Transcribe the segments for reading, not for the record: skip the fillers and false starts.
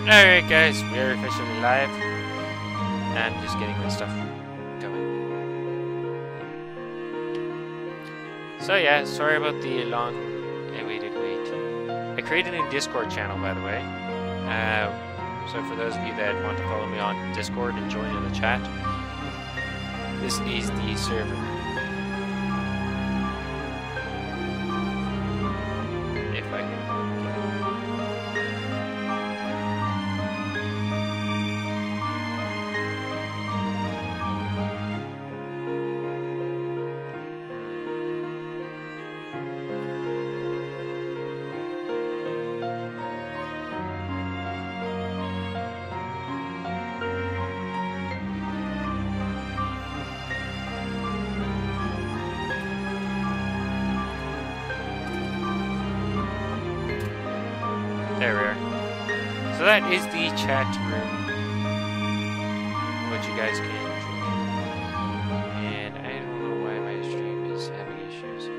Alright guys, we're officially live. And just getting my stuff going. So yeah, sorry about the long awaited wait. I created a new Discord channel, by the way. So for those of you that want to follow me on Discord and join in the chat, this is the server. If I can. There we are. So that is the chat room, which you guys can join. And I don't know why my stream is having issues.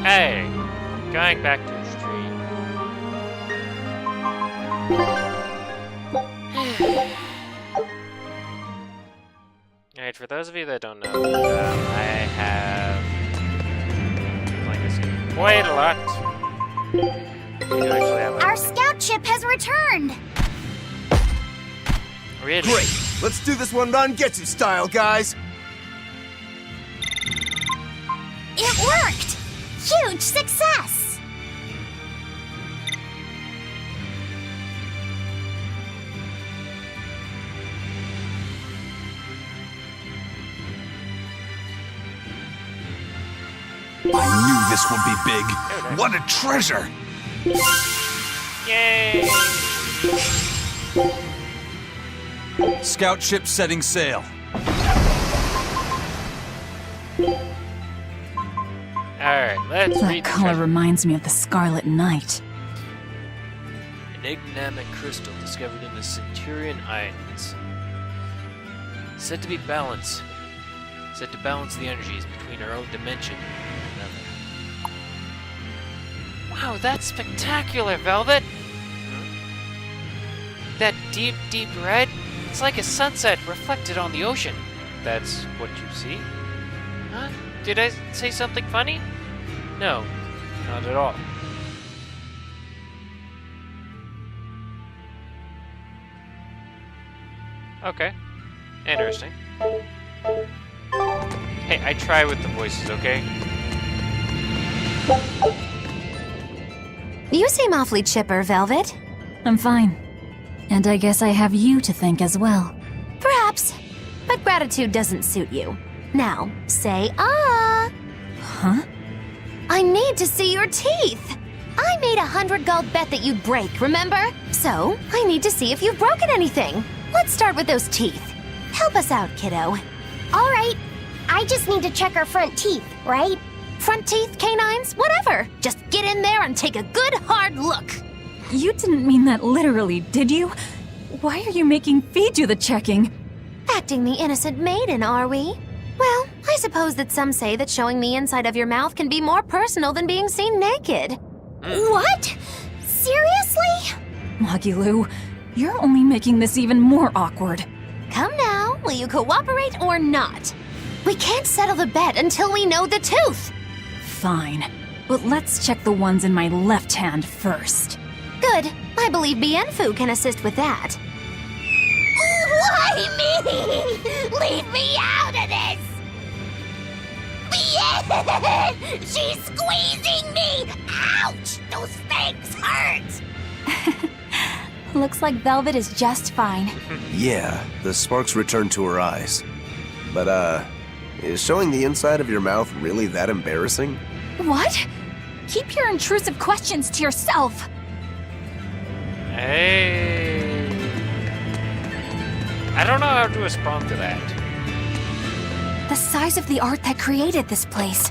Hey, going back to the stream. Alright, for those of you that don't know, I have been playing this game quite a lot. We do actually have Our scout ship has returned! Really? Great! Let's do this one Rangetsu style, guys! It worked! Huge success! I knew this would be big. What a treasure! Yay! Scout ship setting sail. Alright, let's That read the color treasure. reminds me of the Scarlet Knight. An enigmatic crystal discovered in the Centurion Islands. Said to be balance. Said to balance the energies between our own dimension and another. Wow, that's spectacular, Velvet! That deep, deep red? It's like a sunset reflected on the ocean. That's what you see? Huh? Did I say something funny? No, not at all. Okay. Interesting. Hey, I try with the voices, okay? You seem awfully chipper, Velvet. I'm fine. And I guess I have you to thank as well. Perhaps. But gratitude doesn't suit you. Now, say ah! Huh? I need to see your teeth! I made 100 gold bet that you'd break, remember? So, I need to see if you've broken anything. Let's start with those teeth. Help us out, kiddo. All right. I just need to check our front teeth, right? Front teeth, canines, whatever. Just get in there and take a good hard look. You didn't mean that literally, did you? Why are you making Fee do the checking? Acting the innocent maiden, are we? Well, I suppose that some say that showing the inside of your mouth can be more personal than being seen naked. What? Seriously? Magilou, you're only making this even more awkward. Come now, will you cooperate or not? We can't settle the bet until we know the tooth. Fine, but let's check the ones in my left hand first. Good. I believe Bienfu can assist with that. Why me? Leave me out of this! Bien! She's squeezing me! Ouch! Those things hurt! Looks like Velvet is just fine. Yeah, the sparks returned to her eyes. But, is showing the inside of your mouth really that embarrassing? What? Keep your intrusive questions to yourself. Hey. I don't know how to respond to that. The size of the art that created this place.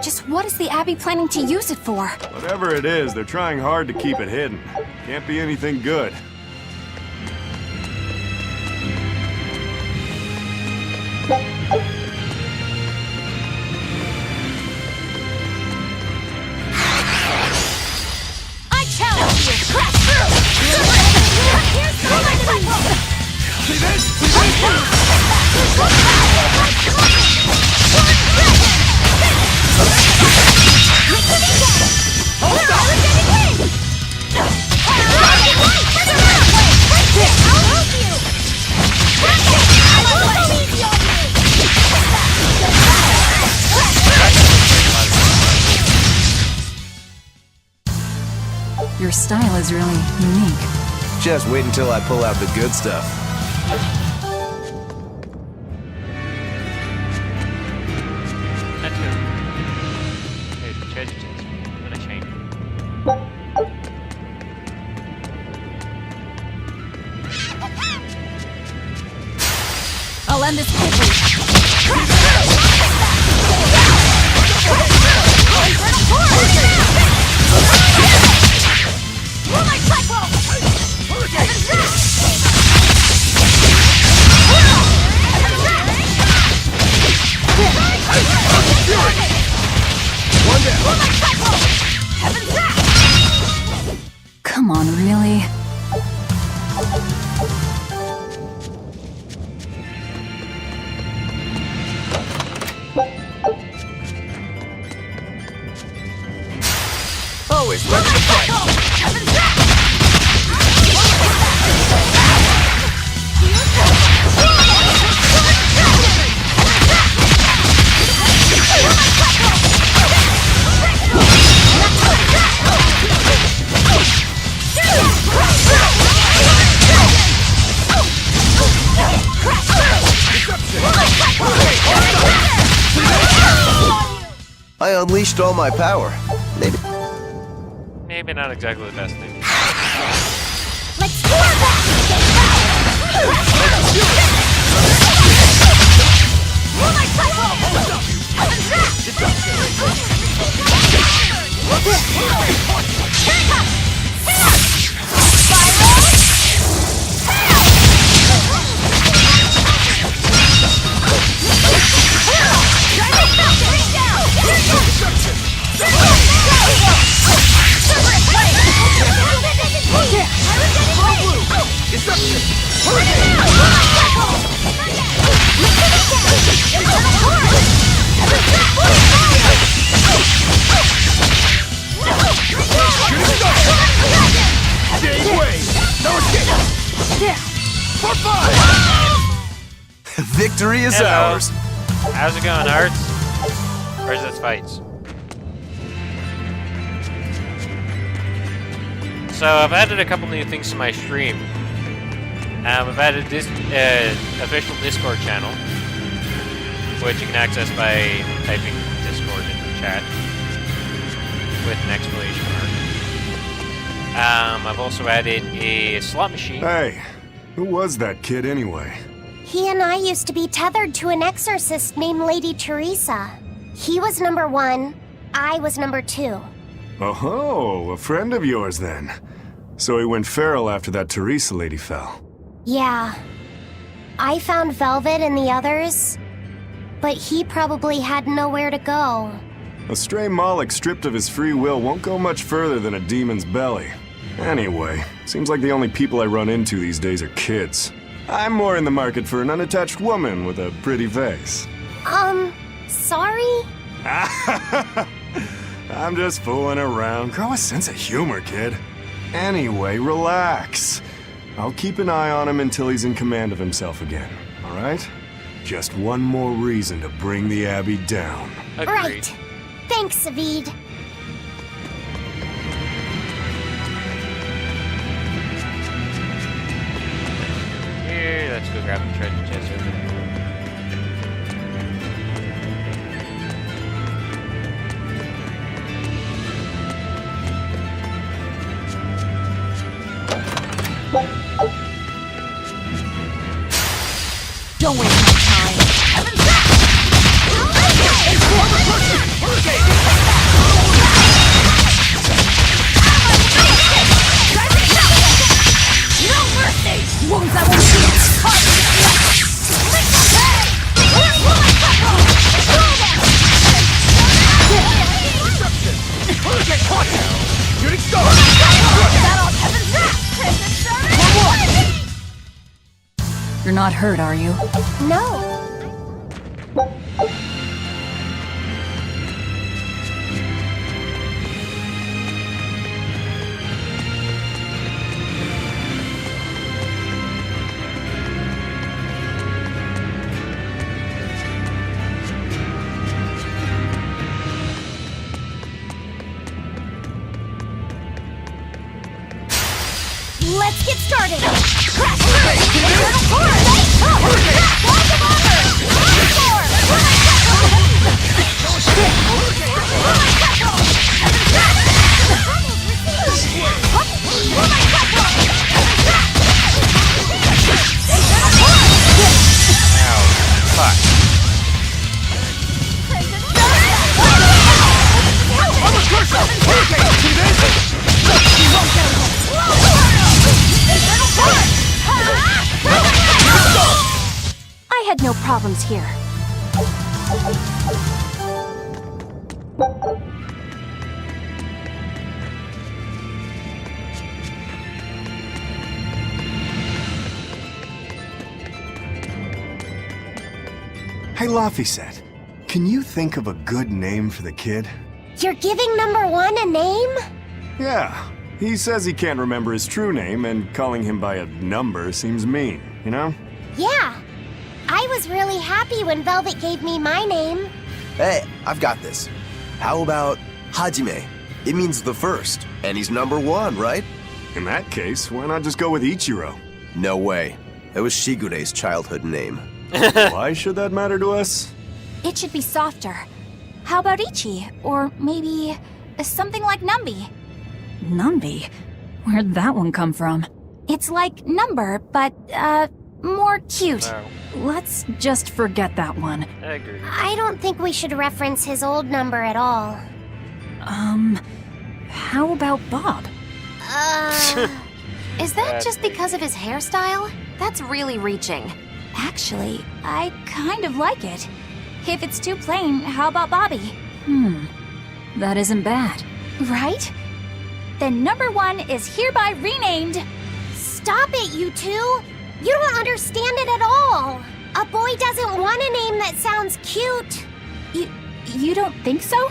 Just what is the Abbey planning to use it for? Whatever it is, they're trying hard to keep it hidden. Can't be anything good. I challenge you! Crash through! Here's See this? See this? Your style is really unique. Just wait until I pull out the good stuff. Not too. There's the treasure chest. I'm gonna change it. I'll end this quickly. Come on, really? Always ready to fight. I unleashed all my power. Maybe not exactly the best thing. Let's do our Victory is Hello. ours. How's it going, Arts? Or is this fights? So I've added a couple new things to my stream. I've added this official Discord channel, which you can access by typing Discord in the chat with an exclamation mark. I've also added a slot machine. Hey, who was that kid anyway? He and I used to be tethered to an exorcist named Lady Teresa. He was number 1, I was number 2. Oh, a friend of yours then. So he went feral after that Teresa lady fell. Yeah. I found Velvet and the others, but he probably had nowhere to go. A stray Moloch stripped of his free will won't go much further than a demon's belly. Anyway, seems like the only people I run into these days are kids. I'm more in the market for an unattached woman with a pretty face. Sorry? I'm just fooling around. Grow a sense of humor, kid. Anyway, relax. I'll keep an eye on him until he's in command of himself again, alright? Just one more reason to bring the Abbey down. Agreed. Right. Thanks, Savid. Here, let's go grab the treasure chest over there. Don't waste my time. No mercy! Wounds I won't see! You're not hurt, are you? No. Let's get started! I had no problems here. Hey, Laphicet, can you think of a good name for the kid? You're giving number one a name? Yeah, he says he can't remember his true name, and calling him by a number seems mean, you know? Yeah. I was really happy when Velvet gave me my name. Hey, I've got this. How about Hajime? It means the first, and he's number one, right? In that case, why not just go with Ichiro? No way. That was Shigure's childhood name. Why should that matter to us? It should be softer. How about Ichi? Or maybe something like Numbi? Numbi? Where'd that one come from? It's like Number, but, more cute. Wow. Let's just forget that one. Agreed. I don't think we should reference his old number at all. How about Bob? Is that just because of his hairstyle? That's really reaching. Actually, I kind of like it. If it's too plain, how about Bobby? That isn't bad. Right? Then number one is hereby renamed. Stop it, you two! You don't understand it at all! A boy doesn't want a name that sounds cute! You don't think so?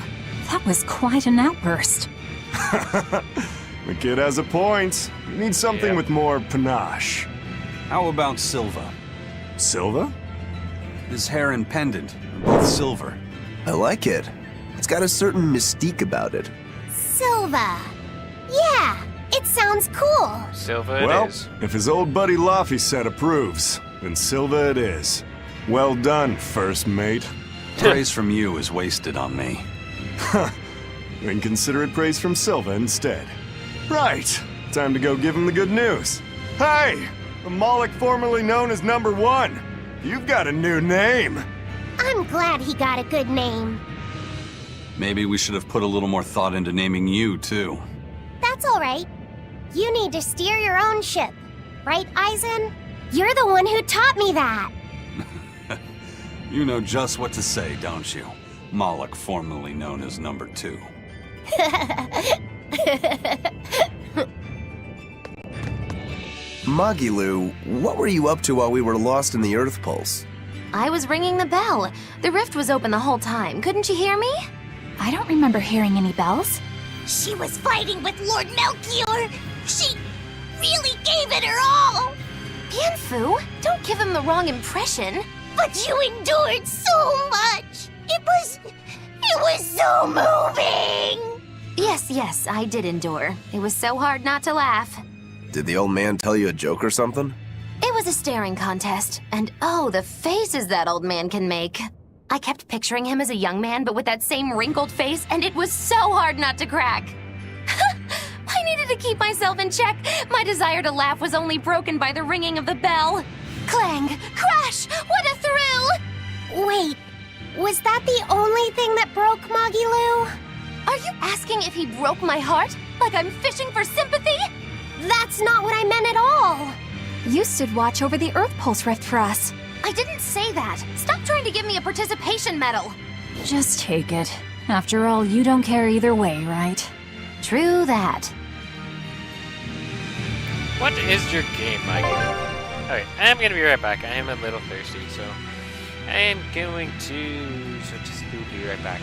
That was quite an outburst. The kid has a point. You need something with more panache. How about Silva? Silva? His hair and pendant are both silver. I like it. It's got a certain mystique about it. Silva! Yeah, it sounds cool! Silva Well, it is. if his old buddy Laphicet approves, then Silva it is. Well done, first mate. Praise from you is wasted on me. Then consider it praise from Silva instead. Right, time to go give him the good news. Hey, the Moloch formerly known as Number One. You've got a new name. I'm glad he got a good name. Maybe we should have put a little more thought into naming you, too. That's alright. You need to steer your own ship. Right, Eisen? You're the one who taught me that. You know just what to say, don't you? Moloch, formerly known as Number 2. Magilu, what were you up to while we were lost in the Earth Pulse? I was ringing the bell. The rift was open the whole time. Couldn't you hear me? I don't remember hearing any bells. She was fighting with Lord Melchior. She really gave it her all. Bienfu, don't give him the wrong impression. But you endured so much. It was so moving. Yes, I did endure. It was so hard not to laugh. Did the old man tell you a joke or something? It was a staring contest, and oh, the faces that old man can make. I kept picturing him as a young man, but with that same wrinkled face, and it was so hard not to crack. I needed to keep myself in check. My desire to laugh was only broken by the ringing of the bell. Clang! Crash! What a thrill! Wait, was that the only thing that broke Magilu? Are you asking if he broke my heart? Like I'm fishing for sympathy? That's not what I meant at all. You stood watch over the Earth Pulse rift for us. I didn't say that. Stop trying to give me a participation medal. Just take it. After all, you don't care either way, right? True that. What is your game, Mikey? Alright, I'm gonna be right back. I am a little thirsty, so I am going to just be right back.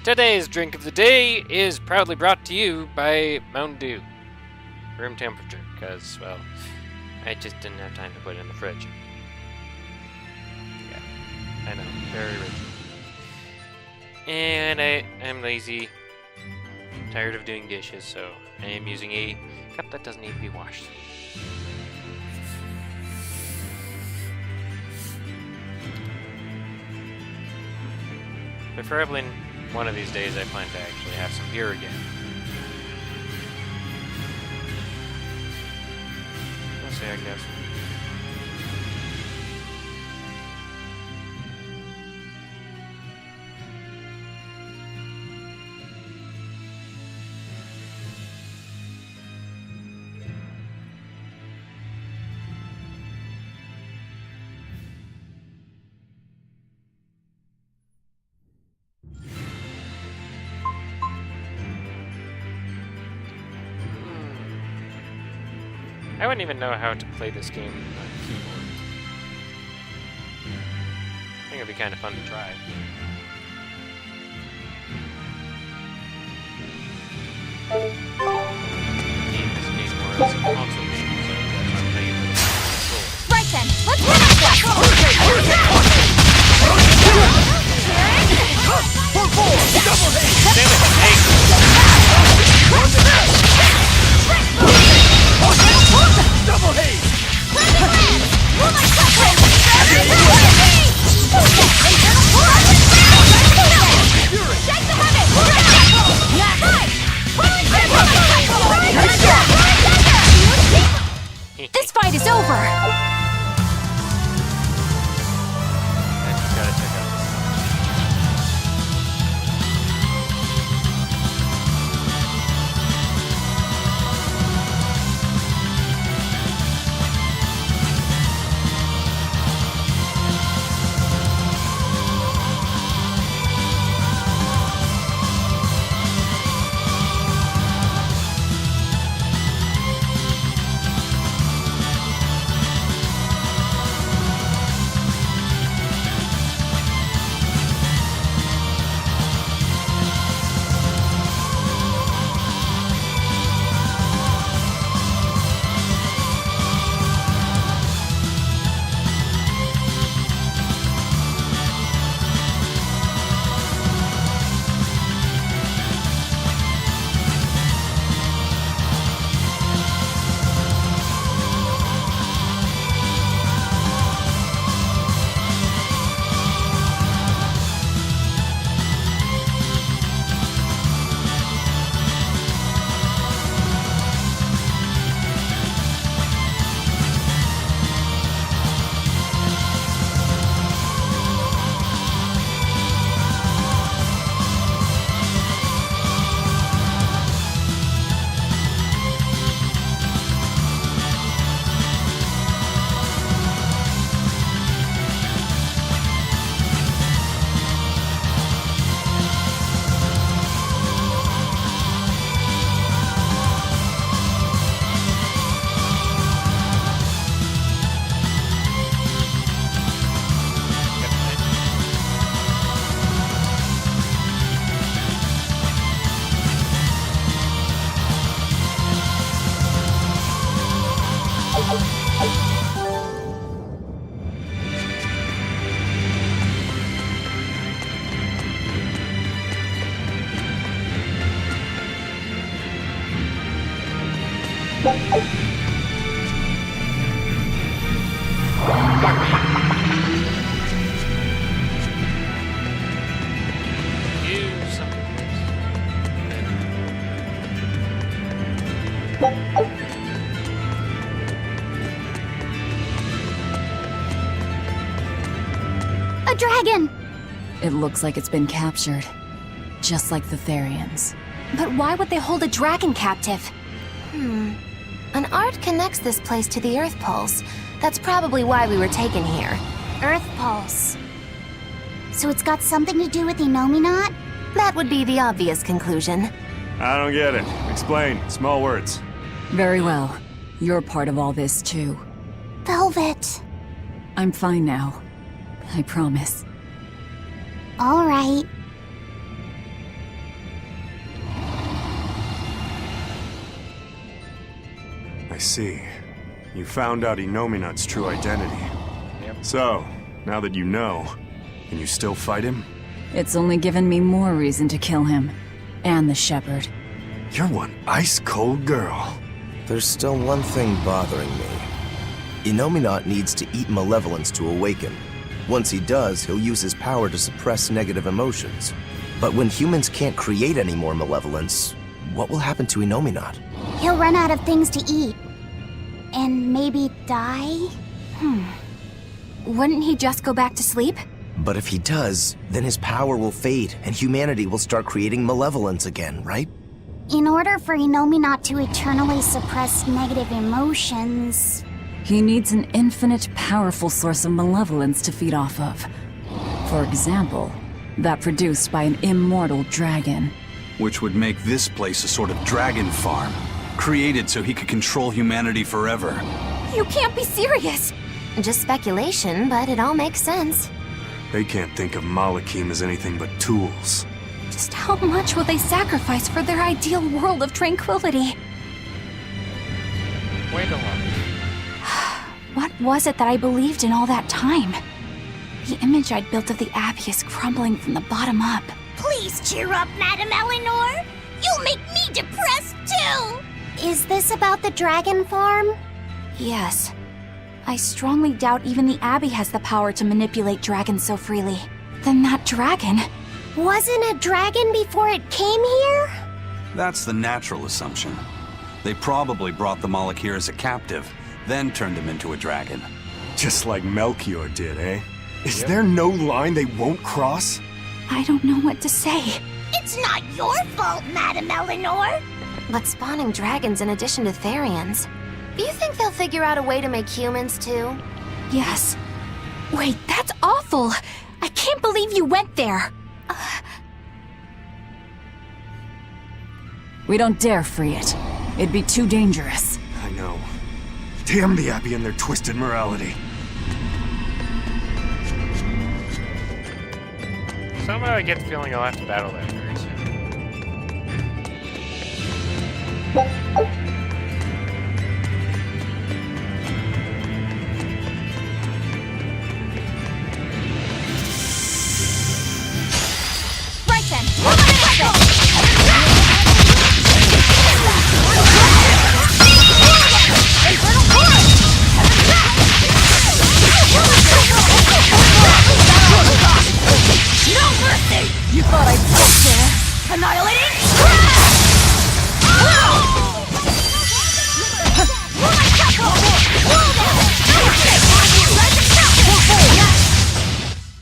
Today's drink of the day is proudly brought to you by Mountain Dew. Room temperature, because, well, I just didn't have time to put it in the fridge. Yeah, I know, very original. And I'm lazy, tired of doing dishes, so I am using a cup that doesn't need to be washed. Preferably one of these days I plan to actually have some beer again. We'll see, I guess. I wouldn't even know how to play this game on keyboard. I think it'd be kind of fun to try. In this case, more as a console game, so that's why I'm playing it with a controller. Right then, let's finish This fight is over! I just gotta check out this stuff. Use some. A dragon! It looks like it's been captured. Just like the Therians. But why would they hold a dragon captive? An art connects this place to the Earth Pulse. That's probably why we were taken here. Earth Pulse. So it's got something to do with Inominat? That would be the obvious conclusion. I don't get it. Explain. Small words. Very well. You're part of all this, too. Velvet. I'm fine now. I promise. All right. I see. You found out Inominat's true identity. So, now that you know, can you still fight him? It's only given me more reason to kill him. And the Shepherd. You're one ice-cold girl. There's still one thing bothering me. Inominat needs to eat malevolence to awaken. Once he does, he'll use his power to suppress negative emotions. But when humans can't create any more malevolence, what will happen to Inominat? He'll run out of things to eat. And maybe die? Wouldn't he just go back to sleep? But if he does, then his power will fade and humanity will start creating malevolence again, right? In order for Inominat to eternally suppress negative emotions... He needs an infinite, powerful source of malevolence to feed off of. For example, that produced by an immortal dragon. Which would make this place a sort of dragon farm. Created so he could control humanity forever. You can't be serious! Just speculation, but it all makes sense. They can't think of Malakim as anything but tools. Just how much will they sacrifice for their ideal world of tranquility? Wait a lot. What was it that I believed in all that time? The image I'd built of the Abbey is crumbling from the bottom up. Please cheer up, Madame Eleanor! You'll make me depressed, too! Is this about the dragon farm? Yes. I strongly doubt even the Abbey has the power to manipulate dragons so freely. Then that dragon... Wasn't a dragon before it came here? That's the natural assumption. They probably brought the Moloch here as a captive, then turned him into a dragon. Just like Melchior did, eh? Is there no line they won't cross? I don't know what to say. It's not your fault, Madame Eleanor! But spawning dragons in addition to Therians... Do you think they'll figure out a way to make humans too? Yes. Wait, that's awful! I can't believe you went there! We don't dare free it. It'd be too dangerous. I know. Damn the Abbey and their twisted morality. Somehow I get the feeling I'll have to battle that very soon. Right then! Move on and go! Infernal Chorus! No mercy! You thought I'd poke there? Annihilating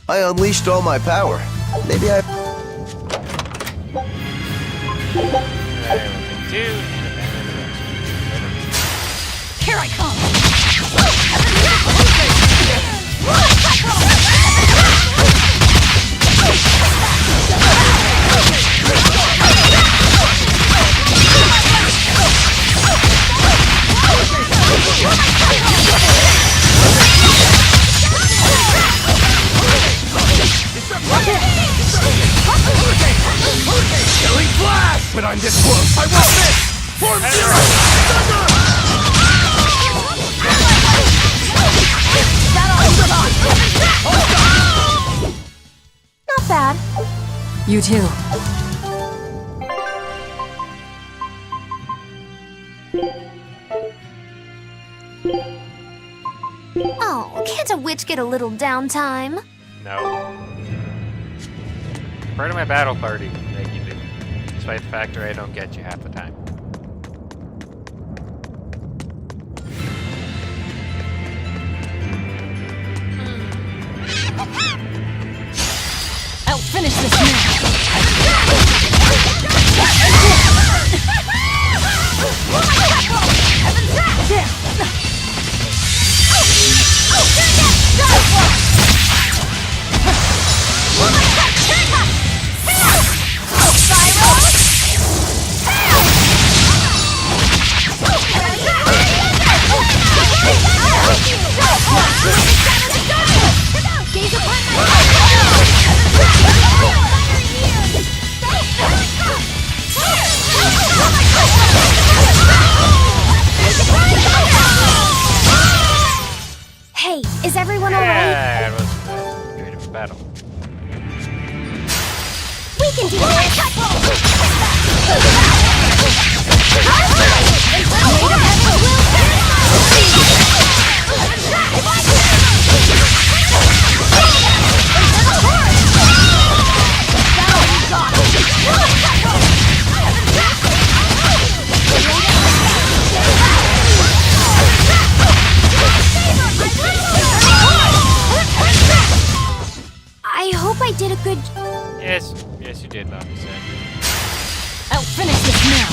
I unleashed all my power. Maybe I... Here I come! Killing flash! But I'm this close. I won't miss! Form zero! Not bad. You too. Oh, can't a witch get a little downtime? No. Part of my battle party, make you do. Despite the fact that I don't get you half the time. I'll finish this now. Hey, is everyone alright? Yeah, it wasn't that great of a battle. We can do this! I hope I did a good... Yes, you did, Bobby said. I'll finish this now.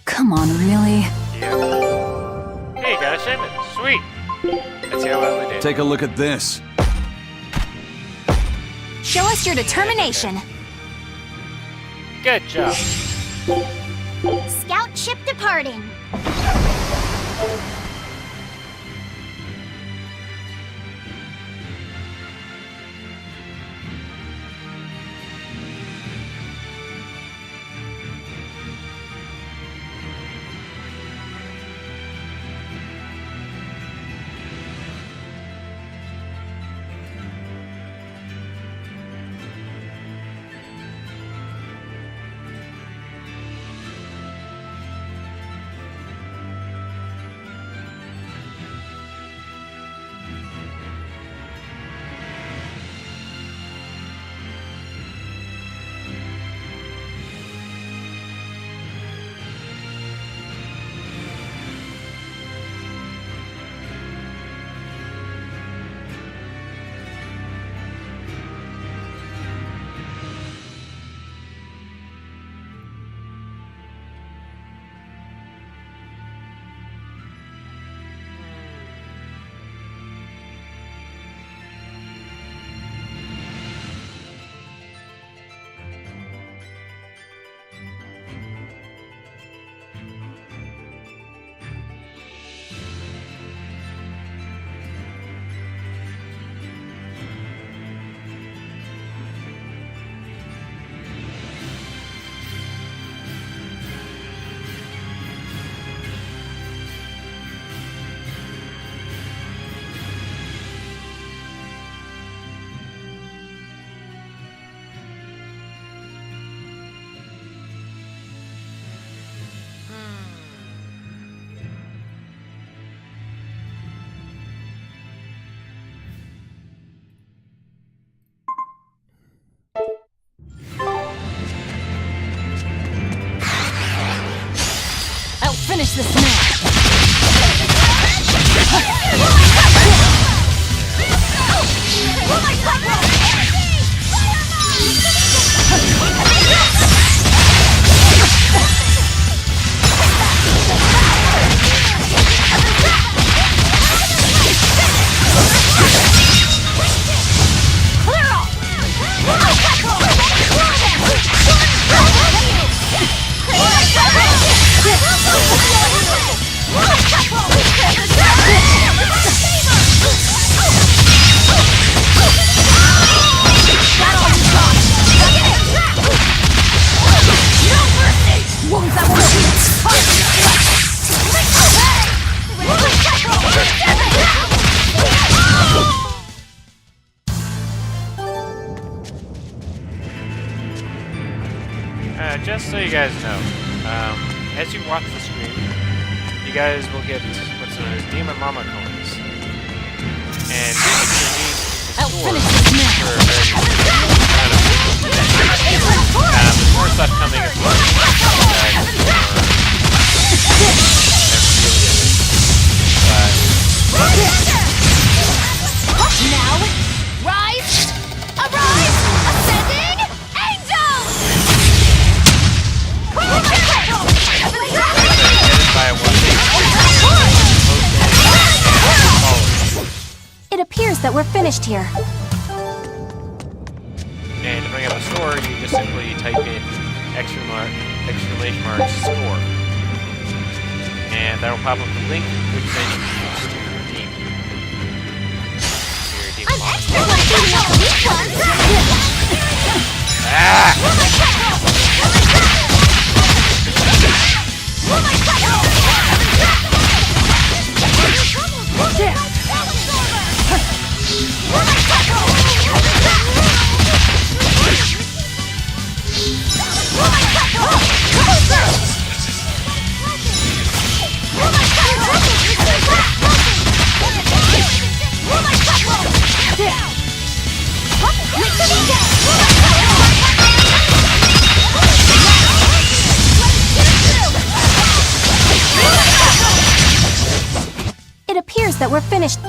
Come on, really? Yeah. Hey, got a shipment. Sweet. Let's see how well we did. Take a look at this. Show us your determination. Good job. Scout ship departing. Finish this now. Just so you guys know, as you watch the stream, you guys will get what's known as Demon Mama coins. And these are I'll stored finish this now. for a very there's more stuff coming as well. Now, rise! Arise! Ascending! Angel! It appears that we're finished here. And to bring up a store, you just simply type in exclamation mark store. And that'll pop up the link, which then you can use to redeem. I'm extra good shooting up these ones! It appears that we're finished.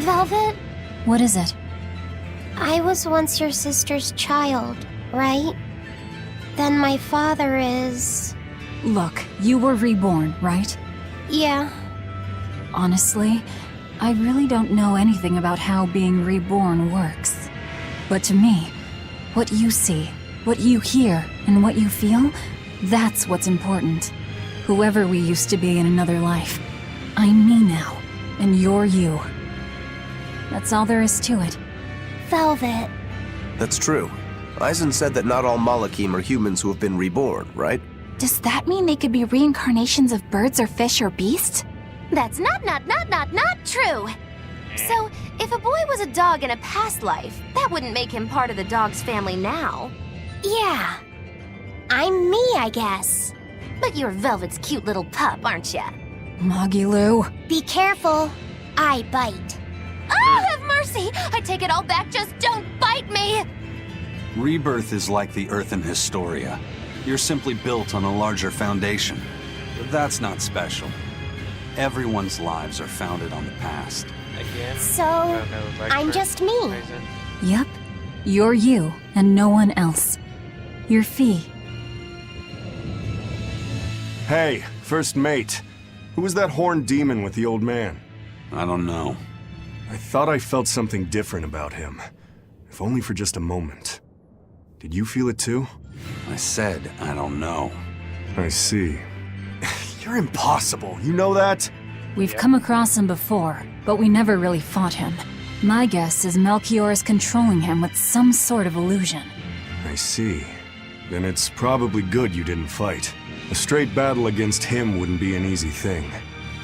Velvet, What is it? I was once your sister's child, right? Then my father is... Look, you were reborn, right? Yeah. Honestly, I really don't know anything about how being reborn works. But to me, what you see, what you hear, and what you feel, that's what's important. Whoever we used to be in another life, I'm me now, and you're you. That's all there is to it. Velvet. That's true. Eisen said that not all Malakim are humans who have been reborn, right? Does that mean they could be reincarnations of birds or fish or beasts? That's not true! So, if a boy was a dog in a past life, that wouldn't make him part of the dog's family now. Yeah. I'm me, I guess. But you're Velvet's cute little pup, aren't ya? Magilu. Be careful. I bite. Oh, have mercy! I take it all back, just don't bite me! Rebirth is like the Earth in Historia. You're simply built on a larger foundation. That's not special. Everyone's lives are founded on the past. Again? So, Right I'm for just me. Eisen. Yep. You're you, and no one else. You're Fee. Hey, first mate. Who was that horned demon with the old man? I don't know. I thought I felt something different about him. If only for just a moment. Did you feel it too? I said I don't know. I see. You're impossible, you know that? We've come across him before, but we never really fought him. My guess is Melchior is controlling him with some sort of illusion. I see. Then it's probably good you didn't fight. A straight battle against him wouldn't be an easy thing.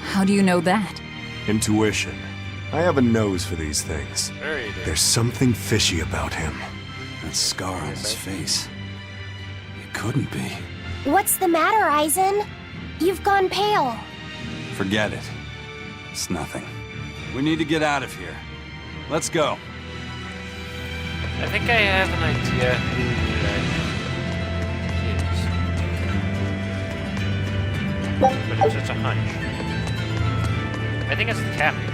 How do you know that? Intuition. I have a nose for these things. Very good. There's something fishy about him. That scar on his face. It couldn't be. What's the matter, Eisen? You've gone pale. Forget it. It's nothing. We need to get out of here. Let's go. I think I have an idea who that is. But it's just a hunch. I think it's the captain.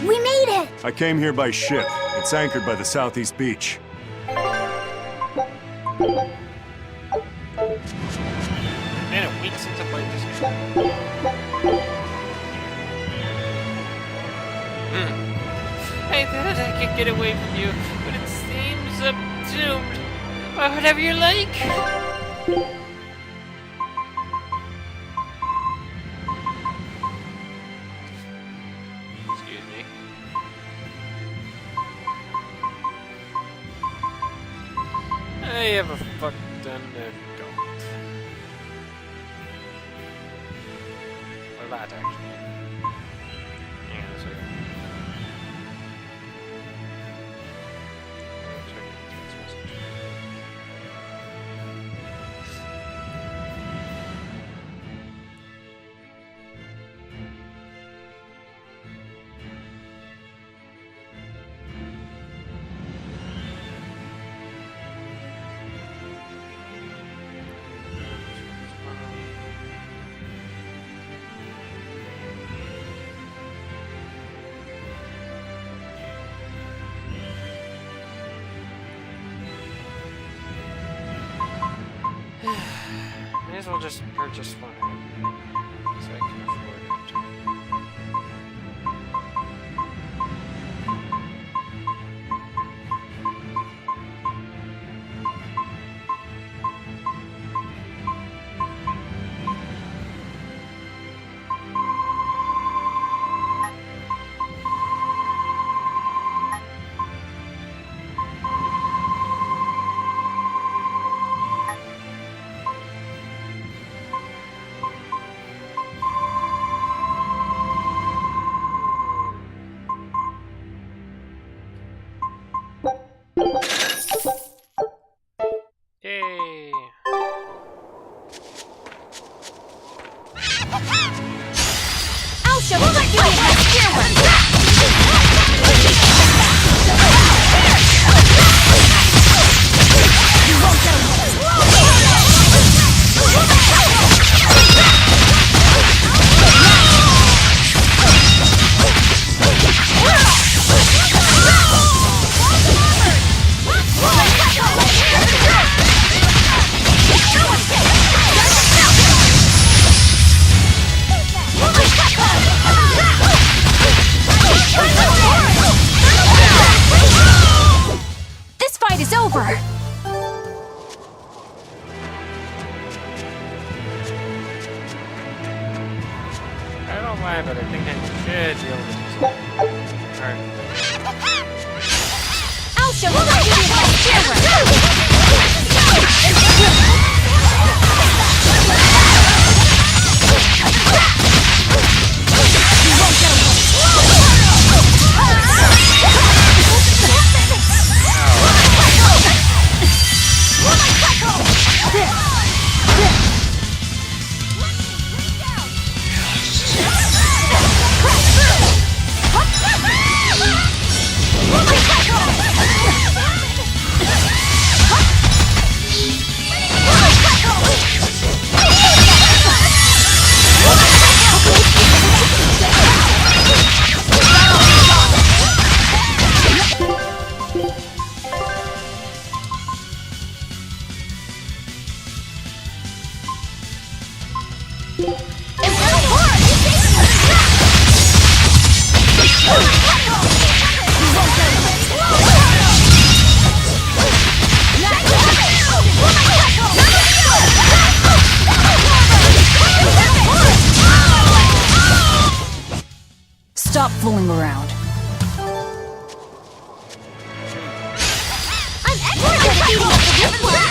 We made it! I came here by ship. It's anchored by the southeast beach. Man, a week since I played this game. I thought I could get away from you, but it seems I'm doomed. Whatever you like. I have a fuck done go. Or that actually. Hang on a second. May as well just purchase one so I can afford it. Yay! I'll show you what you need my spear one. You won't get away. This fight is over. I don't know why, but I think I should be able to do something. Alright. I'll show you what you need my spear one. You won't get Stop fooling around. I'm excellent at beating up the weak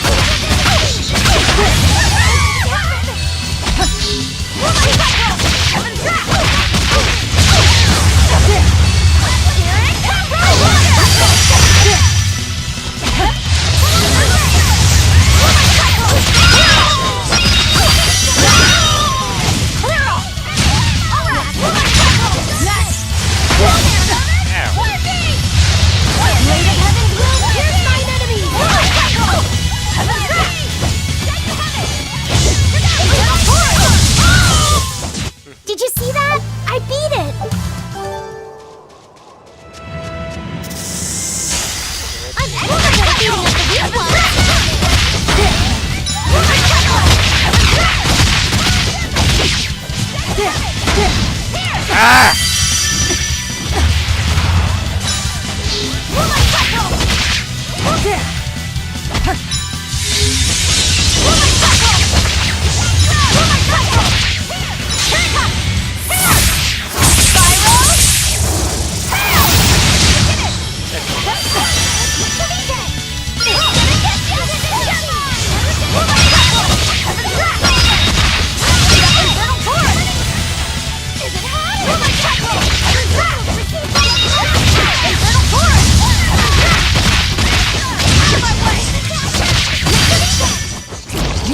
Nice!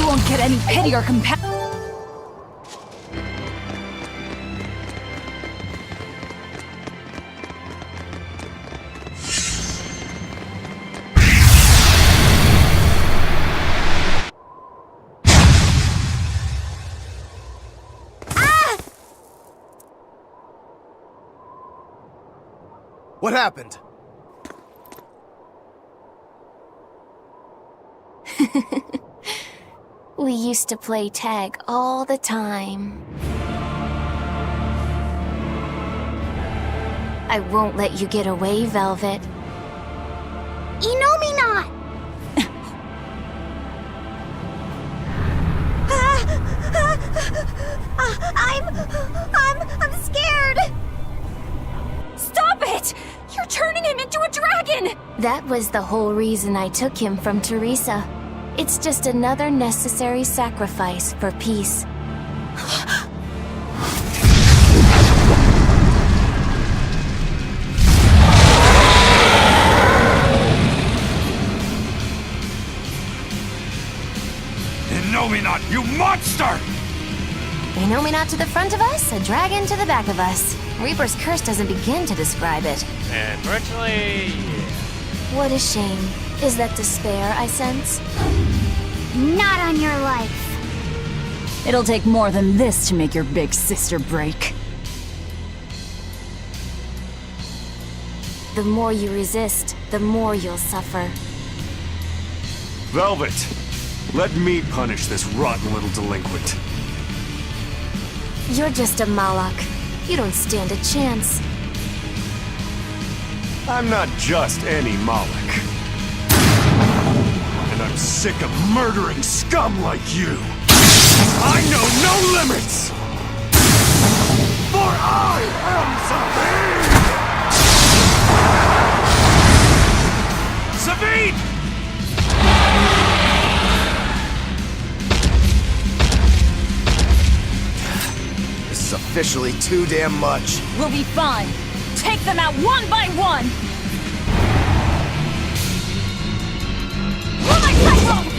won't get any pity or compassion. What happened? We used to play tag all the time. I won't let you get away, Velvet. Inomina! I'm scared! Stop it! You're turning him into a dragon! That was the whole reason I took him from Teresa. It's just another necessary sacrifice for peace. Innominat, you monster! Inomina to the front of us, a dragon to the back of us. Reaper's curse doesn't begin to describe it. And virtually, yeah. What a shame. Is that despair I sense? Not on your life. It'll take more than this to make your big sister break. The more you resist, the more you'll suffer. Velvet, let me punish this rotten little delinquent. You're just a Malak. You don't stand a chance. I'm not just any Moloch. And I'm sick of murdering scum like you. I know no limits! For I am Sabine! Sabine! This is officially too damn much. We'll be fine. Take them out one by one!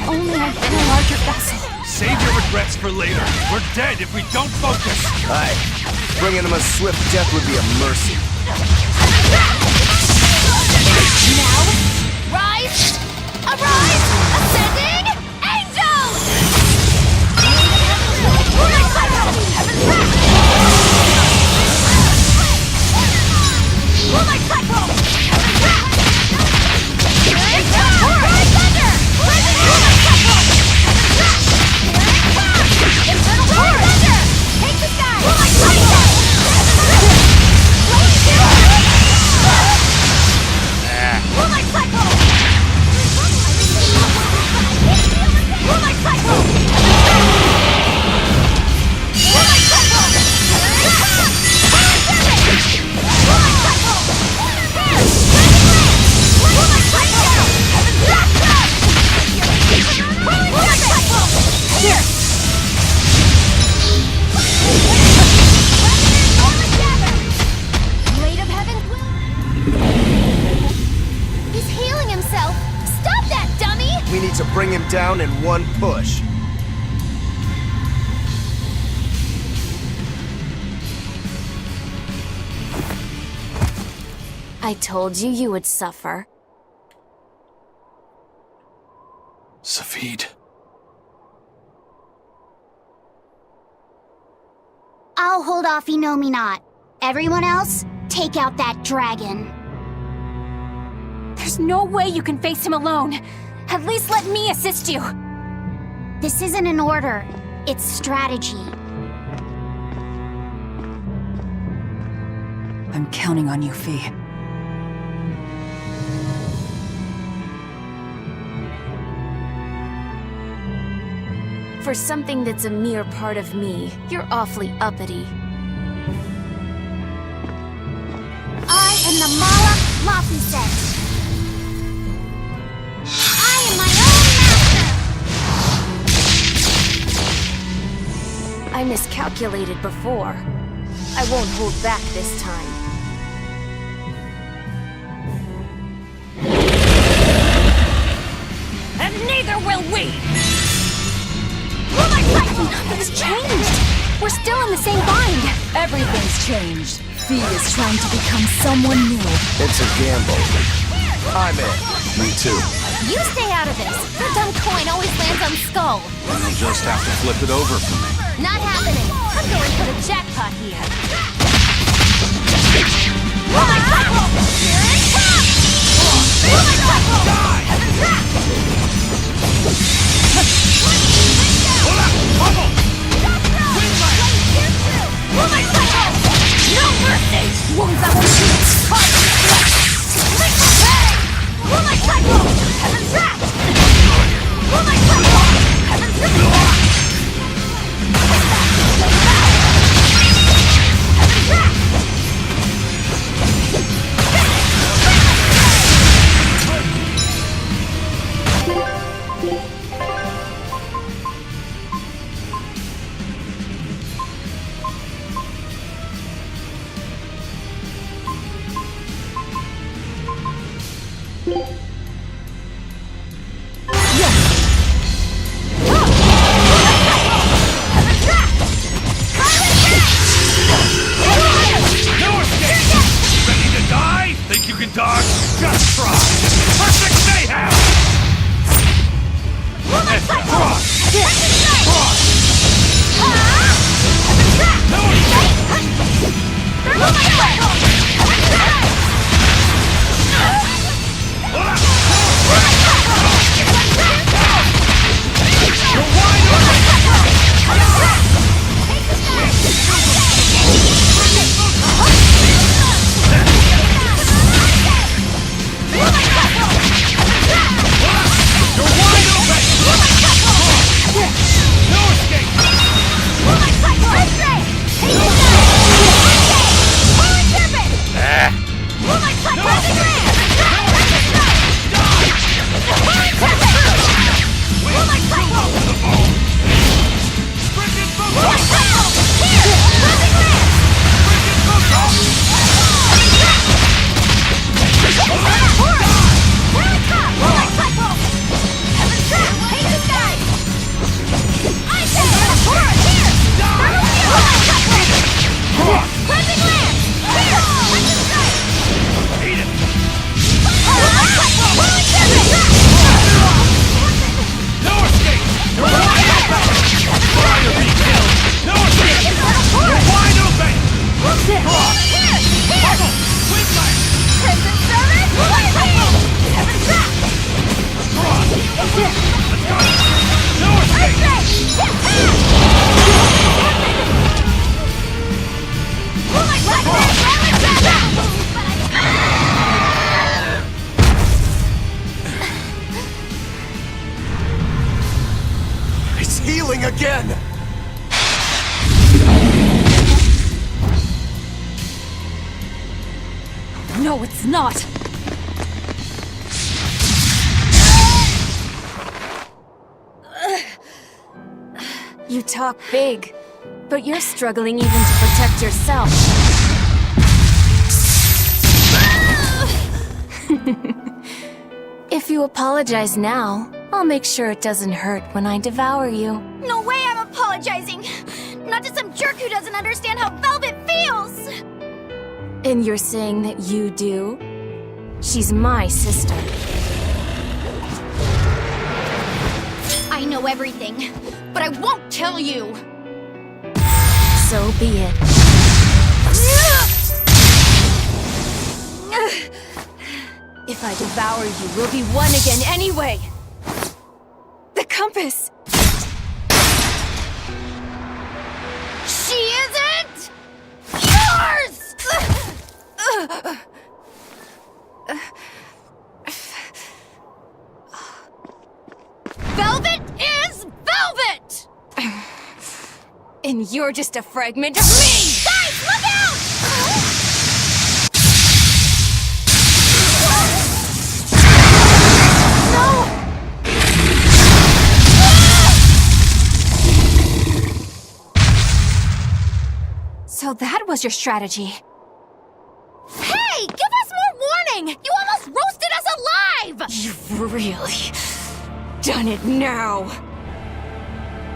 Only I've been a larger vessel. Save your regrets for later. We're dead if we don't focus. Aye. Bringing him a swift death would be a mercy. Now, rise! Arise! Ascending! Angels! To bring him down in one push. I told you you would suffer. Safid. I'll hold off Inomina. Everyone else, take out that dragon. There's no way you can face him alone. At least let me assist you. This isn't an order. It's strategy. I'm counting on you, Fee. For something that's a mere part of me, you're awfully uppity. I am the Malak Lafuset. I am my own master! I miscalculated before. I won't hold back this time. And neither will we! Nothing's changed! We're still in the same bind! Everything's changed. V is trying to become someone new. It's a gamble. I'm in. Me too. You stay out of this. That dumb coin always lands on Skull. And you'll just have to flip it over for me. Not happening. I'm going for the jackpot here. No mercy! Wounds that will shoot! Healing again! No, it's not! You talk big, but you're struggling even to protect yourself. If you apologize now, I'll make sure it doesn't hurt when I devour you. No way I'm apologizing! Not to some jerk who doesn't understand how Velvet feels! And you're saying that you do? She's my sister. I know everything, but I won't tell you! So be it. If I devour you, we'll be one again anyway! The compass! She isn't yours! Velvet is Velvet! And you're just a fragment of me! Guys, look out! So that was your strategy. Hey, give us more warning! You almost roasted us alive! You've really done it now.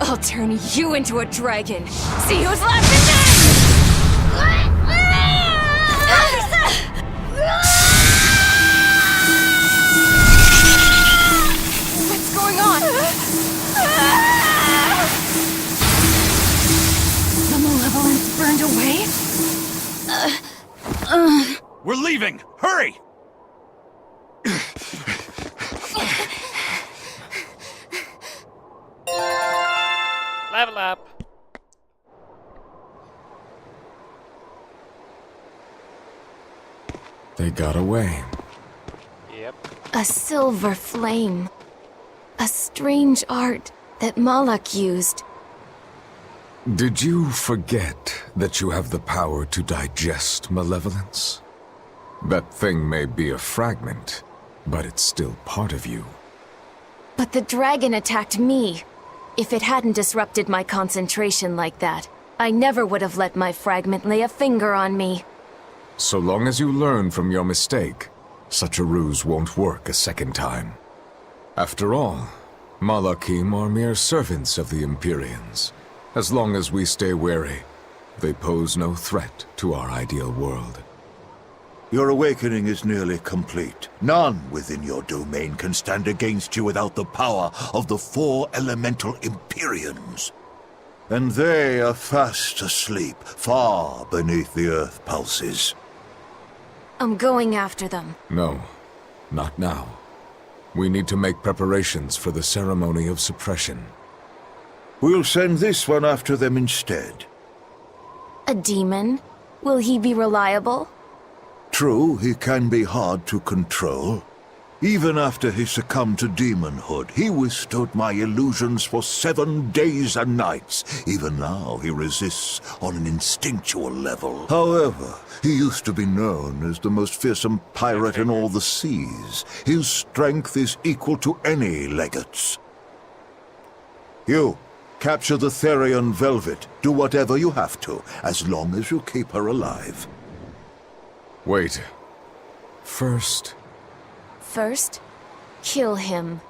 I'll turn you into a dragon. See who's left in this! What's going on? The malevolence burned away? We're leaving! Hurry! Level up. They got away. Yep. A silver flame. A strange art that Malak used. Did you forget that you have the power to digest malevolence? That thing may be a fragment, but it's still part of you. But the dragon attacked me. If it hadn't disrupted my concentration like that, I never would have let my fragment lay a finger on me. So long as you learn from your mistake, such a ruse won't work a second time. After all, Malakim are mere servants of the Empyreans. As long as we stay wary, they pose no threat to our ideal world. Your awakening is nearly complete. None within your domain can stand against you without the power of the 4 elemental Empyreans. And they are fast asleep, far beneath the earth pulses. I'm going after them. No, not now. We need to make preparations for the ceremony of suppression. We'll send this one after them instead. A demon? Will he be reliable? True, he can be hard to control. Even after he succumbed to demonhood, he withstood my illusions for 7 days and nights. Even now, he resists on an instinctual level. However, he used to be known as the most fearsome pirate in all the seas. His strength is equal to any legate's. You, capture the Therian Velvet. Do whatever you have to, as long as you keep her alive. Wait. First, kill him.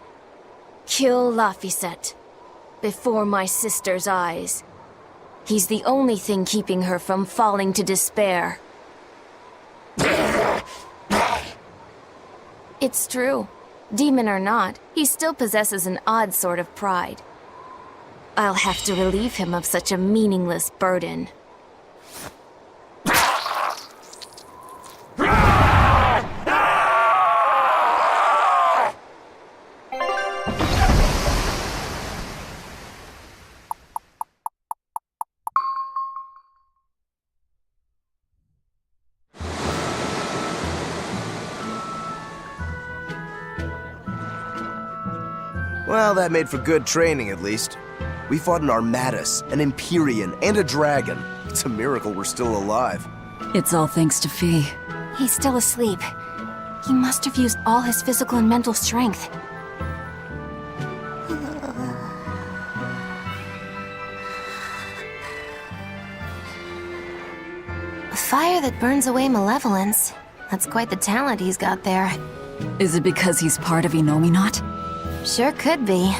Kill Laphicet. Before my sister's eyes. He's the only thing keeping her from falling to despair. It's true. Demon or not, he still possesses an odd sort of pride. I'll have to relieve him of such a meaningless burden. Well, that made for good training, at least. We fought an Armatus, an Empyrean, and a dragon. It's a miracle we're still alive. It's all thanks to Fee. He's still asleep. He must have used all his physical and mental strength. A fire that burns away malevolence. That's quite the talent he's got there. Is it because he's part of Innominat? Sure could be.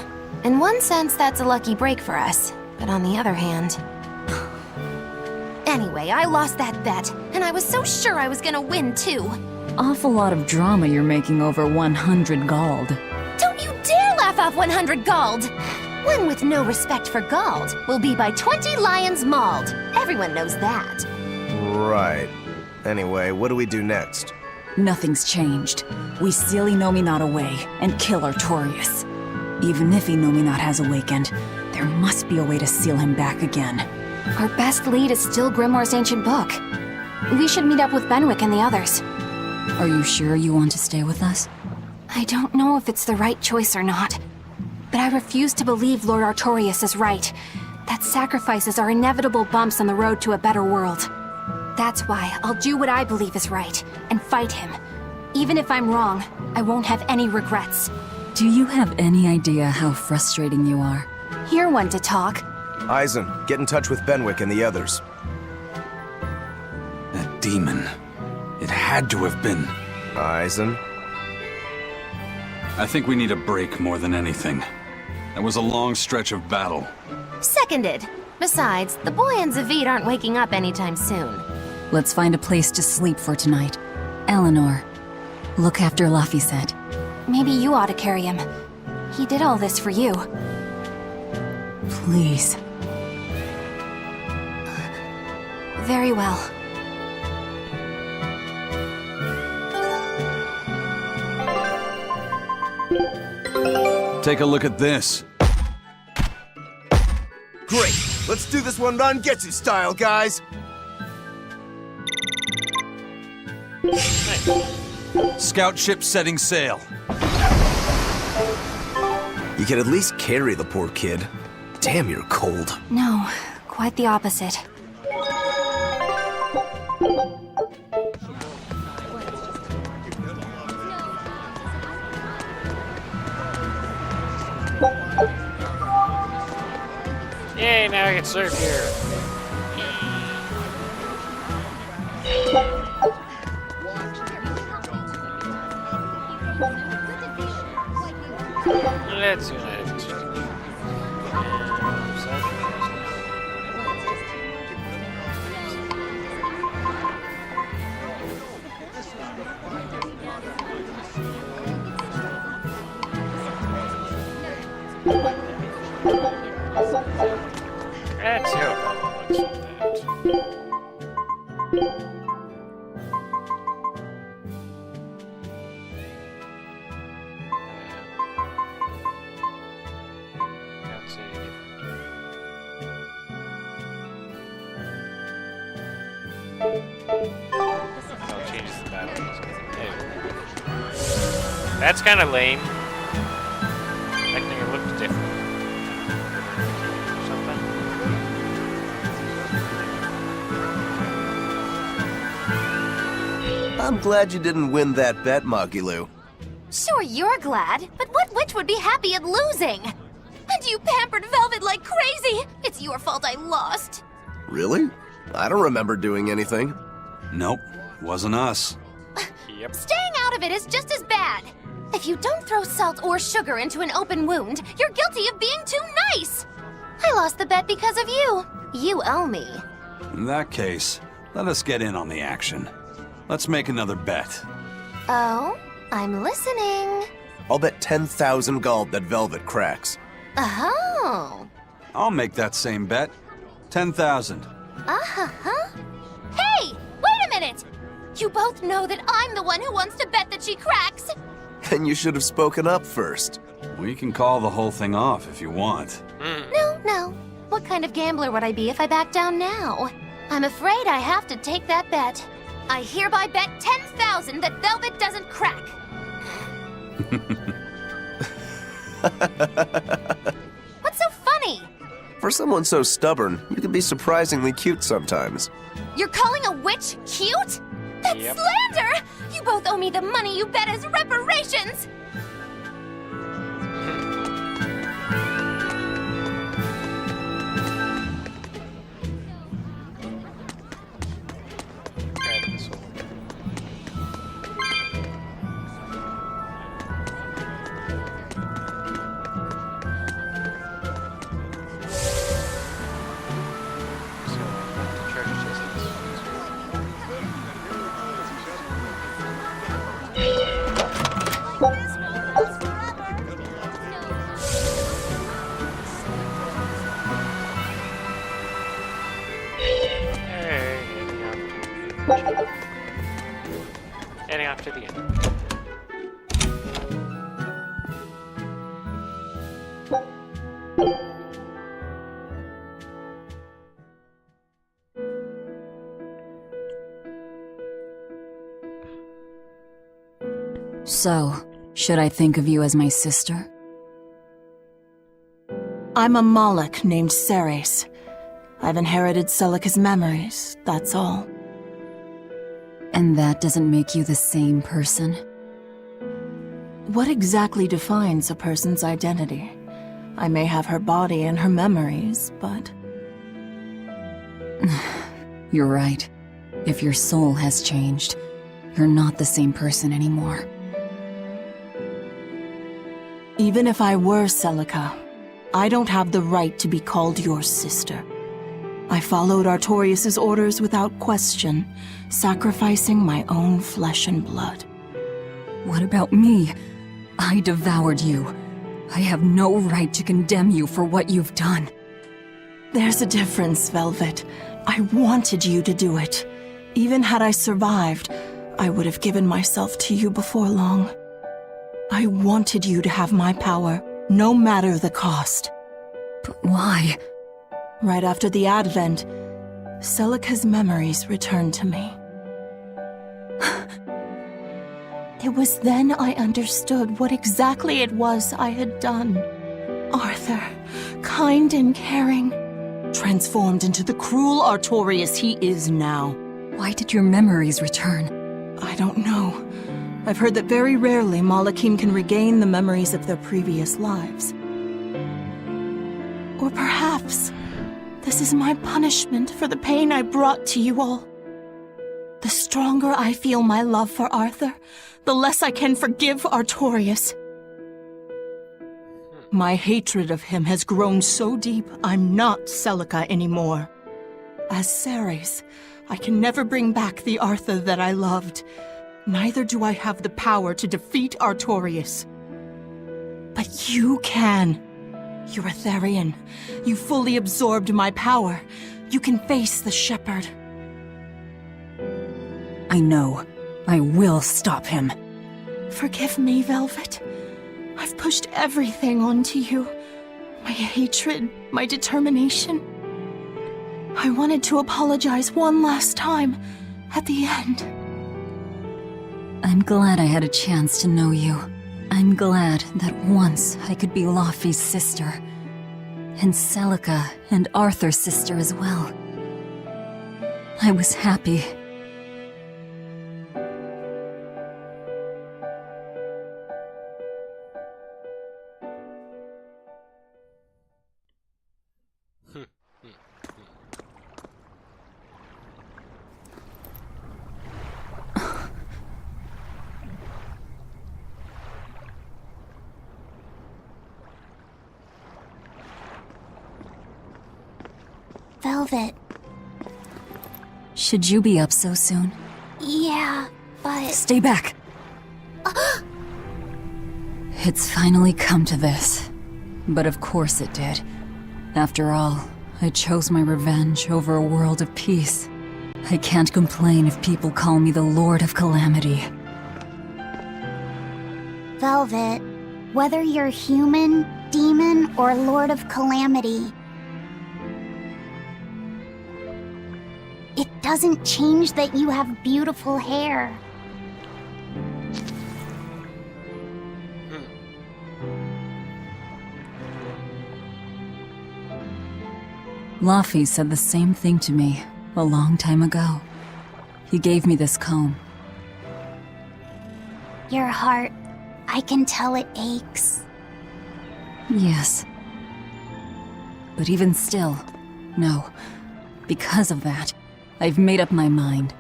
In one sense, that's a lucky break for us. But on the other hand... Anyway, I lost that bet, and I was so sure I was gonna win, too. Awful lot of drama you're making over 100 gold. Don't you dare laugh off 100 gold! One with no respect for gold will be by 20 lions mauled. Everyone knows that. Right. Anyway, what do we do next? Nothing's changed. We seal Innominat away and kill Artorius. Even if Innominat has awakened, there must be a way to seal him back again. Our best lead is still Grimoire's ancient book. We should meet up with Benwick and the others. Are you sure you want to stay with us? I don't know if it's the right choice or not. But I refuse to believe Lord Artorius is right. That sacrifices are inevitable bumps on the road to a better world. That's why I'll do what I believe is right, and fight him. Even if I'm wrong, I won't have any regrets. Do you have any idea how frustrating you are? You're one to talk. Eisen, get in touch with Benwick and the others. That demon. It had to have been. Eisen? I think we need a break more than anything. That was a long stretch of battle. Seconded. Besides, the boy and Zavid aren't waking up anytime soon. Let's find a place to sleep for tonight. Eleanor, look after Laphicet. Maybe you ought to carry him. He did all this for you. Please. Very well. Take a look at this. Great! Let's do this one Rangetsu style, guys! Scout ship setting sail. You can at least carry the poor kid. Damn, you're cold. No, quite the opposite. Yay, now I can surf here. Let's unite it. Let's see how it looks with that. Can't see any different. Oh, it changes the battle. Anyway. That's kind of lame. That thing looked different. I'm glad you didn't win that bet, Magilou. Sure, you're glad, but what witch would be happy at losing? And you pampered Velvet like crazy! It's your fault I lost. Really? I don't remember doing anything. Nope, wasn't us. Yep. Staying out of it is just as bad. If you don't throw salt or sugar into an open wound, you're guilty of being too nice. I lost the bet because of you. You owe me. In that case, let us get in on the action. Let's make another bet. Oh, I'm listening. I'll bet 10,000 gold that Velvet cracks. Oh. I'll make that same bet. 10,000. Uh-huh. Hey, wait a minute! You both know that I'm the one who wants to bet that she cracks. Then you should have spoken up first. We can call the whole thing off if you want. No. What kind of gambler would I be if I back down now? I'm afraid I have to take that bet. I hereby bet 10,000 that Velvet doesn't crack. What's so funny? For someone so stubborn, you can be surprisingly cute sometimes. You're calling a witch cute? That's Yep. slander! You both owe me the money you bet as reparations! Grab this one. So, the treasure chest is heading off to the end. So, should I think of you as my sister? I'm a Moloch named Ceres. I've inherited Celica's memories, that's all. And that doesn't make you the same person? What exactly defines a person's identity? I may have her body and her memories, but... You're right. If your soul has changed, you're not the same person anymore. Even if I were Celica, I don't have the right to be called your sister. I followed Artorius' orders without question, sacrificing my own flesh and blood. What about me? I devoured you. I have no right to condemn you for what you've done. There's a difference, Velvet. I wanted you to do it. Even had I survived, I would have given myself to you before long. I wanted you to have my power, no matter the cost. But why? Right after the Advent, Celica's memories returned to me. It was then I understood what exactly it was I had done. Arthur, kind and caring, transformed into the cruel Artorius he is now. Why did your memories return? I don't know. I've heard that very rarely Malakim can regain the memories of their previous lives. Or perhaps this is my punishment for the pain I brought to you all. The stronger I feel my love for Arthur, the less I can forgive Artorius. My hatred of him has grown so deep, I'm not Celica anymore. As Ceres, I can never bring back the Arthur that I loved. Neither do I have the power to defeat Artorius. But you can. You're a Therian. You fully absorbed my power. You can face the Shepherd. I know. I will stop him. Forgive me, Velvet. I've pushed everything onto you. My hatred, my determination. I wanted to apologize one last time, at the end. I'm glad I had a chance to know you. I'm glad that once I could be Laufey's sister. And Celica and Arthur's sister as well. I was happy. Velvet. Should you be up so soon? Yeah, but... Stay back! It's finally come to this. But of course it did. After all, I chose my revenge over a world of peace. I can't complain if people call me the Lord of Calamity. Velvet, whether you're human, demon, or Lord of Calamity, it doesn't change that you have beautiful hair. Laufey said the same thing to me a long time ago. He gave me this comb. Your heart, I can tell it aches. Yes. But even still, no. Because of that, I've made up my mind.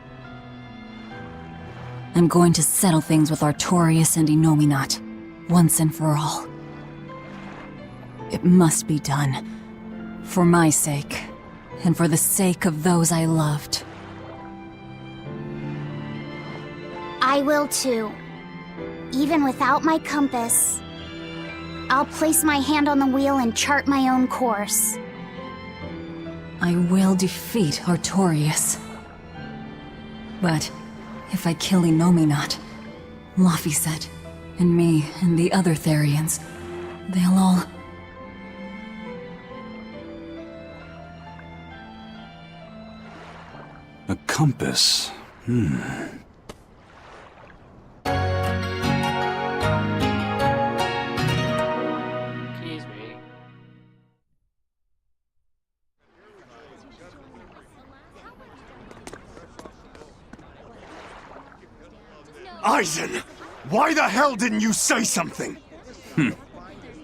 I'm going to settle things with Artorius and Innominat, once and for all. It must be done. For my sake, and for the sake of those I loved. I will too. Even without my compass, I'll place my hand on the wheel and chart my own course. I will defeat Artorius. But if I kill Innominat, Laufey said, and me and the other Therians, they'll all... A compass. Excuse me. Eisen! Why the hell didn't you say something?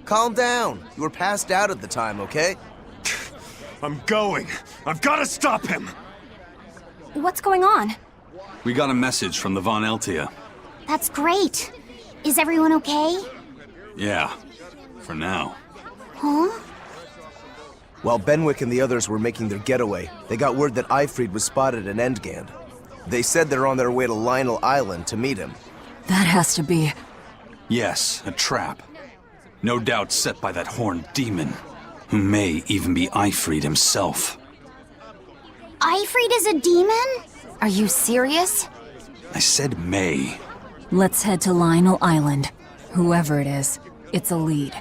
Calm down. You were passed out at the time, okay? I'm going. I've got to stop him! What's going on? We got a message from the Von Eltia. That's great. Is everyone okay? Yeah, for now. Huh? While Benwick and the others were making their getaway, they got word that Eifried was spotted in Endgand. They said they're on their way to Lionel Island to meet him. That has to be... Yes, a trap. No doubt set by that horned demon, who may even be Eifried himself. Eifried is a demon? Are you serious? I said may. Let's head to Lionel Island. Whoever it is, it's a lead.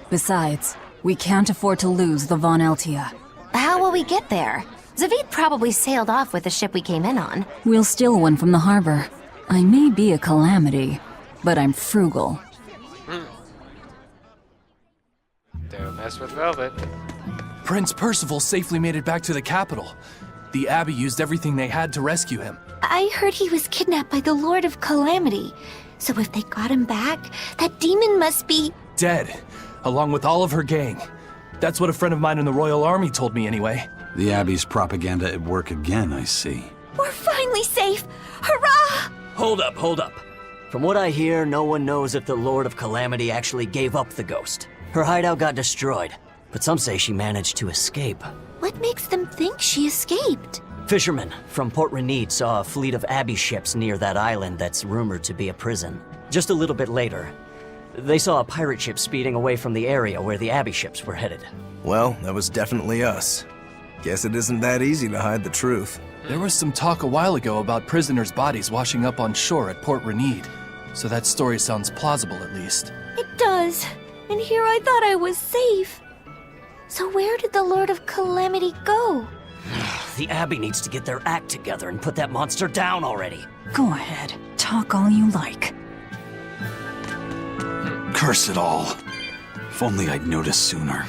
Besides, we can't afford to lose the Von Eltia. How will we get there? Zavid probably sailed off with the ship we came in on. We'll steal one from the harbor. I may be a calamity, but I'm frugal. Don't mess with Velvet. Prince Percival safely made it back to the capital. The Abbey used everything they had to rescue him. I heard he was kidnapped by the Lord of Calamity. So if they got him back, that demon must be... Dead, along with all of her gang. That's what a friend of mine in the Royal Army told me anyway. The Abbey's propaganda at work again, I see. We're finally safe! Hurrah! Hold up. From what I hear, no one knows if the Lord of Calamity actually gave up the ghost. Her hideout got destroyed, but some say she managed to escape. What makes them think she escaped? Fishermen from Port Renede saw a fleet of Abbey ships near that island that's rumored to be a prison. Just a little bit later, they saw a pirate ship speeding away from the area where the Abbey ships were headed. Well, that was definitely us. Guess it isn't that easy to hide the truth. There was some talk a while ago about prisoners' bodies washing up on shore at Port Renede, so that story sounds plausible at least. It does. And here I thought I was safe. So where did the Lord of Calamity go? The Abbey needs to get their act together and put that monster down already. Go ahead, talk all you like. Curse it all. If only I'd noticed sooner.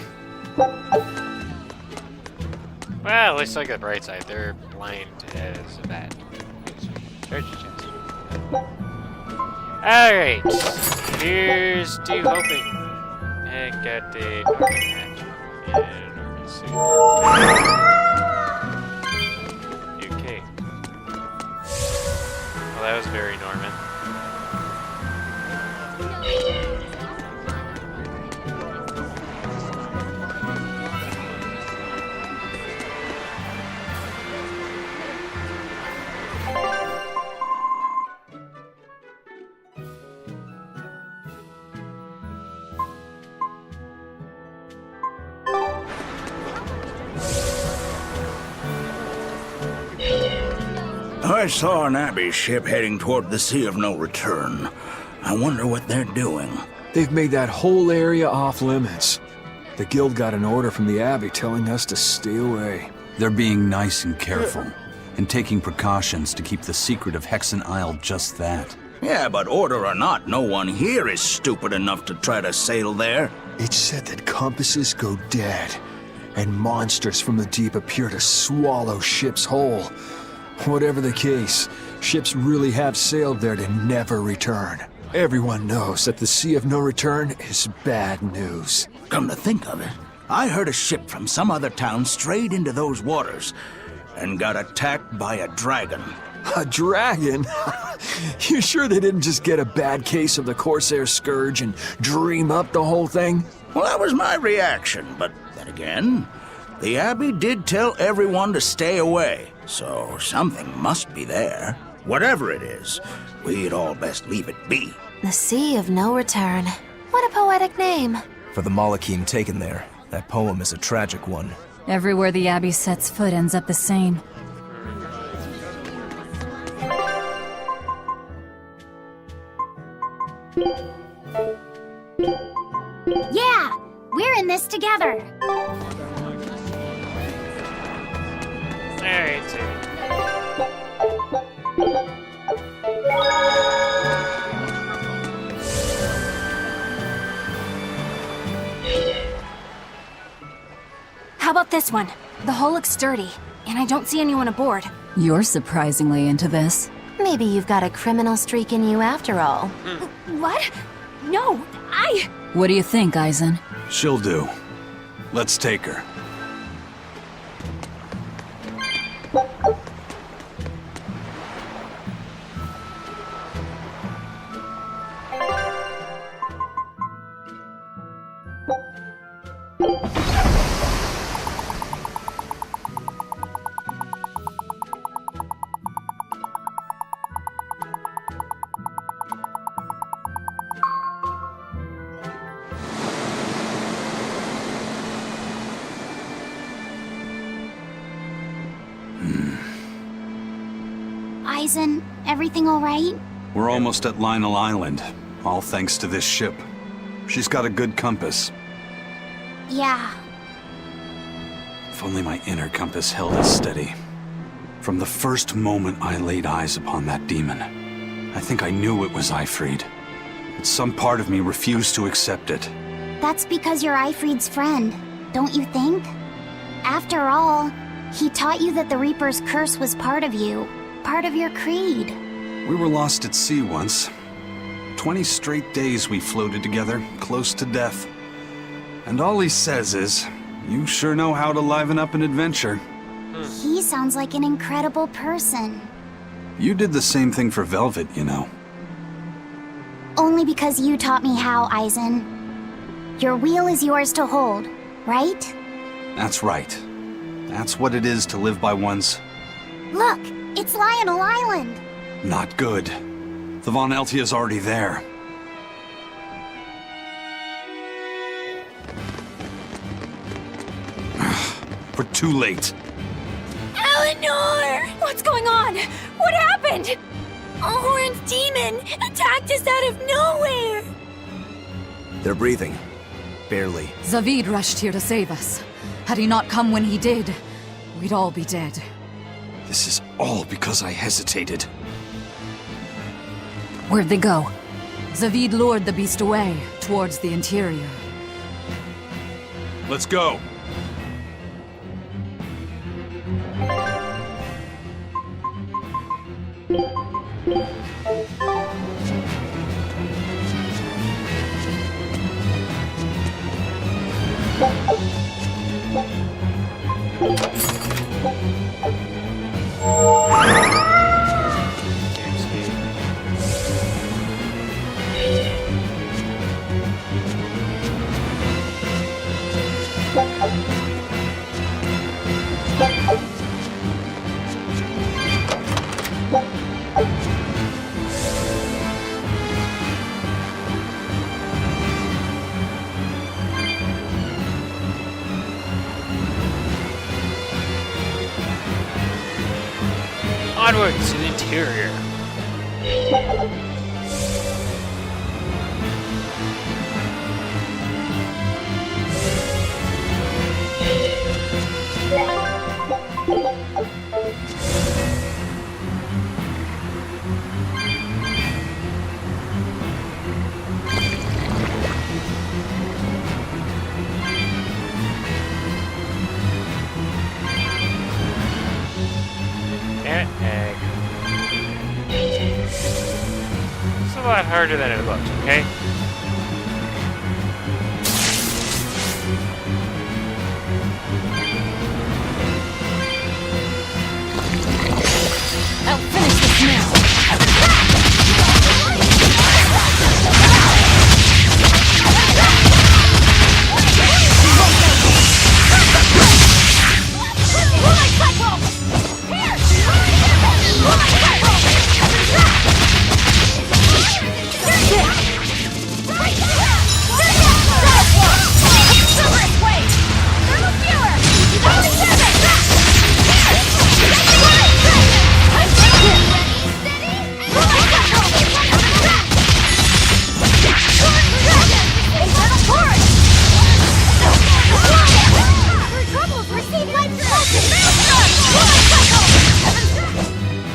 Well, at least look at the bright side. They're blind as a bat. Treasure chest. Alright. Here's to hoping. And got the Norman match. And Norman suit. Okay. Well, that was very Norman. I saw an Abbey ship heading toward the Sea of No Return. I wonder what they're doing. They've made that whole area off limits. The Guild got an order from the Abbey telling us to stay away. They're being nice and careful, and taking precautions to keep the secret of Hexen Isle just that. Yeah, but order or not, no one here is stupid enough to try to sail there. It's said that compasses go dead, and monsters from the deep appear to swallow ships whole. Whatever the case, ships really have sailed there to never return. Everyone knows that the Sea of No Return is bad news. Come to think of it, I heard a ship from some other town strayed into those waters and got attacked by a dragon. A dragon? You sure they didn't just get a bad case of the Corsair Scourge and dream up the whole thing? Well, that was my reaction, but then again, the Abbey did tell everyone to stay away, so something must be there. Whatever it is, we'd all best leave it be. The Sea of No Return. What a poetic name. For the Malachim taken there, that poem is a tragic one. Everywhere the Abbey sets foot ends up the same. Yeah! We're in this together! Alright, so. How about this one? The hull looks sturdy, and I don't see anyone aboard. You're surprisingly into this. Maybe you've got a criminal streak in you after all. What? No, What do you think, Eisen? She'll do. Let's take her. Aizen, everything alright? We're almost at Lionel Island, all thanks to this ship. She's got a good compass. Yeah. If only my inner compass held as steady. From the first moment I laid eyes upon that demon, I think I knew it was Ifrid. But some part of me refused to accept it. That's because you're Ifrid's friend, don't you think? After all, he taught you that the Reaper's curse was part of you, part of your creed. We were lost at sea once. 20 straight days we floated together, close to death. And all he says is, "You sure know how to liven up an adventure." He sounds like an incredible person. You did the same thing for Velvet, you know. Only because you taught me how, Aizen. Your wheel is yours to hold, right? That's right. That's what it is to live by one's... Look, it's Lionel Island! Not good. The Von Eltia's already there. We're too late. Eleanor! What's going on? What happened? Horn's demon attacked us out of nowhere! They're breathing. Barely. Zavid rushed here to save us. Had he not come when he did, we'd all be dead. This is all because I hesitated. Where'd they go? Zavid lured the beast away, towards the interior. Let's go. Onwards to the interior. Egg. It's a lot harder than it looks, okay? I'll finish this now!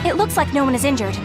It looks like no one is injured.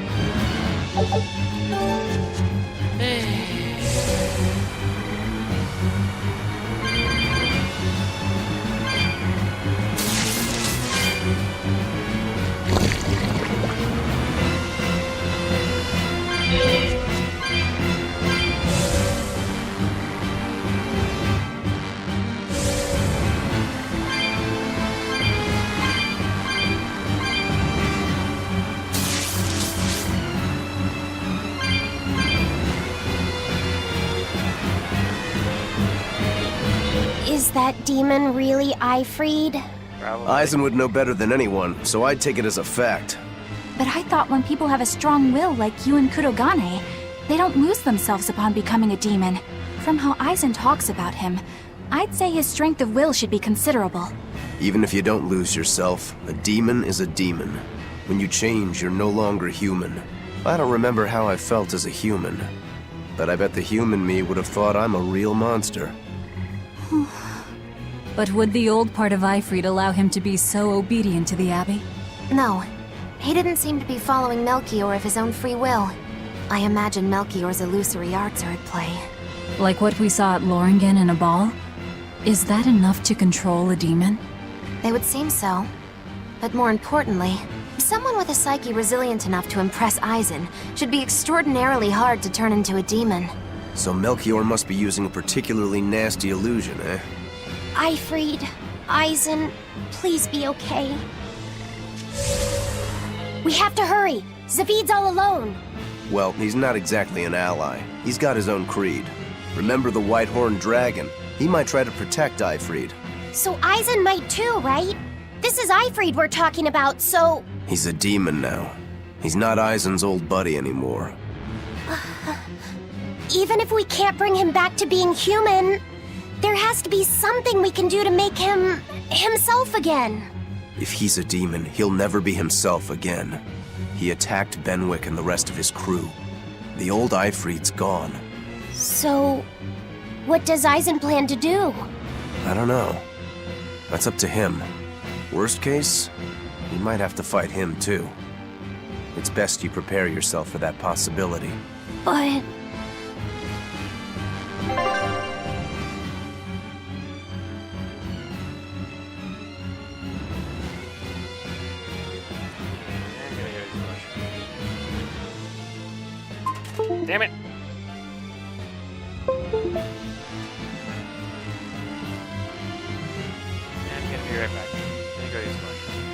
Is that demon really Ifrid? Probably. Aizen would know better than anyone, so I'd take it as a fact. But I thought when people have a strong will like you and Kurogane, they don't lose themselves upon becoming a demon. From how Aizen talks about him, I'd say his strength of will should be considerable. Even if you don't lose yourself, a demon is a demon. When you change, you're no longer human. I don't remember how I felt as a human, but I bet the human me would have thought I'm a real monster. But would the old part of Eifried allow him to be so obedient to the Abbey? No. He didn't seem to be following Melchior of his own free will. I imagine Melchior's illusory arts are at play. Like what we saw at Loringen in a ball? Is that enough to control a demon? They would seem so. But more importantly, someone with a psyche resilient enough to impress Eisen should be extraordinarily hard to turn into a demon. So Melchior must be using a particularly nasty illusion, eh? Eifried, Eisen, please be okay. We have to hurry. Zavid's all alone. Well, he's not exactly an ally. He's got his own creed. Remember the White-Horned Dragon? He might try to protect Eifried. So Eisen might too, right? This is Eifried we're talking about, so... He's a demon now. He's not Eisen's old buddy anymore. Even if we can't bring him back to being human, there has to be something we can do to make him... himself again. If he's a demon, he'll never be himself again. He attacked Benwick and the rest of his crew. The old Eifried's gone. So... what does Eisen plan to do? I don't know. That's up to him. Worst case, you might have to fight him too. It's best you prepare yourself for that possibility. But... Damn it! I'm gonna be right back. Let me go use the washroom.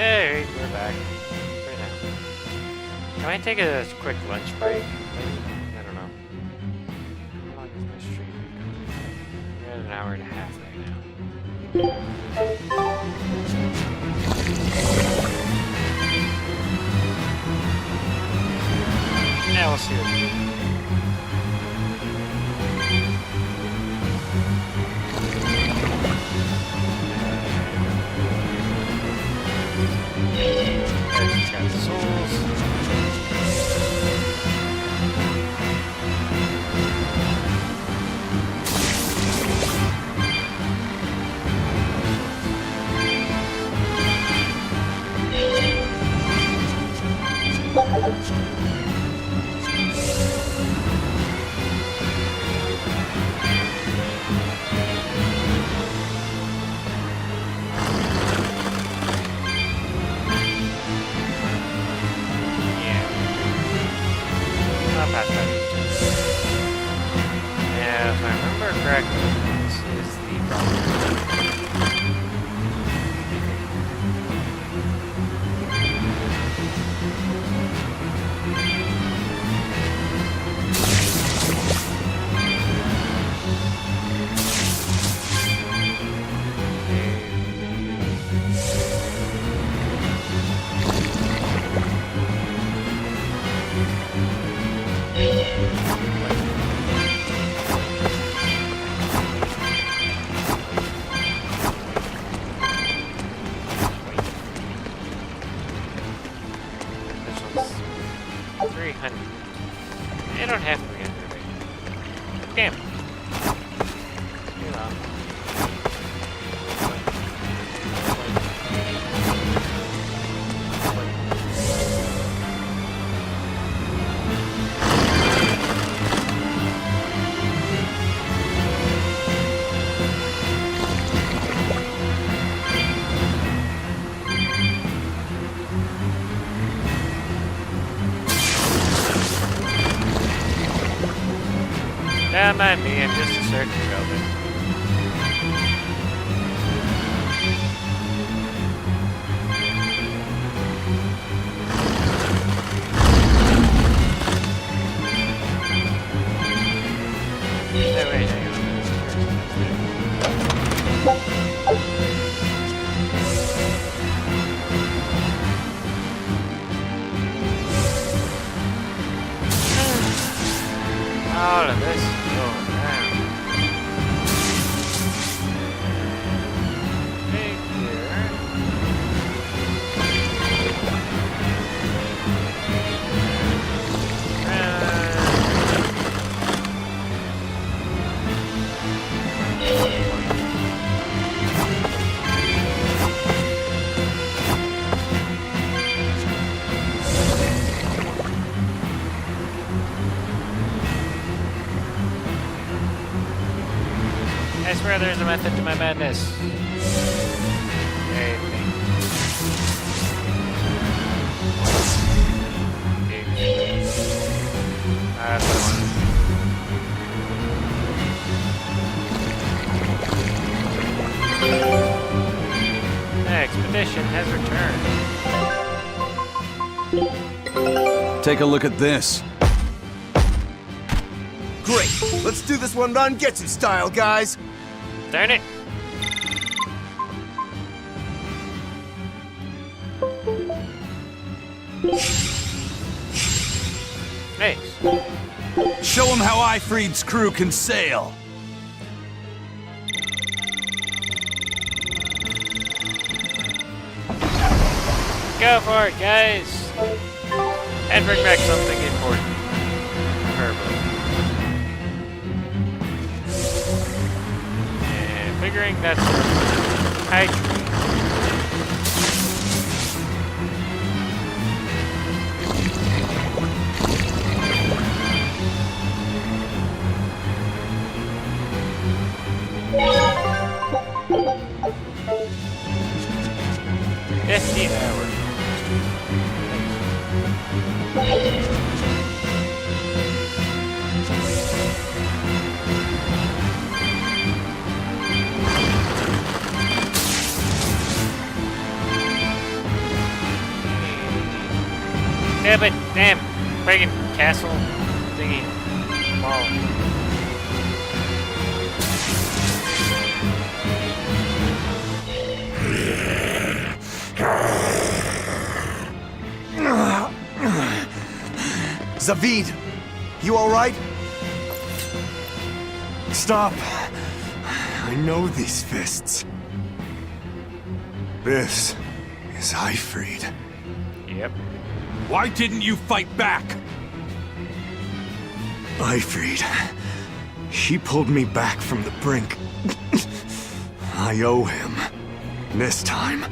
Hey, we're back. Right now. Can I take a quick lunch break? Maybe? I don't know. How long is my stream? We're at an hour and a half right now. Yeah, we'll see what we do. Got the souls. Yeah, if I remember correctly, this is the problem. This one's 300. I don't have 300 right now. Damn. Too long. Don't mind me, I'm just a circus robot. Hey, wait, hang on. All of this is going down. Figure. I swear there's a method to my madness. That's the one. The expedition has returned. Take a look at this. Great! Let's do this one Ron Getsu style, guys! Darn it! Thanks. Show him how Ifreed's crew can sail. Go for it, guys! And bring back something important. Preferably. And figuring that's high tree. $15. Yeah, but damn, friggin' castle thingy. Wow. Zavid, you alright? Stop. I know these fists. This is Ifrid. Yep. Why didn't you fight back? Ifrid. She pulled me back from the brink. I owe him. This time,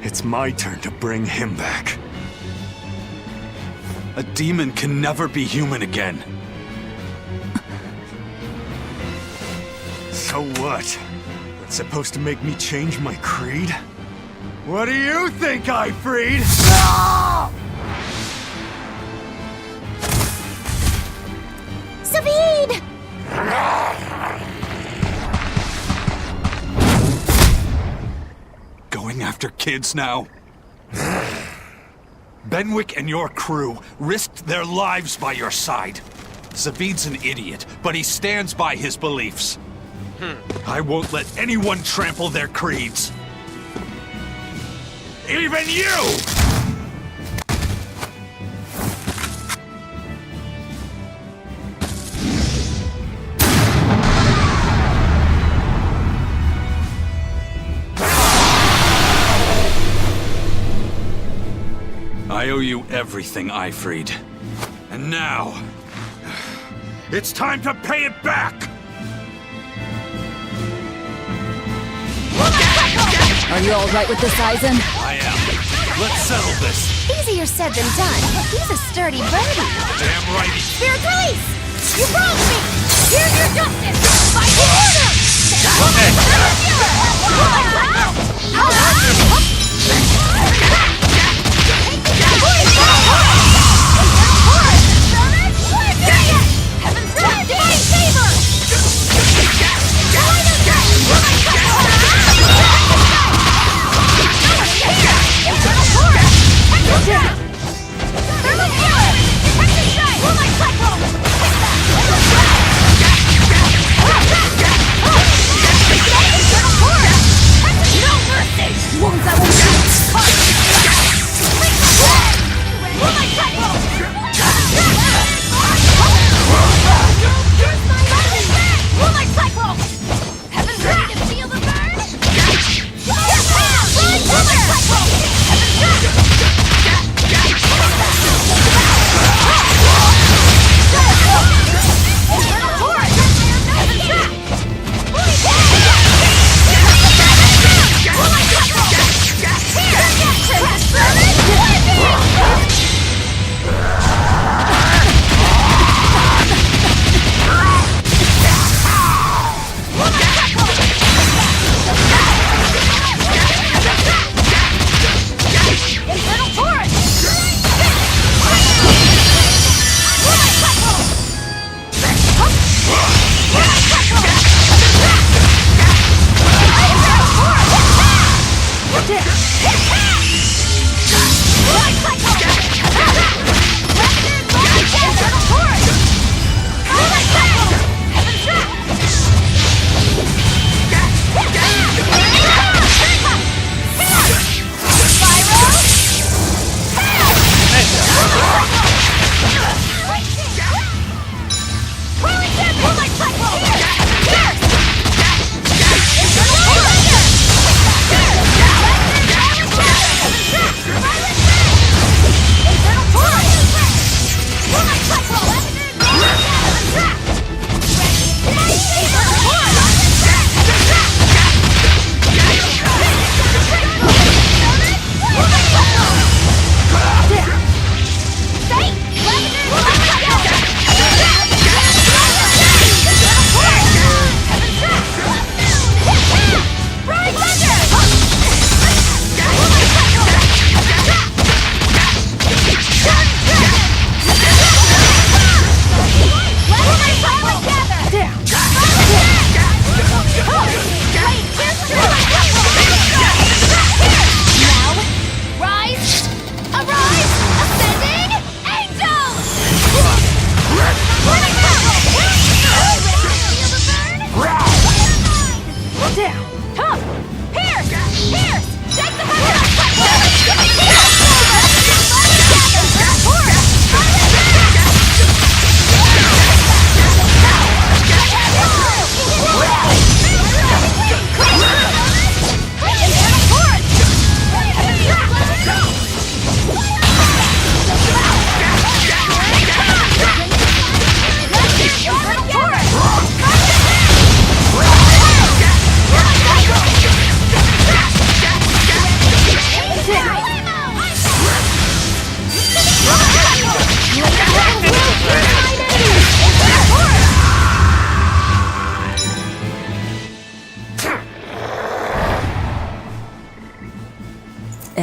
it's my turn to bring him back. A demon can never be human again. So what? That's supposed to make me change my creed? What do you think, Ifrid? Zavid! Going after kids now? Benwick and your crew risked their lives by your side. Zavid's an idiot, but he stands by his beliefs. I won't let anyone trample their creeds. Even you! I owe you everything, Ifrid. And now, it's time to pay it back! Are you all right with this, Eisen? I am. Let's settle this. Easier said than done. He's a sturdy birdie. Damn right. Spirit release! You broke me! Here's your justice! By the order! Wounds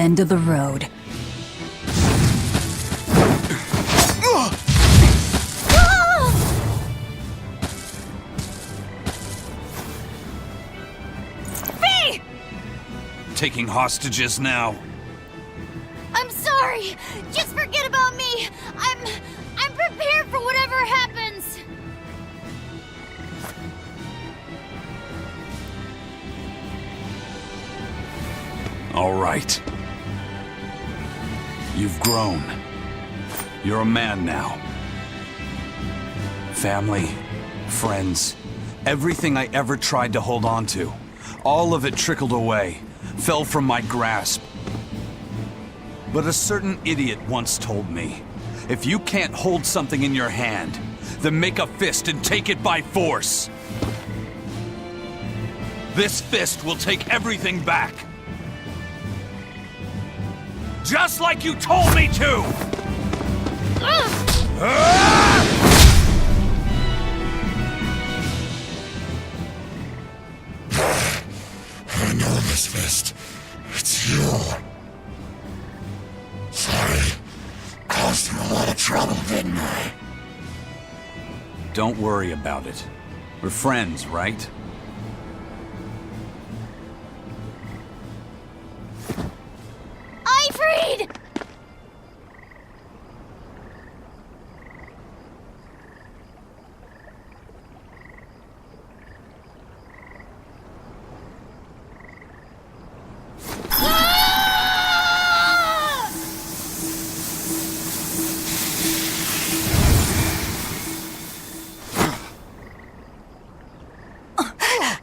end of the road. Taking hostages now. I'm sorry. Just forget about me. I'm prepared for whatever happens. All right. You've grown. You're a man now. Family, friends, everything I ever tried to hold on to, all of it trickled away, fell from my grasp. But a certain idiot once told me, if you can't hold something in your hand, then make a fist and take it by force. This fist will take everything back. Just like you told me to! I know this fist. It's you. Sorry. Caused you a lot of trouble, didn't I? Don't worry about it. We're friends, right? Ifrid!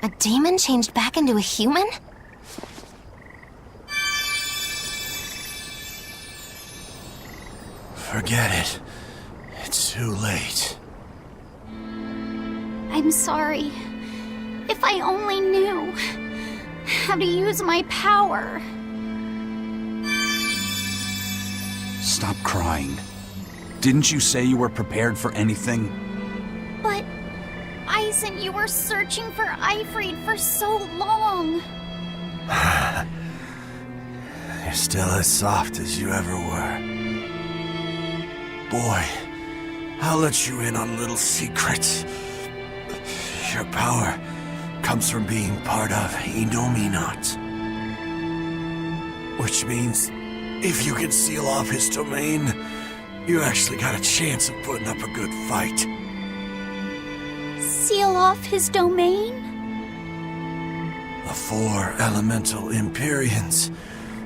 A demon changed back into a human? Forget it. It's too late. I'm sorry. If I only knew how to use my power. Stop crying. Didn't you say you were prepared for anything? But, Eisen, you were searching for Ifrid for so long. You're still as soft as you ever were. Boy, I'll let you in on a little secret. Your power comes from being part of Innominat. Which means, if you can seal off his domain, you actually got a chance of putting up a good fight. Seal off his domain? The 4 elemental Empyreans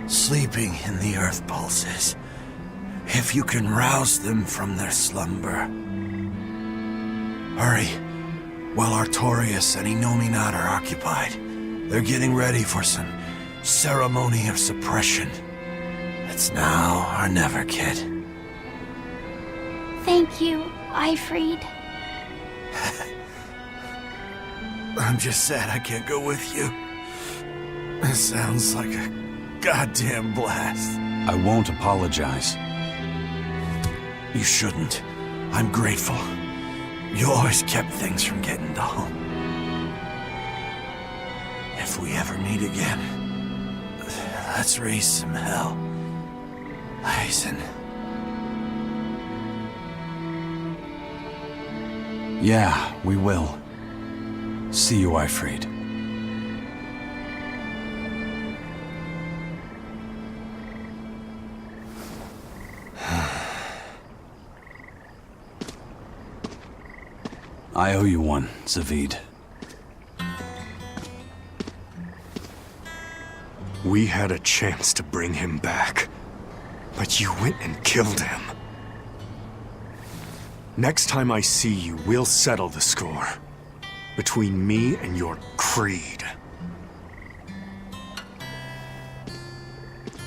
sleeping in the earth pulses. If you can rouse them from their slumber. Hurry, while Artorias and Innominat are occupied. They're getting ready for some ceremony of suppression. It's now or never, kid. Thank you, Ifrid. I'm just sad I can't go with you. It sounds like a goddamn blast. I won't apologize. You shouldn't. I'm grateful. You always kept things from getting dull. If we ever meet again, let's raise some hell. Eisen. Yeah, we will. See you, Ifrid. I owe you one, Zavid. We had a chance to bring him back, but you went and killed him. Next time I see you, we'll settle the score. Between me and your creed.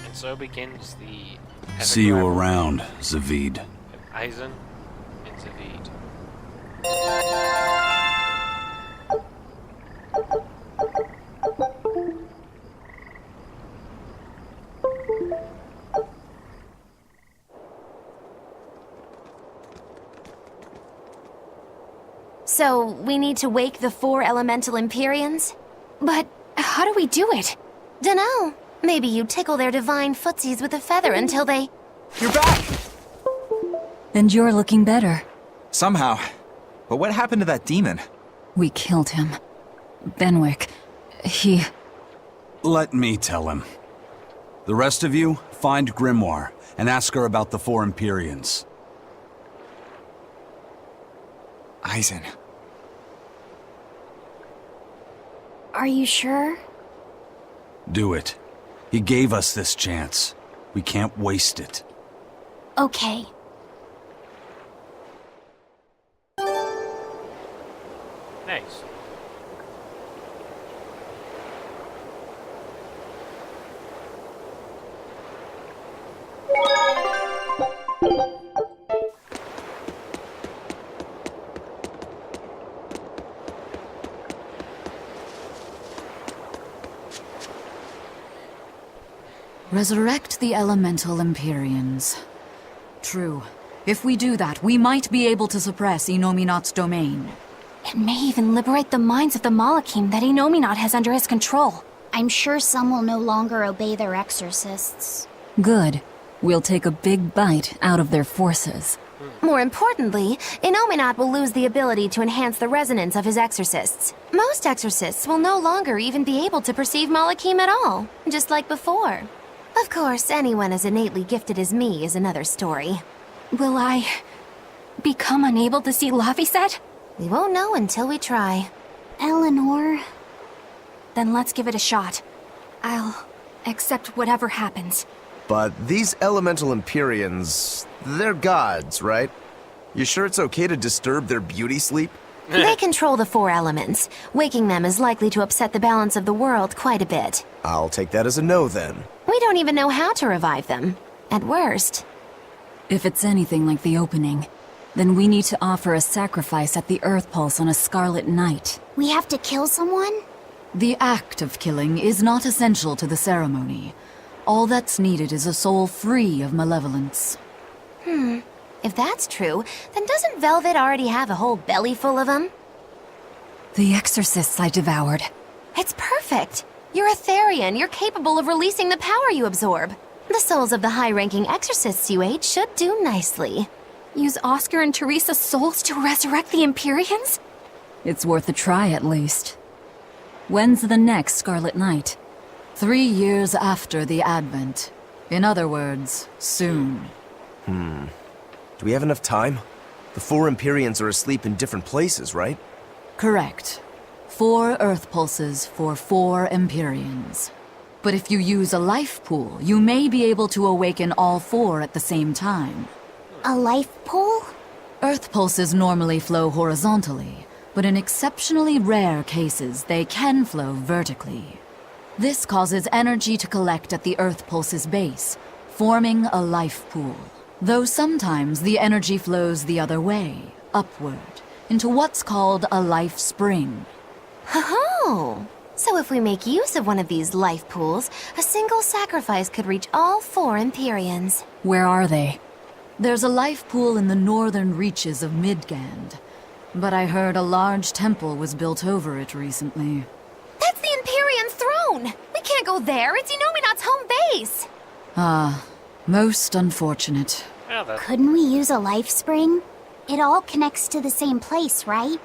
And so begins the... See you around, Zavid. Eisen and Zavid. So, we need to wake the 4 elemental Empyreans? But how do we do it? Dunno. Maybe you tickle their divine footsies with a feather until they... You're back! And you're looking better. Somehow. But what happened to that demon? We killed him. Benwick, he... Let me tell him. The rest of you, find Grimoire and ask her about the 4 Empyreans. Eisen. Are you sure? Do it. He gave us this chance. We can't waste it. Okay. Nice. Resurrect the elemental Empyreans. True. If we do that, we might be able to suppress Inominat's domain. It may even liberate the minds of the Malachim that Inominat has under his control. I'm sure some will no longer obey their exorcists. Good. We'll take a big bite out of their forces. More importantly, Inominat will lose the ability to enhance the resonance of his exorcists. Most exorcists will no longer even be able to perceive Malachim at all, just like before. Of course, anyone as innately gifted as me is another story. Will I... become unable to see Laphicet? We won't know until we try. Eleanor... Then let's give it a shot. I'll accept whatever happens. But these elemental Empyreans, they're gods, right? You sure it's okay to disturb their beauty sleep? They control the 4 elements. Waking them is likely to upset the balance of the world quite a bit. I'll take that as a no then. We don't even know how to revive them. At worst. If it's anything like the opening, then we need to offer a sacrifice at the Earth Pulse on a scarlet night. We have to kill someone? The act of killing is not essential to the ceremony. All that's needed is a soul free of malevolence. If that's true, then doesn't Velvet already have a whole belly full of them? The exorcists I devoured. It's perfect. You're a Therian. You're capable of releasing the power you absorb. The souls of the high-ranking exorcists you ate should do nicely. Use Oscar and Teresa's souls to resurrect the Empyreans? It's worth a try at least. When's the next Scarlet Night? 3 years after the Advent. In other words, soon. Do we have enough time? The 4 Empyreans are asleep in different places, right? Correct. 4 Earth Pulses for 4 Empyreans. But if you use a life pool, you may be able to awaken all 4 at the same time. A life pool? Earth Pulses normally flow horizontally, but in exceptionally rare cases, they can flow vertically. This causes energy to collect at the Earth Pulse's base, forming a life pool. Though sometimes the energy flows the other way, upward, into what's called a life spring. Oh! So if we make use of one of these life pools, a single sacrifice could reach all 4 Empyreans. Where are they? There's a life pool in the northern reaches of Midgand, but I heard a large temple was built over it recently. That's the Empyrean throne! We can't go there, it's Inominat's home base! Ah, most unfortunate. Couldn't we use a life spring? It all connects to the same place, right?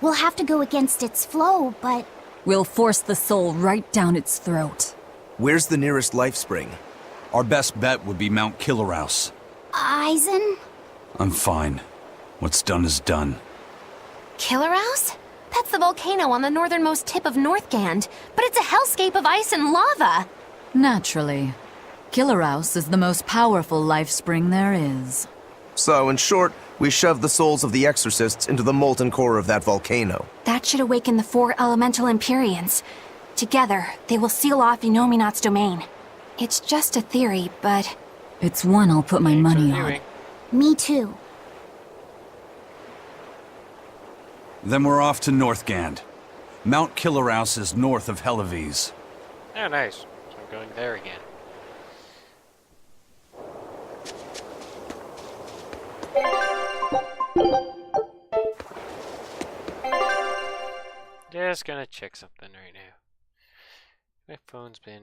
We'll have to go against its flow, but... We'll force the soul right down its throat. Where's the nearest life spring? Our best bet would be Mount Killerhouse. Eisen? I'm fine. What's done is done. Killerhouse? That's the volcano on the northernmost tip of Northgand, but it's a hellscape of ice and lava! Naturally. Killerhouse is the most powerful life spring there is. So, in short, we shove the souls of the exorcists into the molten core of that volcano. That should awaken the 4 elemental Empyreans. Together, they will seal off Inominat's domain. It's just a theory, but... It's one I'll put my money on. Me too. Then we're off to Northgand. Mount Killerhouse is north of Hellevese. Oh, nice. So I'm going there again. Just gonna check something right now. My phone's been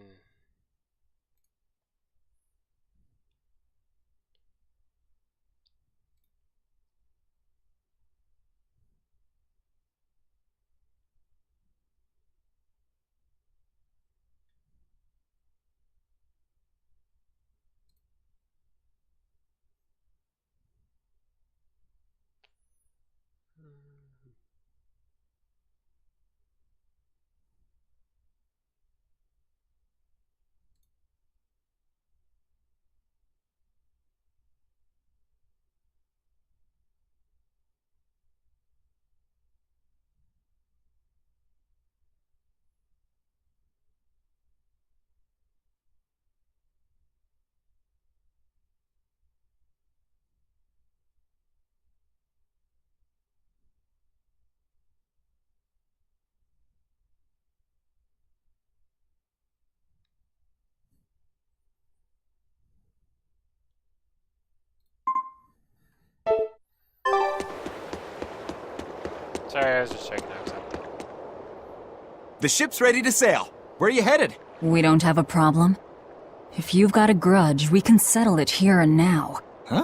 Sorry, I was just checking out something. The ship's ready to sail. Where are you headed? We don't have a problem. If you've got a grudge, we can settle it here and now. Huh?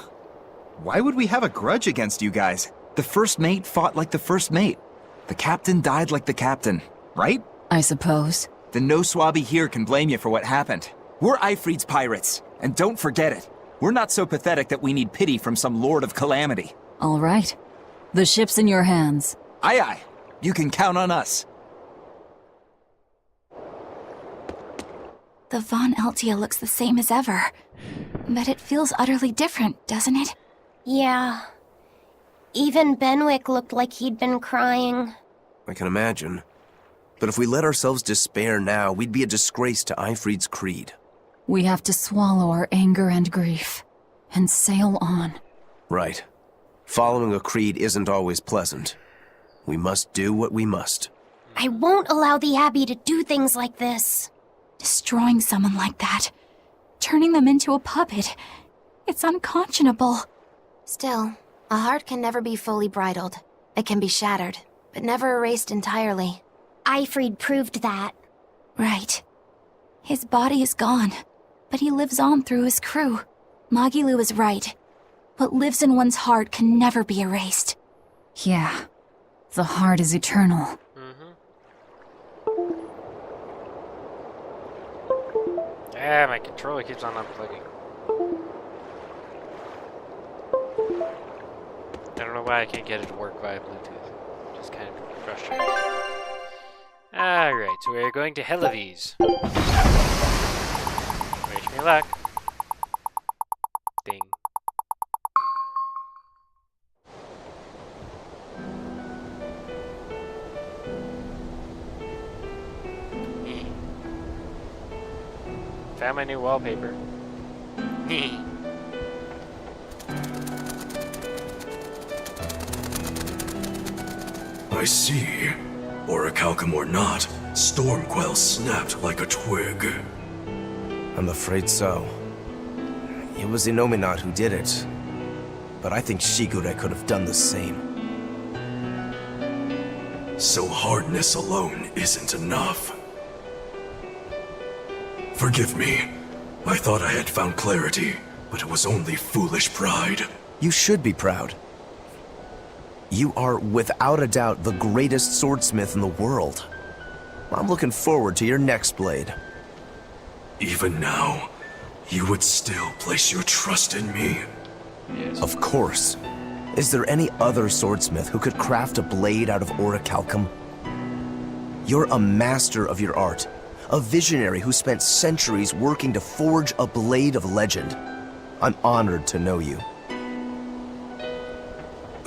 Why would we have a grudge against you guys? The first mate fought like the first mate. The captain died like the captain, right? I suppose. Then no swabby here can blame you for what happened. We're Ifreed's pirates, and don't forget it. We're not so pathetic that we need pity from some lord of calamity. All right. The ship's in your hands. Aye aye. You can count on us. The Von Eltia looks the same as ever. But it feels utterly different, doesn't it? Yeah. Even Benwick looked like he'd been crying. I can imagine. But if we let ourselves despair now, we'd be a disgrace to Ifreed's creed. We have to swallow our anger and grief, and sail on. Right. Following a creed isn't always pleasant. We must do what we must. I won't allow the Abbey to do things like this. Destroying someone like that. Turning them into a puppet. It's unconscionable. Still, a heart can never be fully bridled. It can be shattered, but never erased entirely. Ifreed proved that. Right. His body is gone, but he lives on through his crew. Magilu is right. What lives in one's heart can never be erased. Yeah. The heart is eternal. Yeah, my controller keeps on unplugging. I don't know why I can't get it to work via Bluetooth. Just kind of frustrating. Alright, so we're going to Helavies. Wish me luck. Ding. Found my new wallpaper. I see. Orichalcum or not, Stormquell snapped like a twig. I'm afraid so. It was Innominat who did it. But I think Shigure could have done the same. So hardness alone isn't enough. Forgive me. I thought I had found clarity, but it was only foolish pride. You should be proud. You are, without a doubt, the greatest swordsmith in the world. I'm looking forward to your next blade. Even now, you would still place your trust in me? Yes. Of course. Is there any other swordsmith who could craft a blade out of Orichalcum? You're a master of your art. A visionary who spent centuries working to forge a blade of legend. I'm honored to know you.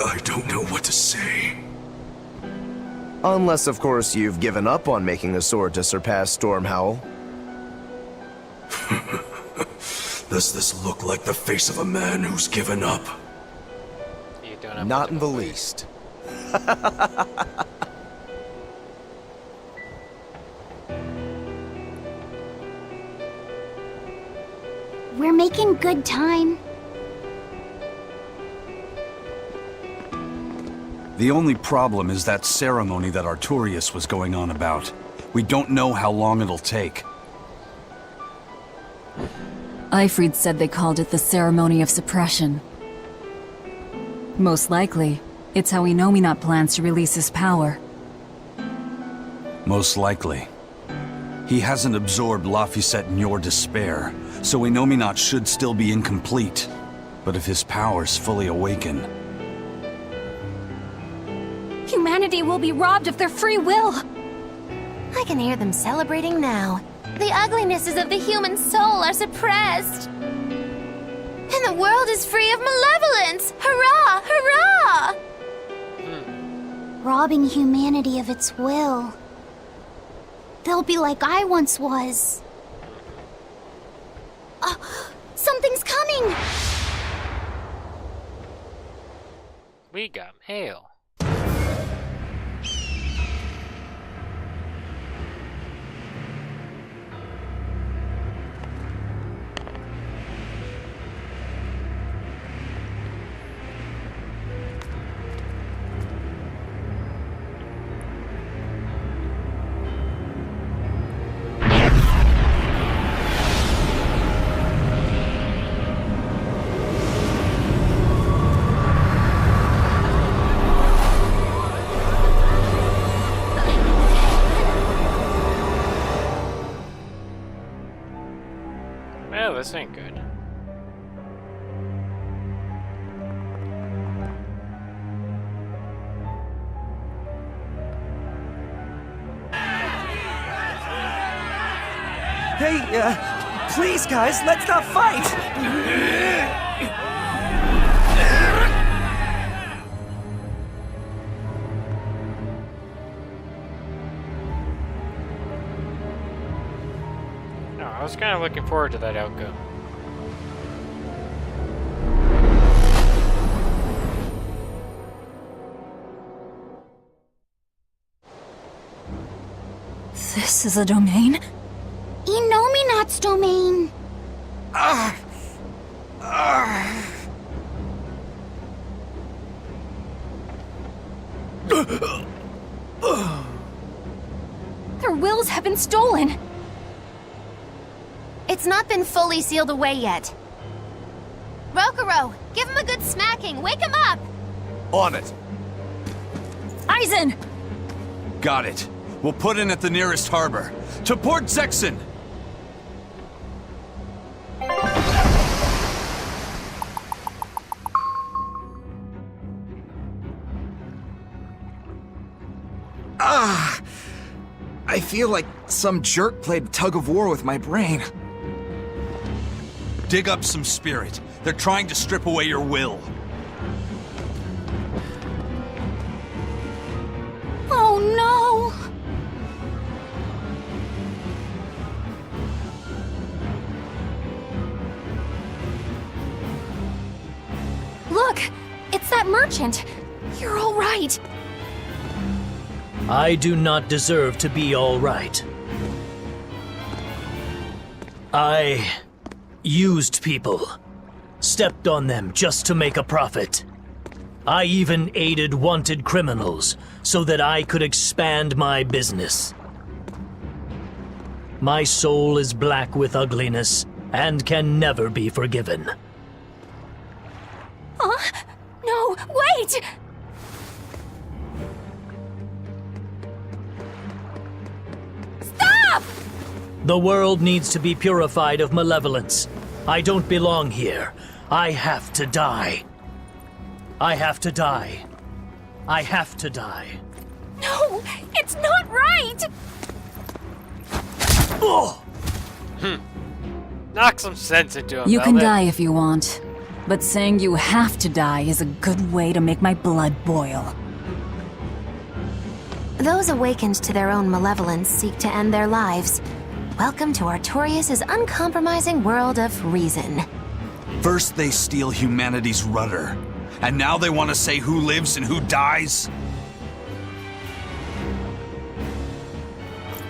I don't know what to say. Unless, of course, you've given up on making a sword to surpass Stormhowl. Does this look like the face of a man who's given up? You don't have Not in the least. We're making good time. The only problem is that ceremony that Arturius was going on about. We don't know how long it'll take. Ifreed said they called it the Ceremony of Suppression. Most likely, it's how Innominat plans to release his power. Most likely. He hasn't absorbed Laphicet in your despair, so Innominat should still be incomplete. But if his powers fully awaken... humanity will be robbed of their free will. I can hear them celebrating now. The uglinesses of the human soul are suppressed. And the world is free of malevolence! Hurrah! Hurrah! Robbing humanity of its will. They'll be like I once was. Something's coming! We got mail. Well, this ain't good. Hey, please, guys, let's not fight! No, I was kind of looking forward to that outcome. This is a domain? Inominat's domain. Their wills have been stolen. It's not been fully sealed away yet. Rokuro, give him a good smacking. Wake him up! On it. Aizen! Got it. We'll put in at the nearest harbor. To Port Zexen! I feel like some jerk played tug of war with my brain. Dig up some spirit. They're trying to strip away your will. Oh no! Look! It's that merchant! You're all right! I do not deserve to be all right. I used people, stepped on them just to make a profit. I even aided wanted criminals so that I could expand my business. My soul is black with ugliness and can never be forgiven. Huh? No, wait! Stop! The world needs to be purified of malevolence. I don't belong here. I have to die. I have to die. I have to die. No, it's not right! Oh! Knock some sense into him, You can Velvet. die if you want, but saying you have to die is a good way to make my blood boil. Those awakened to their own malevolence seek to end their lives. Welcome to Artorias' uncompromising world of reason. First they steal humanity's rudder, and now they want to say who lives and who dies?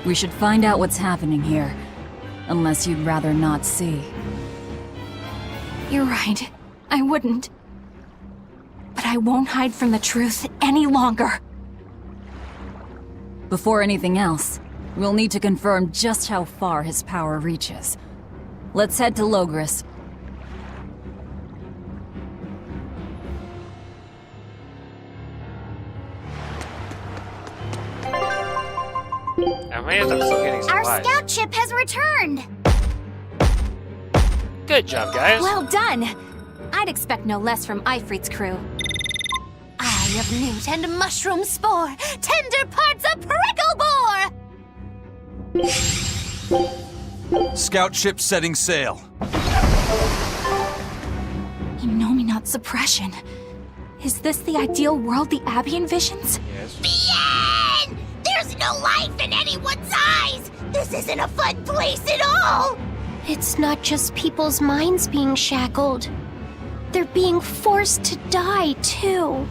We should find out what's happening here, unless you'd rather not see. You're right. I wouldn't. But I won't hide from the truth any longer. Before anything else, we'll need to confirm just how far his power reaches. Let's head to Logris. I may end up still getting Our supplies. scout ship has returned. Good job, guys. Well done! I'd expect no less from Ifrit's crew. I Eye of newt and mushroom spore, tender parts of prickle boar! Scout ship setting sail. Innominate suppression. Is this the ideal world the Abbey envisions? Bien! There's no life in anyone's eyes! This isn't a fun place at all! It's not just people's minds being shackled. They're being forced to die, too.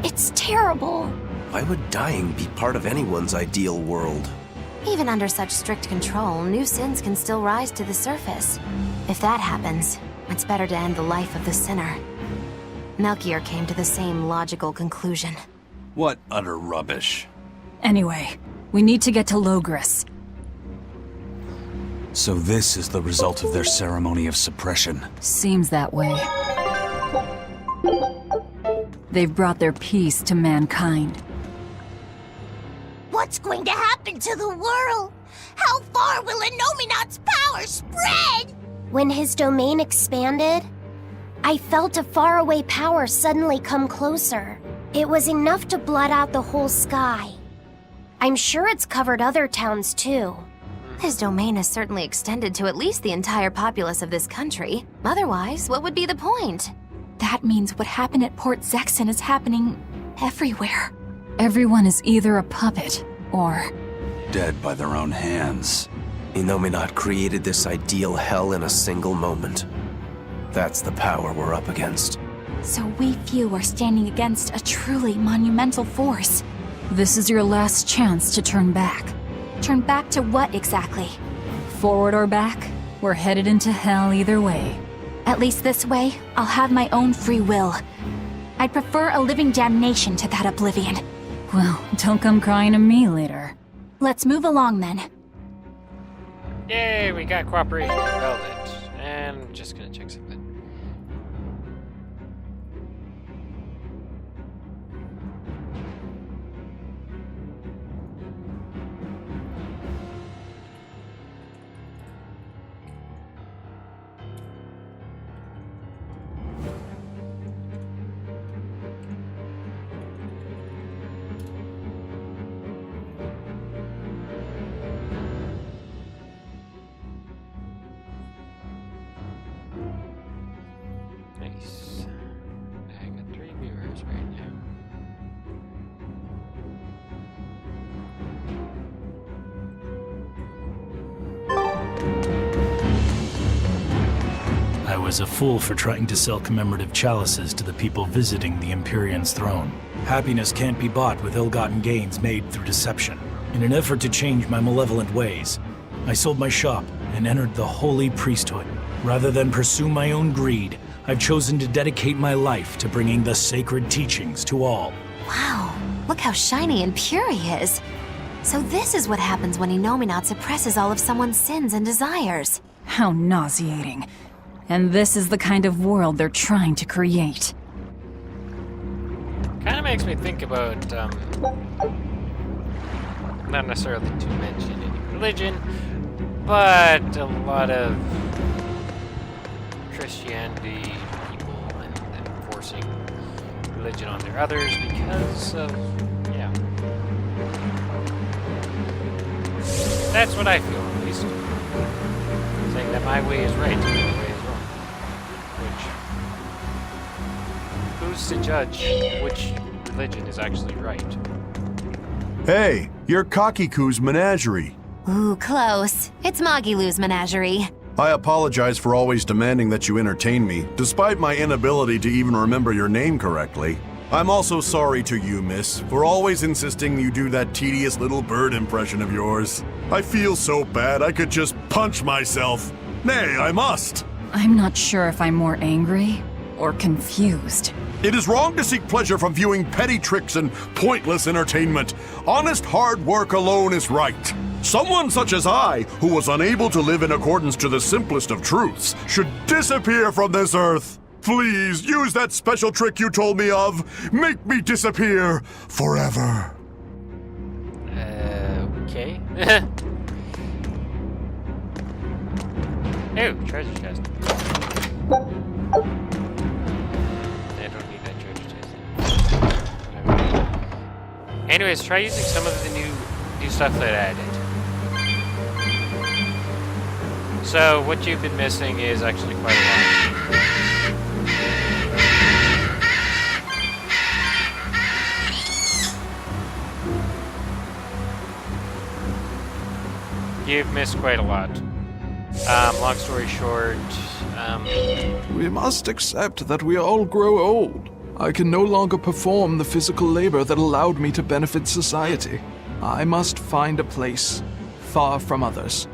It's terrible. Why would dying be part of anyone's ideal world? Even under such strict control, new sins can still rise to the surface. If that happens, it's better to end the life of the sinner. Melchior came to the same logical conclusion. What utter rubbish. Anyway, we need to get to Logris. So this is the result of their ceremony of suppression. Seems that way. They've brought their peace to mankind. What's going to happen to the world? How far will Innominate's power spread? When his domain expanded, I felt a faraway power suddenly come closer. It was enough to blot out the whole sky. I'm sure it's covered other towns too. His domain has certainly extended to at least the entire populace of this country. Otherwise, what would be the point? That means what happened at Port Zexon is happening everywhere. Everyone is either a puppet, or... dead by their own hands. Innominate created this ideal hell in a single moment. That's the power we're up against. So we few are standing against a truly monumental force. This is your last chance to turn back. Turn back to what exactly? Forward or back, we're headed into hell either way. At least this way, I'll have my own free will. I'd prefer a living damnation to that oblivion. Well, don't come crying to me later. Let's move along then. Yay, we got cooperation with Velvet. And I'm just gonna check something. Nice. I got 3 viewers right now. I was a fool for trying to sell commemorative chalices to the people visiting the Empyrean's throne. Happiness can't be bought with ill-gotten gains made through deception. In an effort to change my malevolent ways, I sold my shop and entered the holy priesthood. Rather than pursue my own greed, I've chosen to dedicate my life to bringing the sacred teachings to all. Wow, look how shiny and pure he is. So this is what happens when Innominate suppresses all of someone's sins and desires. How nauseating. And this is the kind of world they're trying to create. Kind of makes me think about, not necessarily to mention any religion, but a lot of Christianity people and them forcing religion on their others because of, yeah. That's what I feel, at least. Saying that my way is right and your way is wrong. Which, who's to judge which religion is actually right? Hey, you're Kakiku's menagerie. Ooh, close. It's Magilu's menagerie. I apologize for always demanding that you entertain me, despite my inability to even remember your name correctly. I'm also sorry to you, miss, for always insisting you do that tedious little bird impression of yours. I feel so bad I could just punch myself. Nay, I must. I'm not sure if I'm more angry or confused. It is wrong to seek pleasure from viewing petty tricks and pointless entertainment. Honest hard work alone is right. Someone such as I, who was unable to live in accordance to the simplest of truths, should disappear from this earth. Please, use that special trick you told me of. Make me disappear forever. Okay. Ew, treasure chest. I don't need that treasure chest. Anyways, try using some of the new stuff that I added. So, what you've been missing is actually quite a lot. You've missed quite a lot. Long story short, We must accept that we all grow old. I can no longer perform the physical labor that allowed me to benefit society. I must find a place far from others.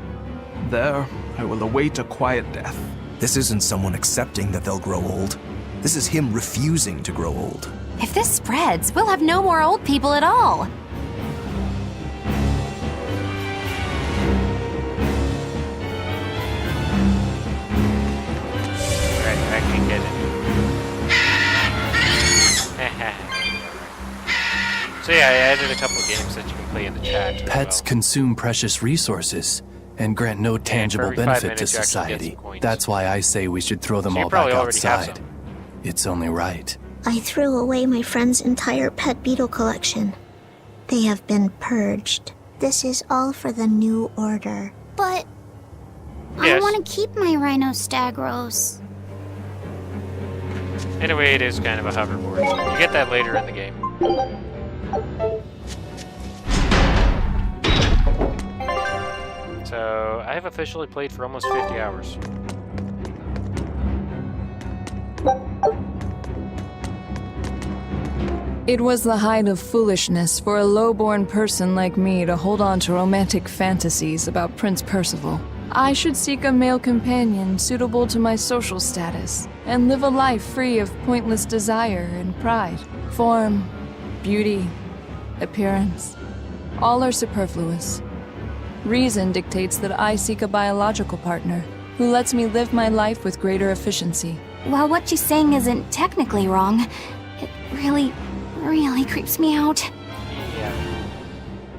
There, I will await a quiet death. This isn't someone accepting that they'll grow old. This is him refusing to grow old. If this spreads, we'll have no more old people at all. I can get it. So yeah, I added a couple of games that you can play in the chat. as Pets well. consume precious resources and grant no tangible every 5 benefit to minutes you actually get society. some coins. That's why I say we should throw them So you all back probably already have outside. some. It's only right. I threw away my friend's entire pet beetle collection. They have been purged. This is all for the new order. But I Yes. want to keep my Rhinostagros. Anyway, it is kind of a hoverboard. You get that later in the game. So, I have officially played for almost 50 hours. It was the height of foolishness for a low-born person like me to hold on to romantic fantasies about Prince Percival. I should seek a male companion suitable to my social status, and live a life free of pointless desire and pride. Form, beauty, appearance, all are superfluous. Reason dictates that I seek a biological partner, who lets me live my life with greater efficiency. While what she's saying isn't technically wrong, it really creeps me out. Yeah.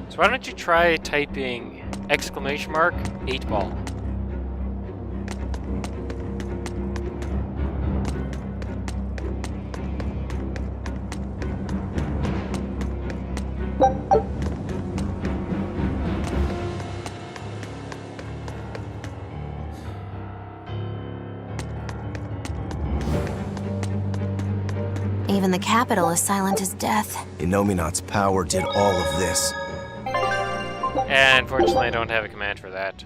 So why don't you try typing exclamation mark 8-ball? Even the capital is silent as death. Inominat's power did all of this. And unfortunately, I don't have a command for that.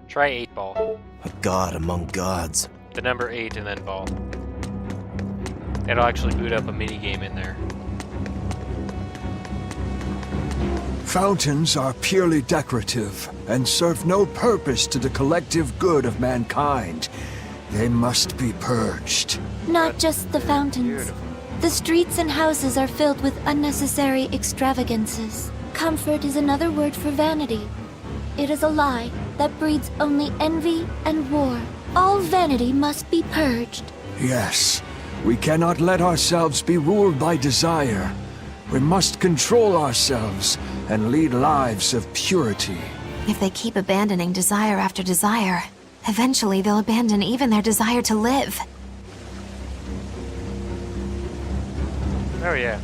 Try 8-ball. A god among gods. The number 8 and then ball. It'll actually boot up a mini game in there. Fountains are purely decorative and serve no purpose to the collective good of mankind. They must be purged. Not just the fountains. The streets and houses are filled with unnecessary extravagances. Comfort is another word for vanity. It is a lie that breeds only envy and war. All vanity must be purged. Yes, we cannot let ourselves be ruled by desire. We must control ourselves and lead lives of purity. If they keep abandoning desire after desire, eventually they'll abandon even their desire to live. Oh yeah.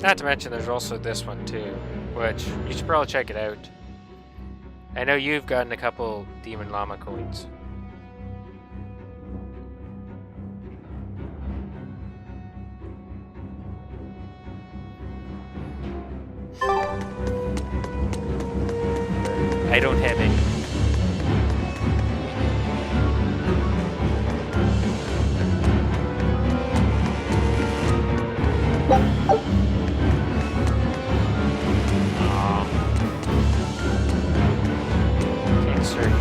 Not to mention there's also this one too, which you should probably check it out. I know you've gotten a couple Demon Llama coins. I don't have any. Cancer.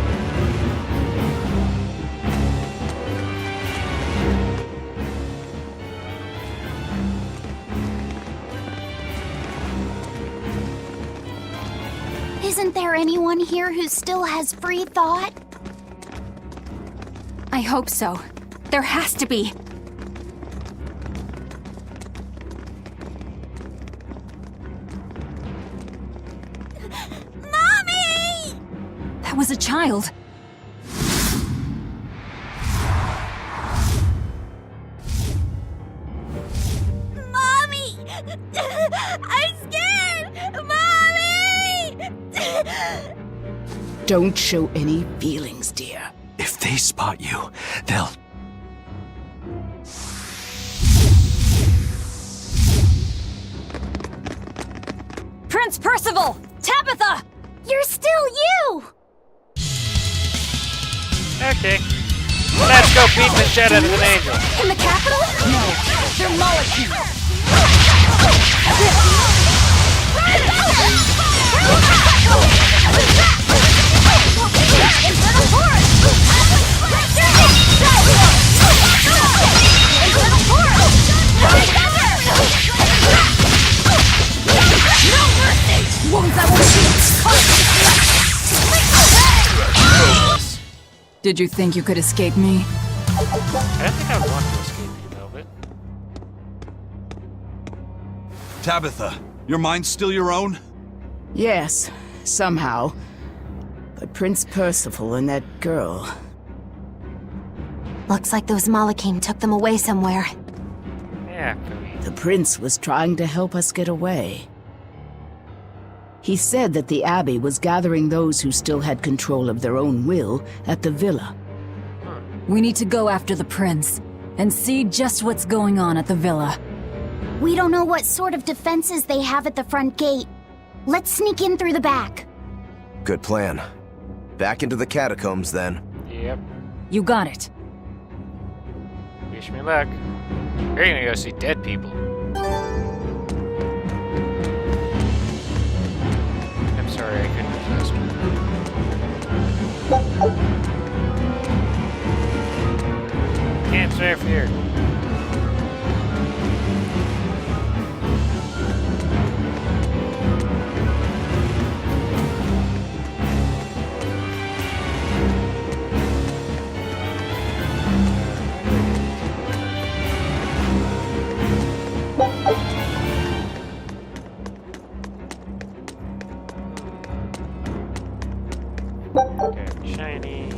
Isn't there anyone here who still has free thought? I hope so. There has to be. That was a child. Mommy! I'm scared! Mommy! Don't show any feelings, dear. If they spot you, they'll... Prince Percival! Tabitha! You're still you! Okay. Let's go beat the shit out of an angel. In the capital? No, they're molecules. Did you think you could escape me? I don't think I want to escape you, Velvet. Tabitha, your mind's still your own? Yes, somehow. But Prince Percival and that girl... Looks like those Malachim took them away somewhere. Yeah. The prince was trying to help us get away. He said that the Abbey was gathering those who still had control of their own will at the villa. We need to go after the prince and see just what's going on at the villa. We don't know what sort of defenses they have at the front gate. Let's sneak in through the back. Good plan. Back into the catacombs, then. Yep. You got it. Wish me luck. You're gonna go see dead people. I'm sorry, I couldn't resist. Can't surf here. Okay, shiny.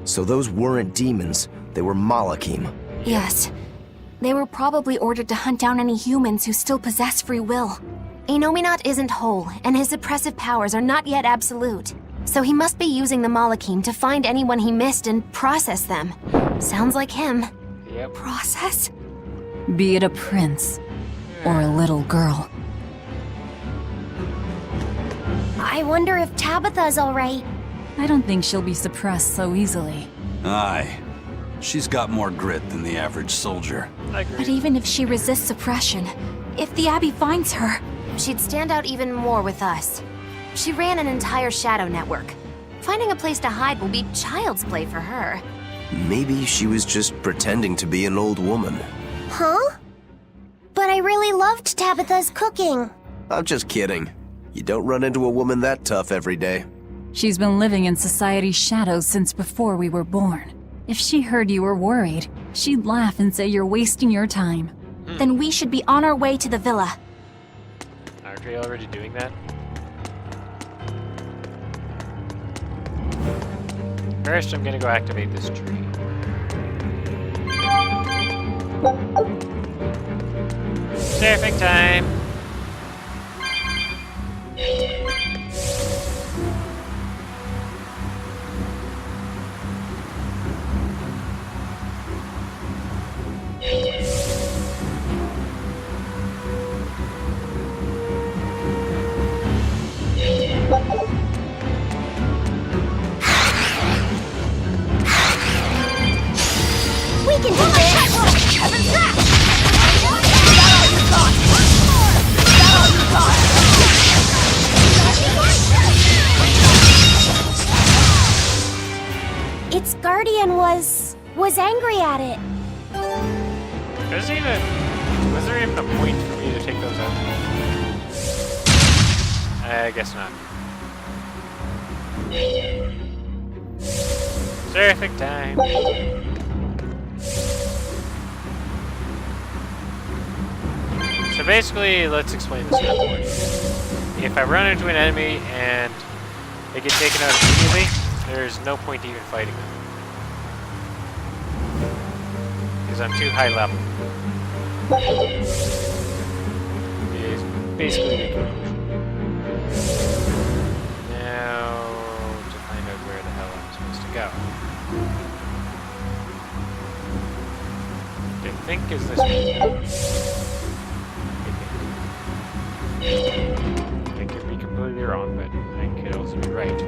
So those weren't demons, they were Malachim. Yes. They were probably ordered to hunt down any humans who still possess free will. Inominat isn't whole, and his suppressive powers are not yet absolute. So he must be using the Malachim to find anyone he missed and process them. Sounds like him. Yep. Process? Be it a prince or a little girl. I wonder if Tabitha's alright. I don't think she'll be suppressed so easily. Aye. She's got more grit than the average soldier. I agree. But even if she resists suppression, if the Abbey finds her, she'd stand out even more with us. She ran an entire shadow network. Finding a place to hide will be child's play for her. Maybe she was just pretending to be an old woman. Huh? But I really loved Tabitha's cooking. I'm just kidding. You don't run into a woman that tough every day. She's been living in society's shadows since before we were born. If she heard you were worried, she'd laugh and say you're wasting your time. Then we should be on our way to the villa. Aren't we already doing that? First, I'm gonna go activate this tree. Surfing time! We can do this! Its guardian was angry at it. Was there even a point for me to take I guess not. Surfing time. So basically, let's explain this real quick. If I run into an enemy and they get taken out immediately, there's no point even fighting them. Because I'm too high level. Is basically the conclusion. Now, to find out where the hell I'm supposed to go. I think is this way. I could be completely wrong, but I could also be right.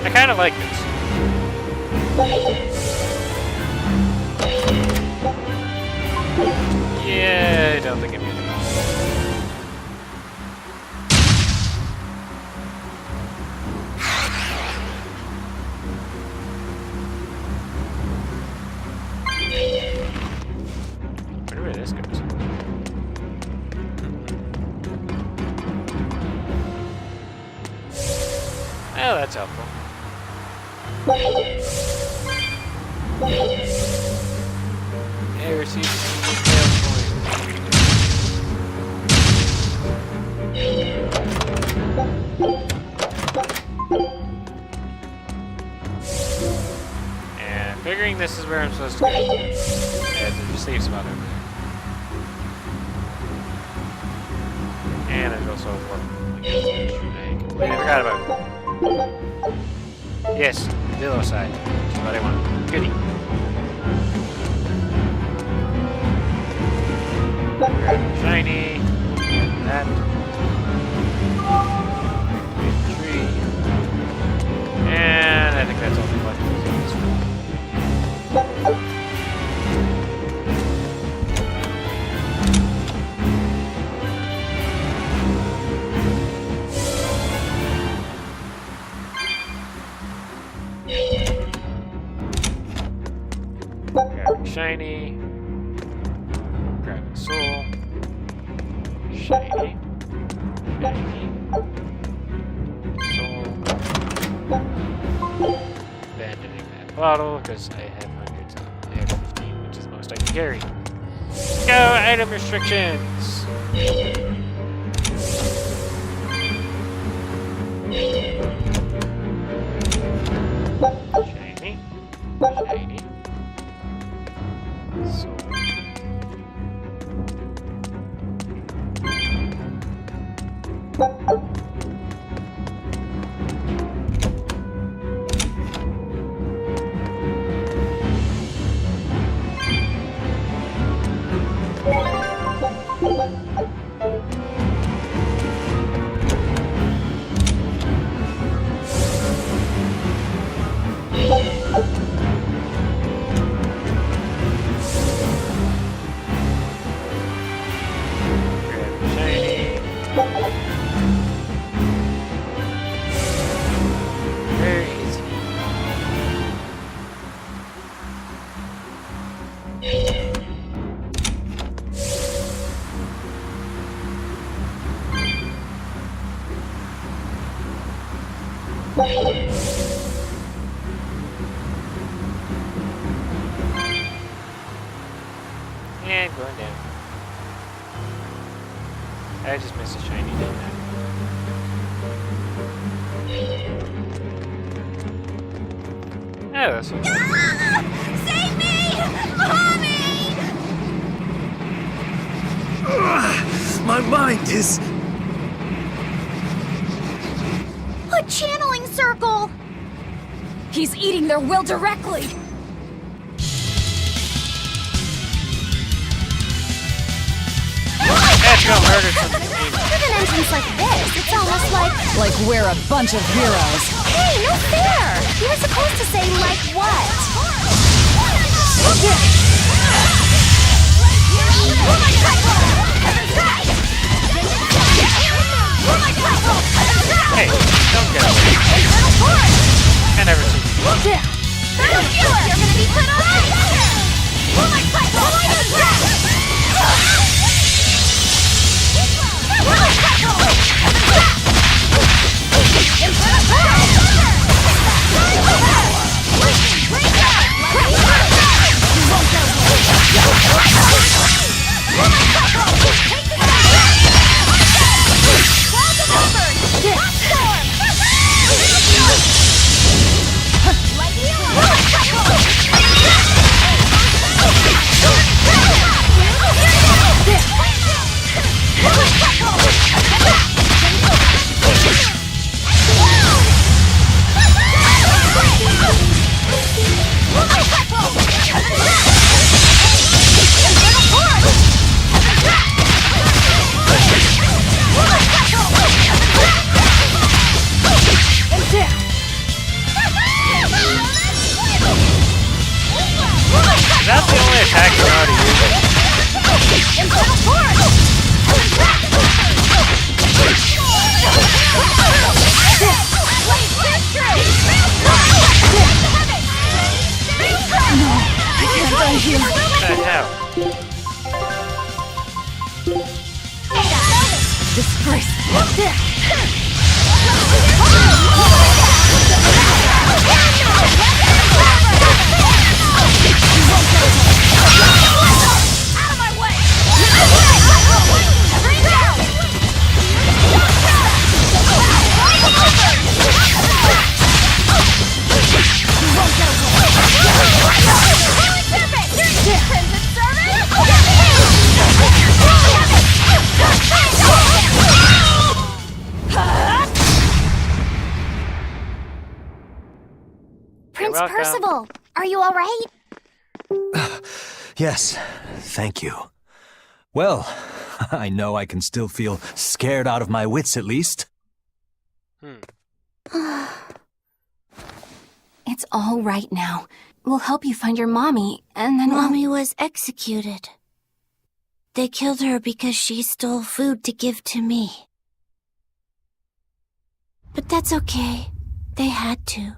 I kind of like this. Yeah, I don't think I'm gonna. I wonder where this goes. Oh, that's helpful. Hey, received some details for you. And figuring this is where I'm supposed to go. Yeah, there's a safe spot over there. And there's also a warp. I completely forgot about it. Yes, the other side. That's what I want. Goodie. Grab shiny. That. Tree. And I think that's all the collectibles in this room. Grabbing shiny. Grabbing soul. Shiny. Shiny. Soul. Abandoning that bottle because I have hundreds on. I have 15, which is the most I can carry. Go! Item restrictions! Shiny. Shiny. Soul. And going down. I just missed a shiny, didn't I? Oh, that's okay. Save me! Mommy! My mind is... A channeling circle! He's eating their will directly! With an entrance like this, it's almost like... Like we're a bunch of heroes. Hey, no fair! You were supposed to say, like what? Oh my God! attacking out of you. What the hell? Disgrace. Prince Percival, are you all right? Yes, thank you. Well, I know I can still feel scared out of my wits at least. It's all right now. We'll help you find your mommy, and then Mommy was executed. They killed her because she stole food to give to me. But that's okay. They had to.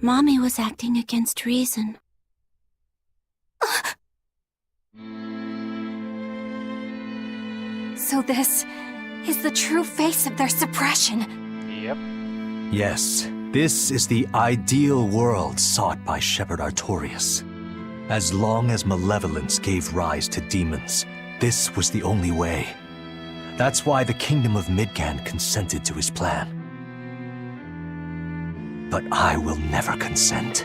Mommy was acting against reason. So this is the true face of their suppression. Yep. Yes, this is the ideal world sought by Shepherd Artorias. As long as malevolence gave rise to demons, this was the only way. That's why the Kingdom of Midgand consented to his plan. But I will never consent.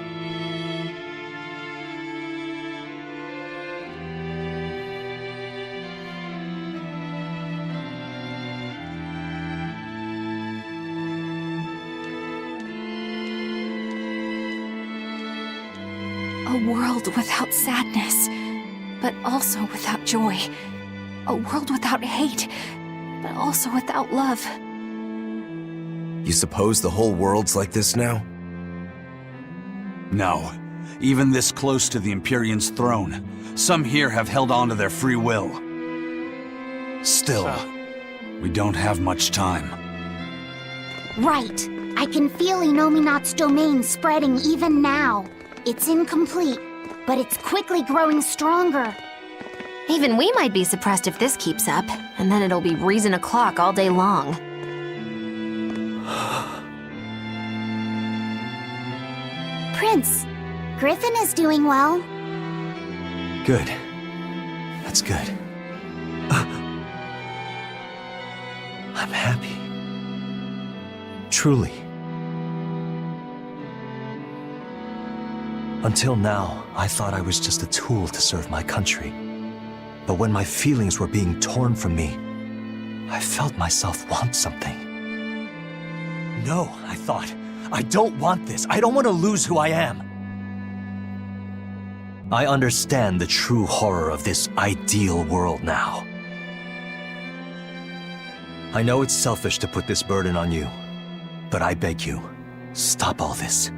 A world without sadness, but also without joy. A world without hate, but also without love. You suppose the whole world's like this now? No. Even this close to the Empyrean's throne, some here have held on to their free will. Still, we don't have much time. Right. I can feel Inominat's domain spreading even now. It's incomplete, but it's quickly growing stronger. Even we might be suppressed if this keeps up, and then it'll be reason o'clock all day long. Prince, Griffin is doing well. Good. That's good. I'm happy. Truly. Until now, I thought I was just a tool to serve my country. But when my feelings were being torn from me, I felt myself want something. No, I thought. I don't want this. I don't want to lose who I am. I understand the true horror of this ideal world now. I know it's selfish to put this burden on you, but I beg you, stop all this.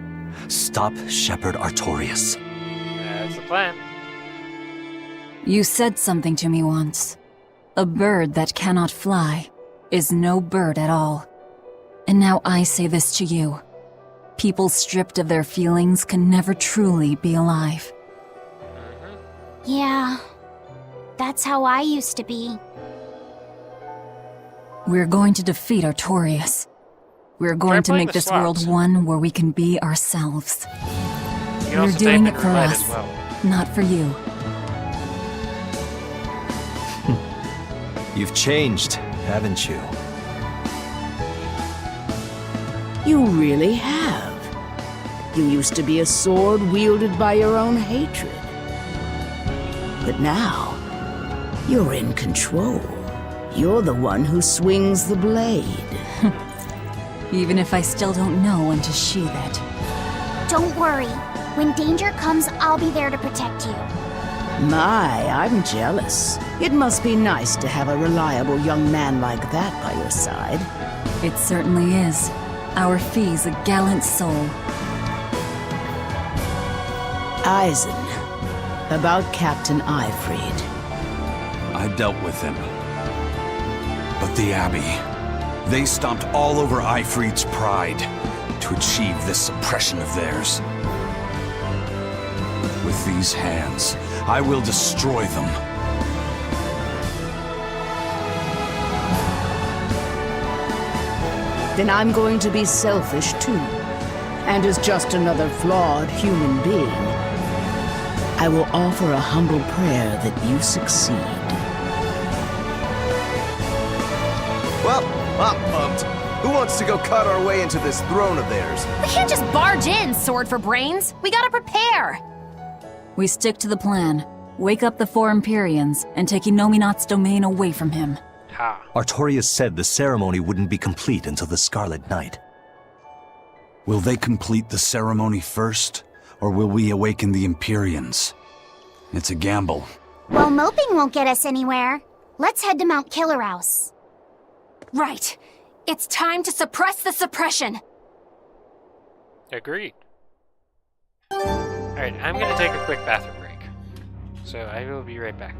Stop Shepherd Artorias. That's the plan. You said something to me once. A bird that cannot fly is no bird at all. And now I say this to you. People stripped of their feelings can never truly be alive. Yeah, that's how I used to be. We're going to defeat Artorias. We're going to make this world one where we can be ourselves. We're doing it for us, not for you. You've changed, haven't you? You really have. You used to be a sword wielded by your own hatred. But now, you're in control. You're the one who swings the blade. Even if I still don't know when to sheathe it. Don't worry. When danger comes, I'll be there to protect you. My, I'm jealous. It must be nice to have a reliable young man like that by your side. It certainly is. Our Fee's a gallant soul. Eisen, About Captain Ifrid. I dealt with him. But the Abbey, they stomped all over Ifrid's pride to achieve this suppression of theirs. With these hands, I will destroy them. Then I'm going to be selfish too. And as just another flawed human being, I will offer a humble prayer that you succeed. Well, I'm pumped. Who wants to go cut our way into this throne of theirs? We can't just barge in, Sword for Brains. We gotta prepare. We stick to the plan. Wake up the four Empyreans and take Inominat's domain away from him. Ha. Artorias said the ceremony wouldn't be complete until the Scarlet Night. Will they complete the ceremony first, or will we awaken the Empyreans? It's a gamble. Well, moping won't get us anywhere. Let's head to Mount Killerhouse. Right. It's time to suppress the suppression. Agreed. Alright, I'm gonna take a quick bathroom break. So I will be right back.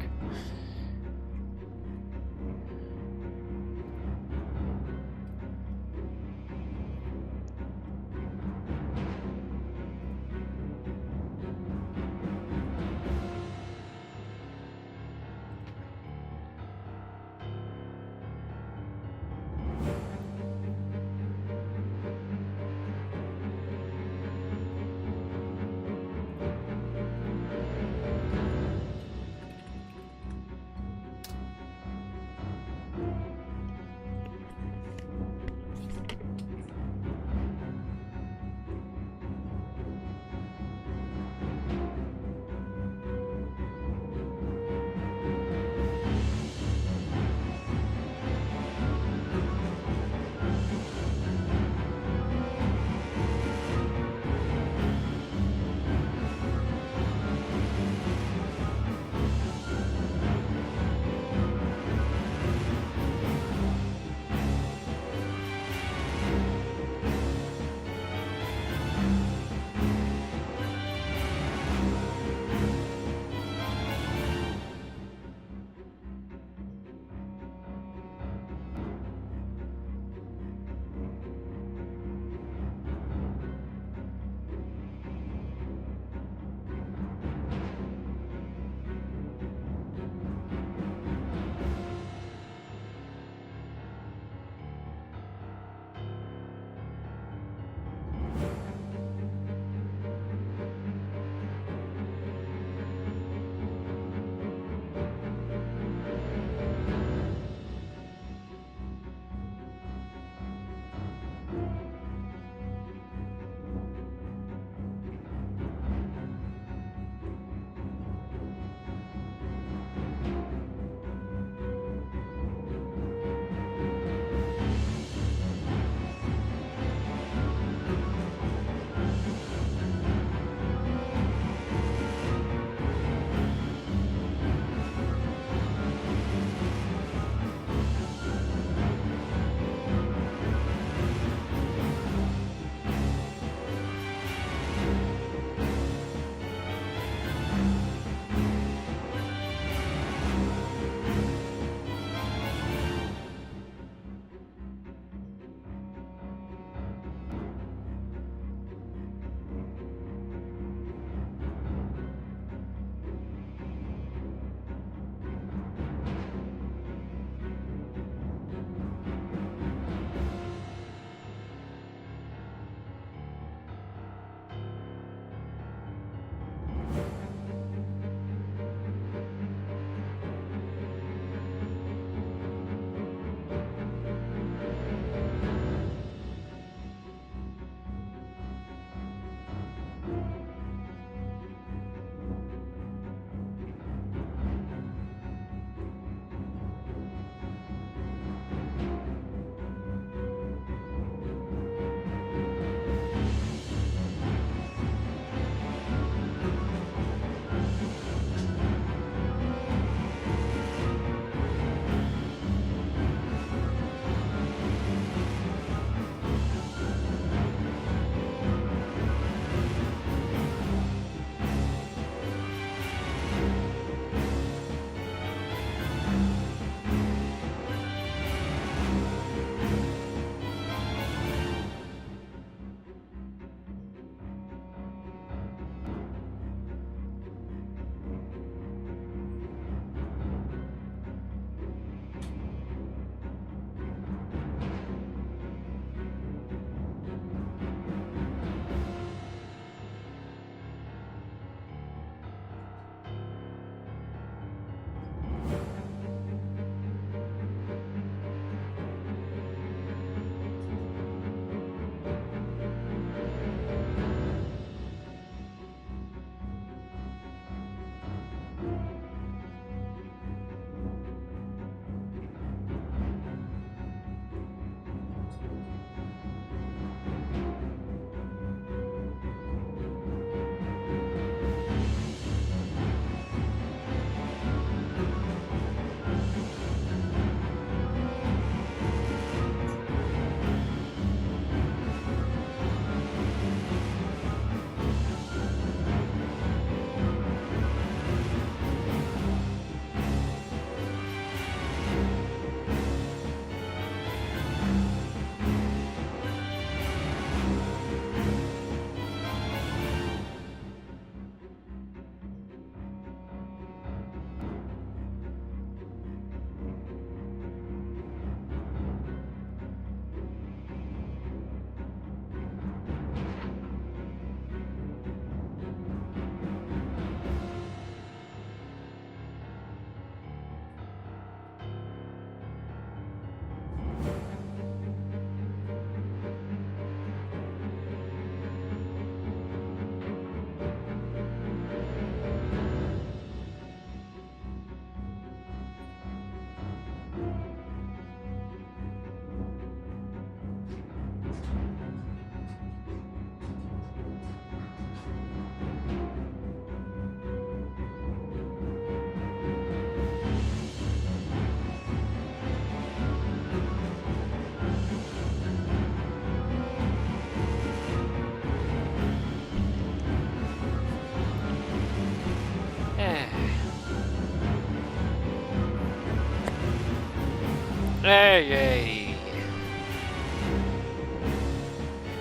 Yay!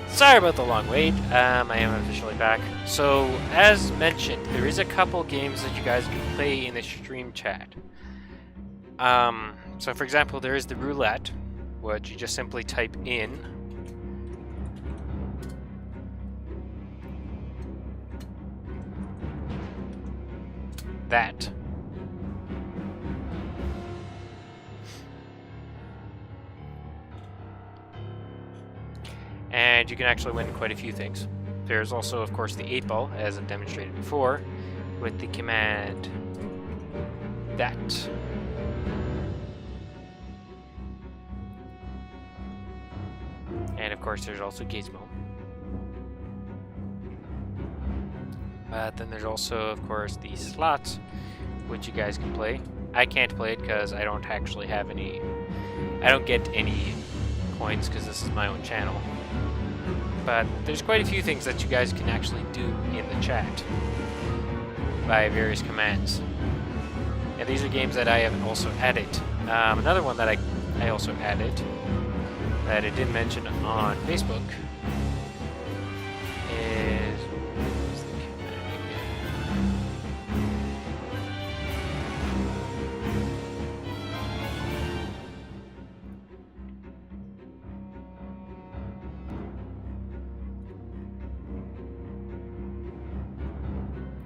Sorry about the long wait. I am officially back. So, as mentioned, there is a couple games that you guys can play in the stream chat. So for example, there is the roulette, which you just simply type in that. And you can actually win quite a few things. There's also, of course, the 8-ball, as I've demonstrated before, with the command that. And of course, there's also Gizmo. Then there's also, of course, the slots, which you guys can play. I can't play it because I don't actually have any. I don't get any coins because this is my own channel. But there's quite a few things that you guys can actually do in the chat by various commands. And these are games that I have also added. Another one that I also added that I did mention on Facebook is, what was the command again?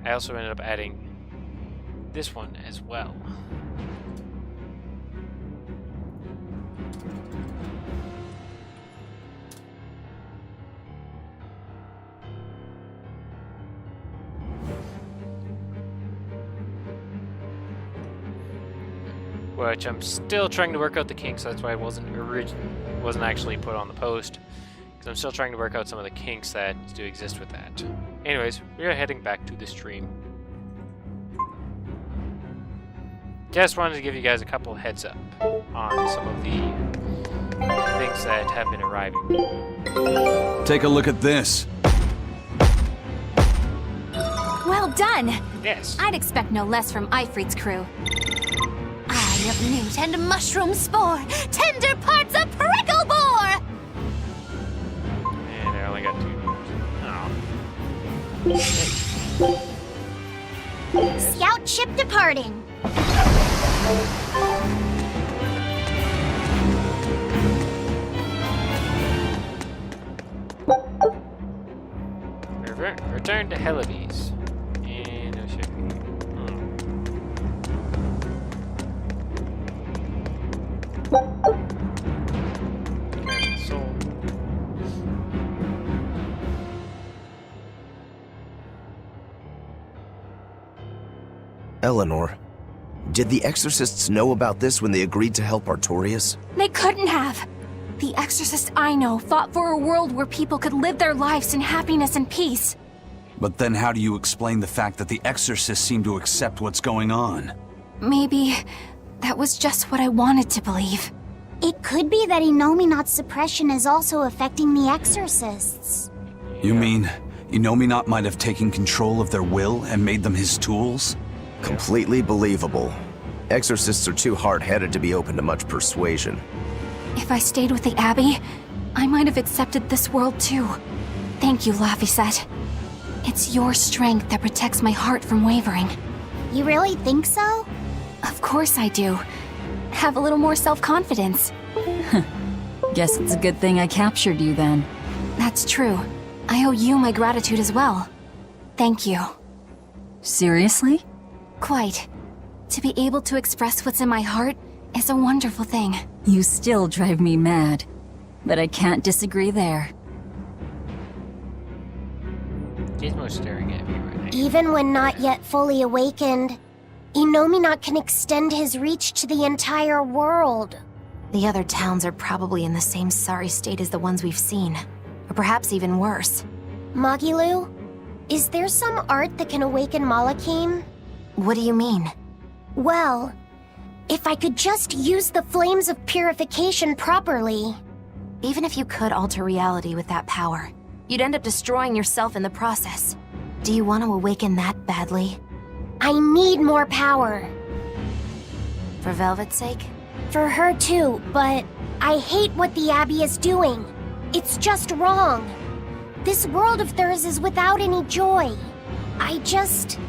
I also ended up adding this one as well. Which I'm still trying to work out the kinks, so that's why it wasn't actually put on the post. Because I'm still trying to work out some of the kinks that do exist with that. Anyways, we are heading back to the stream. Just wanted to give you guys a couple heads up on some of the things that have been arriving. Take a look at this. Well done! Yes. I'd expect no less from Ifrit's crew. Eye of newt and mushroom spore, tender parts of prickle boar! And I only got 2 views. Oh. Scout ship departing. Return to Helibes. And no shipping. Okay, sold. Eleanor, did the Exorcists know about this when they agreed to help Artorias? They couldn't have! The exorcist I know fought for a world where people could live their lives in happiness and peace. But then how do you explain the fact that the Exorcists seem to accept what's going on? Maybe that was just what I wanted to believe. It could be that Inominat's suppression is also affecting the Exorcists. You mean Inominat might have taken control of their will and made them his tools? Completely believable. Exorcists are too hard-headed to be open to much persuasion. If I stayed with the Abbey, I might have accepted this world too. Thank you, Laphicet. It's your strength that protects my heart from wavering. You really think so? Of course I do. Have a little more self-confidence. Guess it's a good thing I captured you then. That's true. I owe you my gratitude as well. Thank you. Seriously? Quite. To be able to express what's in my heart is a wonderful thing. You still drive me mad, but I can't disagree there. Gizmo's staring at me right now. Even when not yet fully awakened, Inominat can extend his reach to the entire world. The other towns are probably in the same sorry state as the ones we've seen. Or perhaps even worse. Magilu, is there some art that can awaken Malakim? What do you mean? Well, if I could just use the flames of purification properly. Even if you could alter reality with that power, you'd end up destroying yourself in the process. Do you want to awaken that badly? I need more power. For Velvet's sake? For her too, but I hate what the Abbey is doing. It's just wrong. This world of theirs is without any joy. I just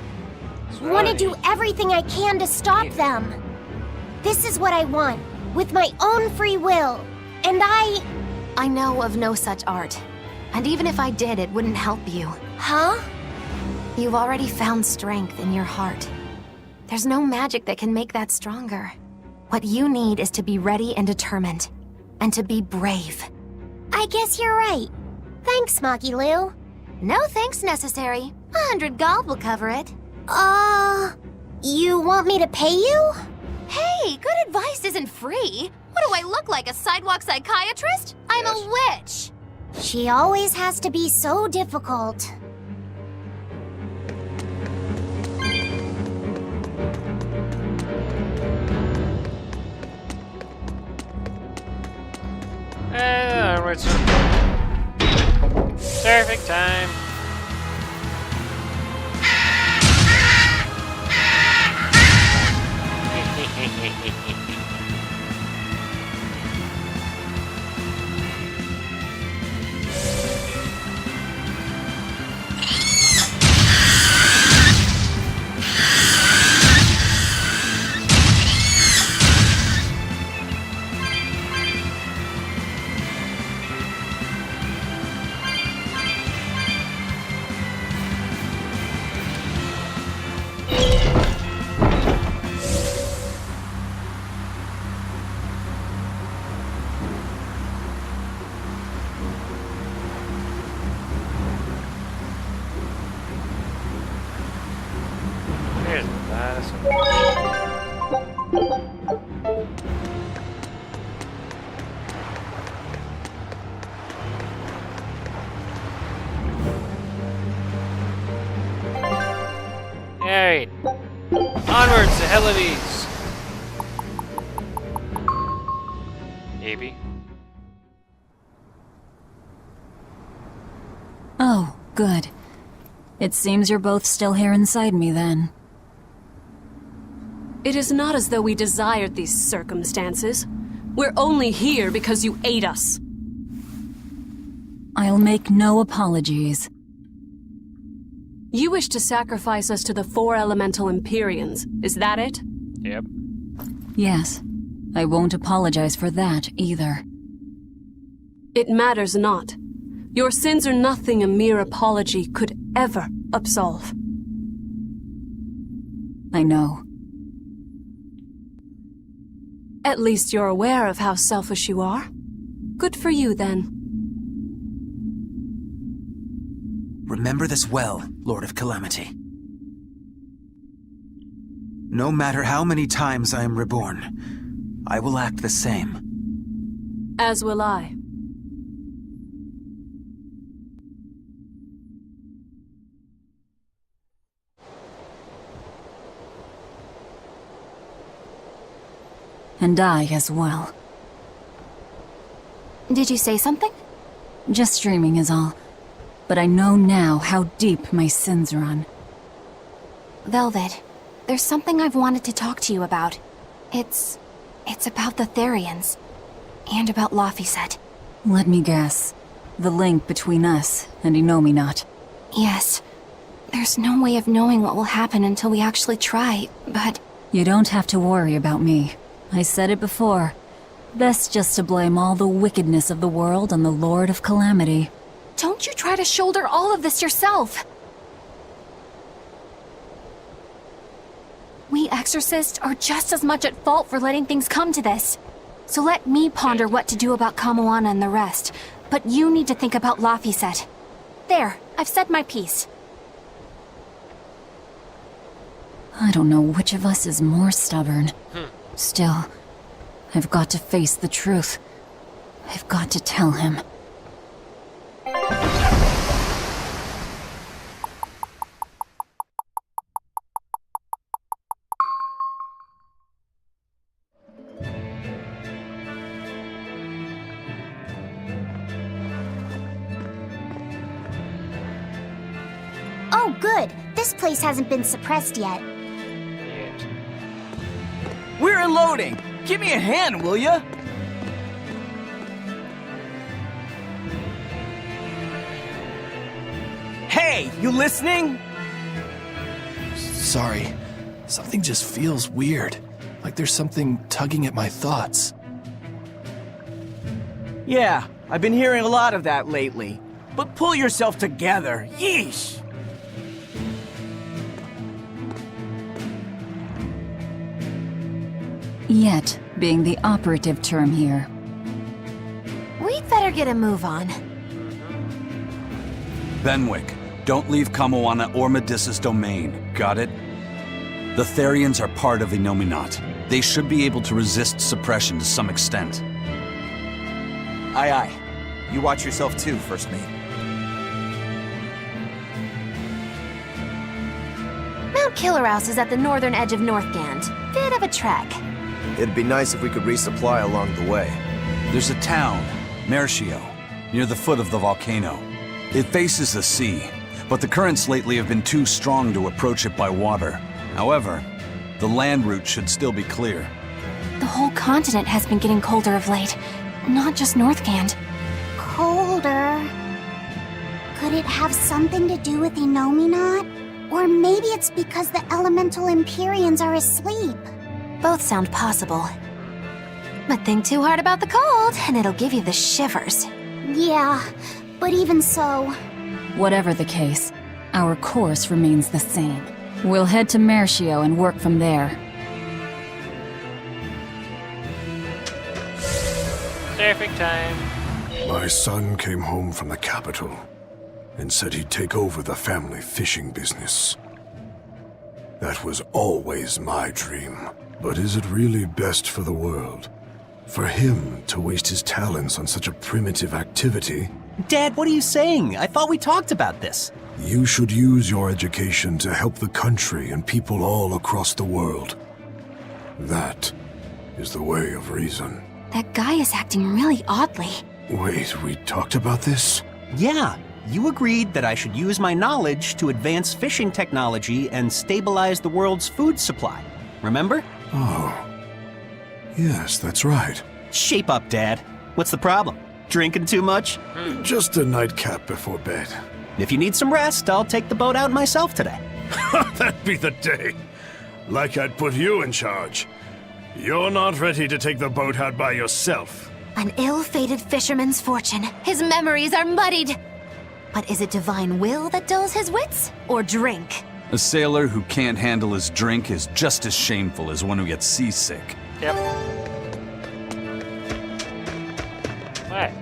want to do everything I can to stop them. This is what I want, with my own free will. And I know of no such art. And even if I did, it wouldn't help you. Huh? You've already found strength in your heart. There's no magic that can make that stronger. What you need is to be ready and determined. And to be brave. I guess you're right. Thanks, Maki Lou. No thanks necessary. 100 gold will cover it. You want me to pay you? Hey, good advice isn't free. What do I look like, a sidewalk psychiatrist? I'm a witch. She always has to be so difficult. Onwards. Perfect time. Here's the last Alright. Onwards to Helides. Maybe. Oh, good. It seems you're both still here inside me then. It is not as though we desired these circumstances. We're only here because you ate us. I'll make no apologies. You wish to sacrifice us to the 4 elemental Empyreans, is that it? Yep. Yes. I won't apologize for that either. It matters not. Your sins are nothing a mere apology could ever absolve. I know. At least you're aware of how selfish you are. Good for you, then. Remember this well, Lord of Calamity. No matter how many times I am reborn, I will act the same. As will I. And I as well. Did you say something? Just dreaming is all. But I know now how deep my sins run. Velvet, there's something I've wanted to talk to you about. It's about the Therians. And about Laphicet. Let me guess. The link between us and Innominat. Yes. There's no way of knowing what will happen until we actually try, but... You don't have to worry about me. I said it before. Best just to blame all the wickedness of the world on the Lord of Calamity. Don't you try to shoulder all of this yourself! We exorcists are just as much at fault for letting things come to this. So let me ponder what to do about Kamoana and the rest, but you need to think about Laphicet. There, I've said my piece. I don't know which of us is more stubborn. Still, I've got to face the truth. I've got to tell him. Oh, good. This place hasn't been suppressed yet. We're unloading! Give me a hand, will ya? Hey, you listening? Sorry. Something just feels weird. Like there's something tugging at my thoughts. Yeah, I've been hearing a lot of that lately. But pull yourself together. Yeesh! Yet being the operative term here. We'd better get a move on. Benwick, don't leave Kamoana or Medissa's domain, got it? The Therians are part of Innominat. They should be able to resist suppression to some extent. Aye aye. You watch yourself too, First Mate. Mount Killerhouse is at the northern edge of Northgand. Bit of a trek. It'd be nice if we could resupply along the way. There's a town, Mercio, near the foot of the volcano. It faces the sea, but the currents lately have been too strong to approach it by water. However, the land route should still be clear. The whole continent has been getting colder of late, not just Northgand. Colder. Could it have something to do with Innominat? Or maybe it's because the elemental Empyreans are asleep. Both sound possible. But think too hard about the cold, and it'll give you the shivers. Yeah, but even so... Whatever the case, our course remains the same. We'll head to Mercio and work from there. Surfing time. My son came home from the capital and said he'd take over the family fishing business. That was always my dream. But is it really best for the world? For him to waste his talents on such a primitive activity? Dad, what are you saying? I thought we talked about this. You should use your education to help the country and people all across the world. That is the way of reason. That guy is acting really oddly. Wait, we talked about this? Yeah, you agreed that I should use my knowledge to advance fishing technology and stabilize the world's food supply. Remember? Oh. Yes, that's right. Shape up, Dad. What's the problem? Drinking too much? Just a nightcap before bed. If you need some rest, I'll take the boat out myself today. That'd be the day. Like I'd put you in charge. You're not ready to take the boat out by yourself. An ill-fated fisherman's fortune. His memories are muddied. But is it divine will that dulls his wits, or drink? A sailor who can't handle his drink is just as shameful as one who gets seasick. Yep. What?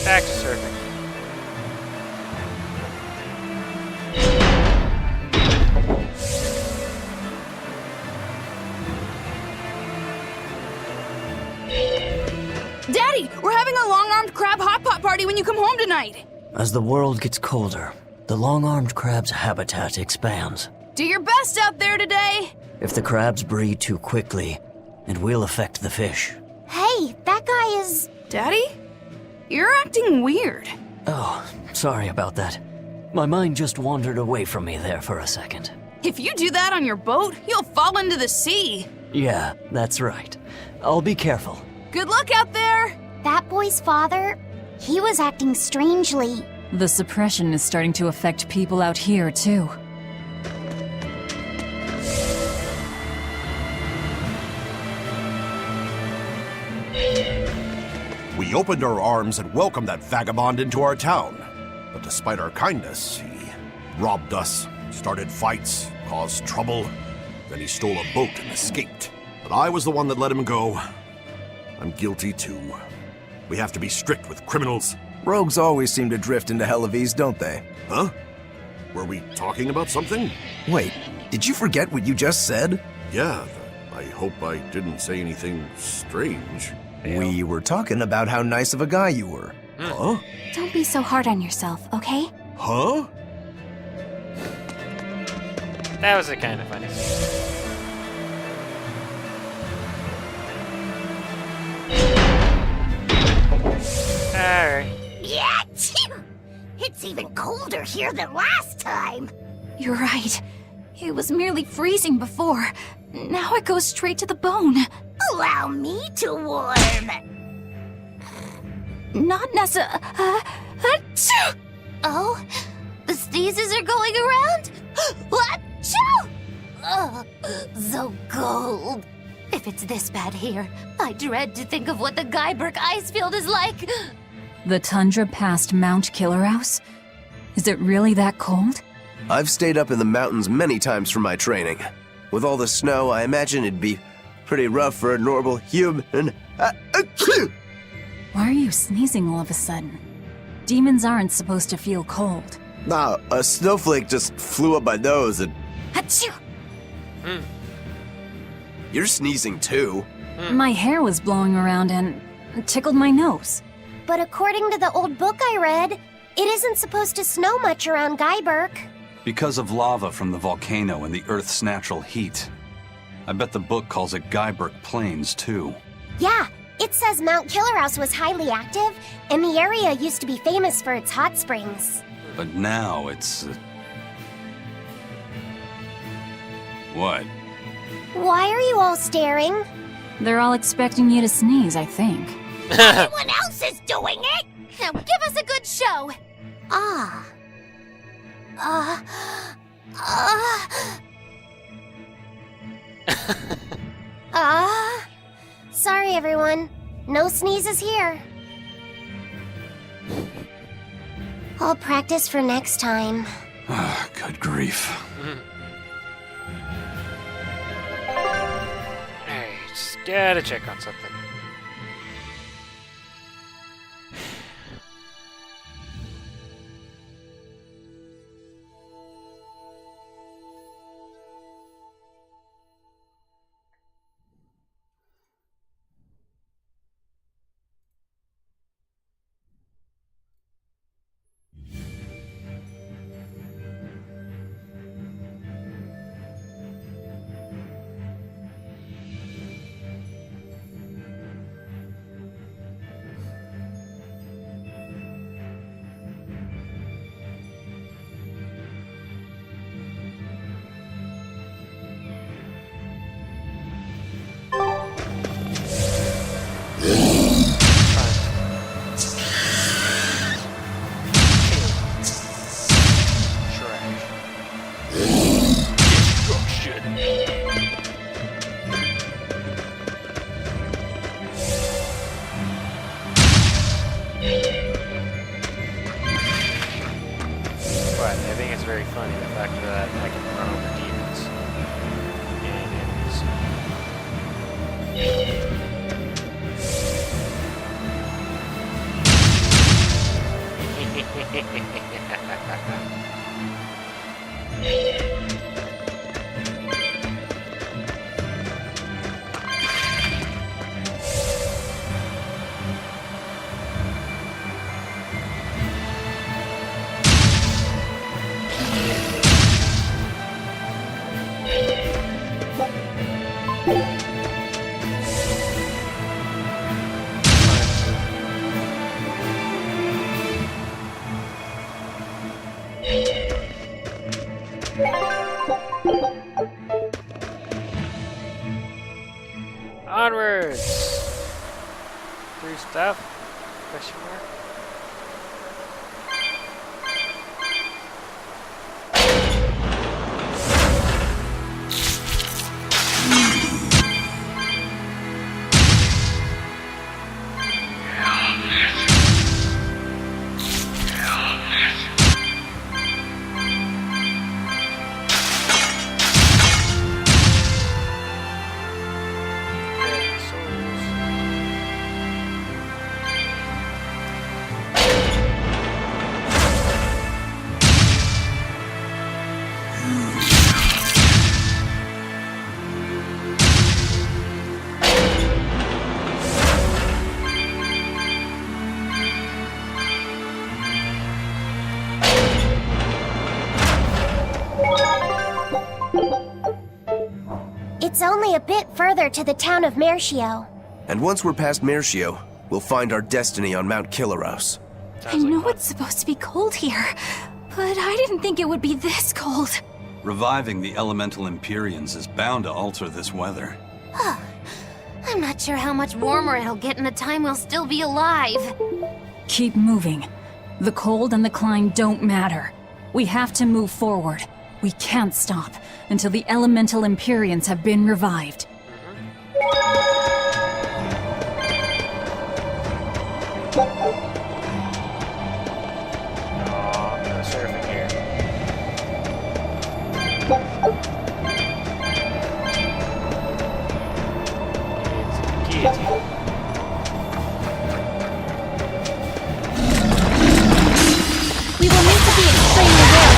Back to surfing. Daddy, we're having a long-armed crab hot pot party when you come home tonight. As the world gets colder, the long-armed crab's habitat expands. Do your best out there today. If the crabs breed too quickly, it will affect the fish. Hey, that guy is... Daddy? You're acting weird. Oh, sorry about that. My mind just wandered away from me there for a second. If you do that on your boat, you'll fall into the sea. Yeah, that's right. I'll be careful. Good luck out there! That boy's father, he was acting strangely. The suppression is starting to affect people out here, too. We opened our arms and welcomed that vagabond into our town. But despite our kindness, he robbed us, started fights, caused trouble. Then he stole a boat and escaped. But I was the one that let him go. I'm guilty too. We have to be strict with criminals. Rogues always seem to drift into Hellevese, don't they? Huh? Were we talking about something? Wait, did you forget what you just said? Yeah, I hope I didn't say anything strange. We were talking about how nice of a guy you were. Huh? Don't be so hard on yourself, okay? Huh? That was a kind of funny scene. Alright. Yeah, it's even colder here than last time. You're right. It was merely freezing before. Now it goes straight to the bone. Allow me to warm. Not necessarily. Oh, the sneezes are going around? Achoo! Oh, so cold. If it's this bad here, I dread to think of what the Guyberg ice field is like. The tundra past Mount Killerhouse? Is it really that cold? I've stayed up in the mountains many times for my training. With all the snow, I imagine it'd be pretty rough for a normal human. Why are you sneezing all of a sudden? Demons aren't supposed to feel cold. Nah, a snowflake just flew up my nose and... Achoo! You're sneezing too. My hair was blowing around and tickled my nose. But according to the old book I read, it isn't supposed to snow much around Guyberg. Because of lava from the volcano and the Earth's natural heat. I bet the book calls it Guyberg Plains, too. Yeah, it says Mount Killerhouse was highly active, and the area used to be famous for its hot springs. But now it's... What? Why are you all staring? They're all expecting you to sneeze, I think. Everyone else is doing it! Now give us a good show. Sorry everyone. No sneezes here. I'll practice for next time. Good grief. Alright, just gotta check on something. Onwards! Through stuff? Question mark? It's only a bit further to the town of Mercio. And once we're past Mercio, we'll find our destiny on Mount Killerhouse. I know it's supposed to be cold here, But I didn't think it would be this cold. Reviving the elemental Empyreans is bound to alter this weather. I'm not sure how much warmer it'll get in the time we'll still be alive. Keep moving. The cold and the climb don't matter. We have to move forward. We can't stop until the elemental Empyreans have been revived. No surfing here. Guillotine. We will need to be extremely wary.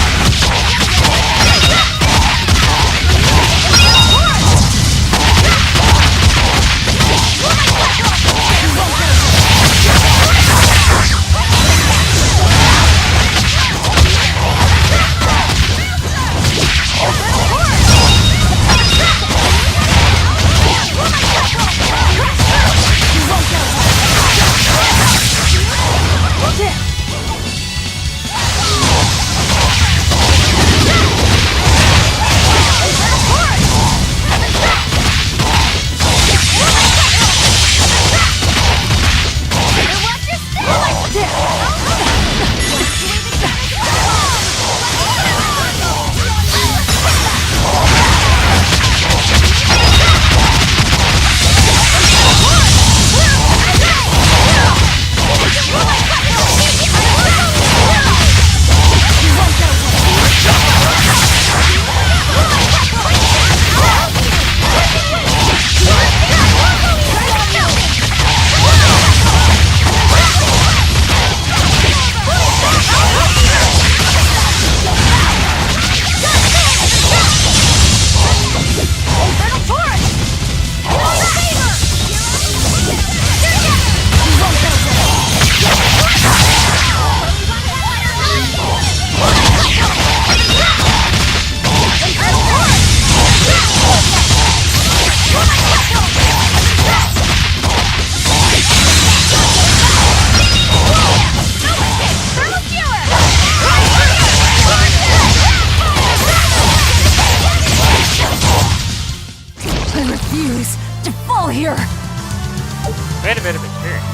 Quite a bit of experience.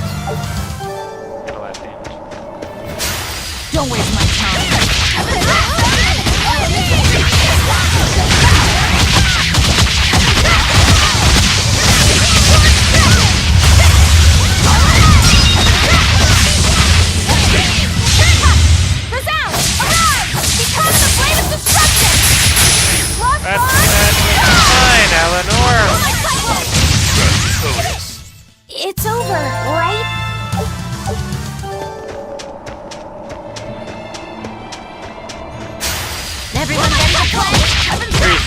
Got a lot of damage. Don't waste my time. Fine, Eleanor. It's over, right? Everyone ready to play? Freeze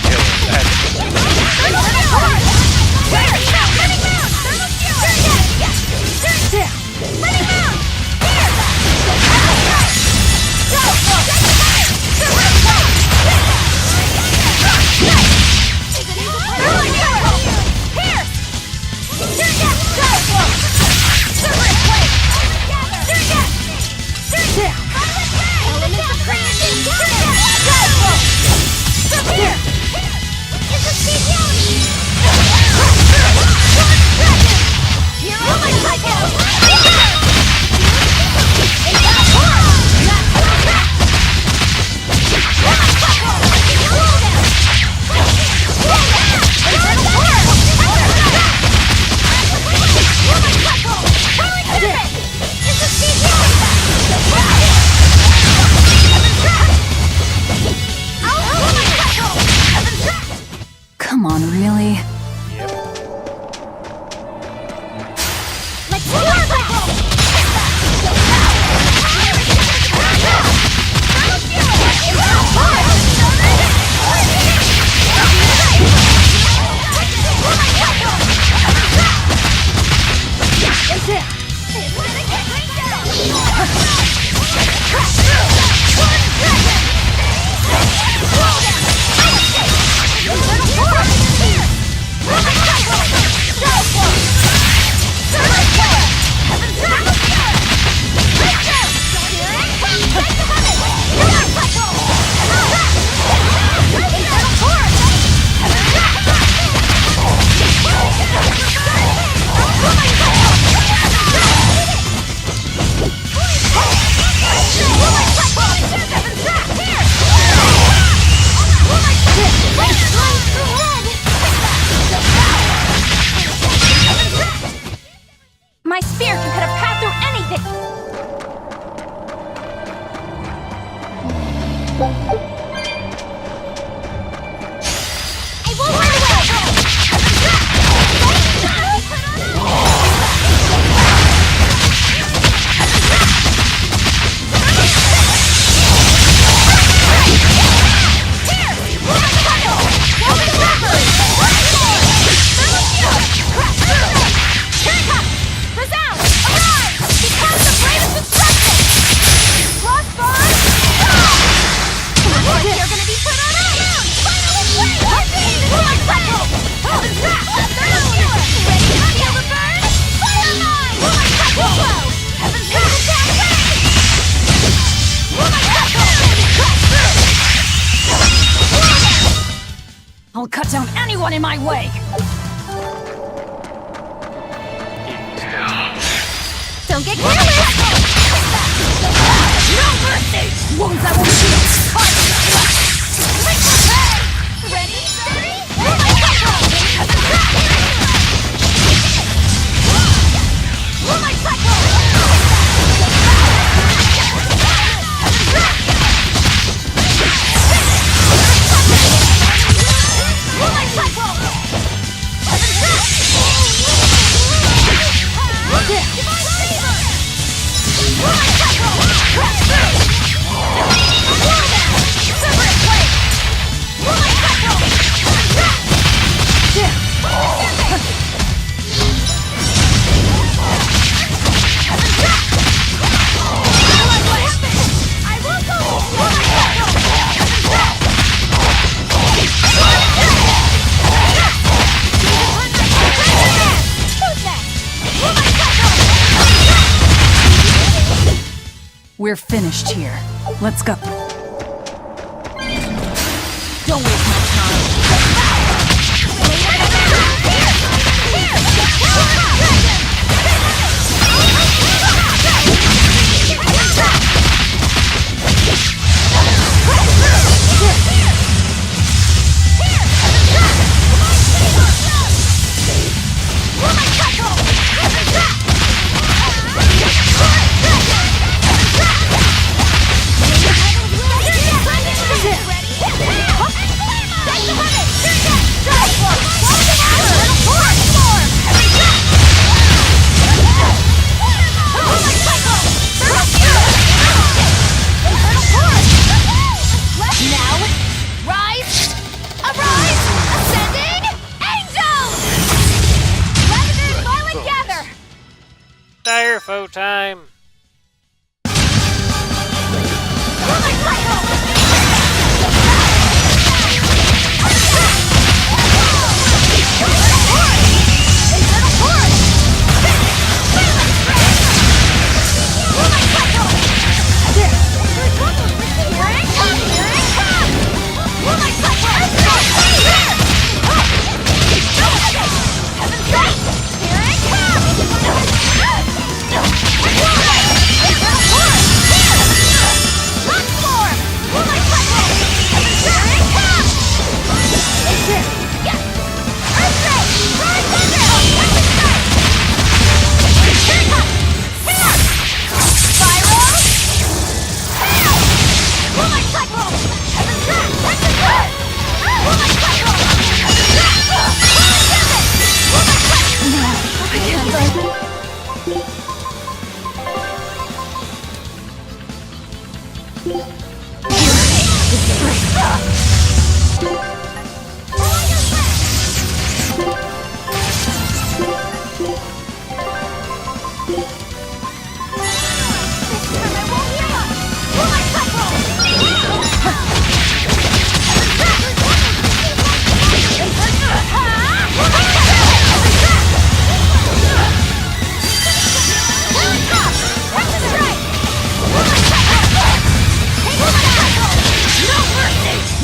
I'll cut down anyone in my way! Don't get careless! No mercy! Wounds that won't shield! Ready, steady, We're finished here. Let's go. Don't waste my time. Direfo time! No mercy!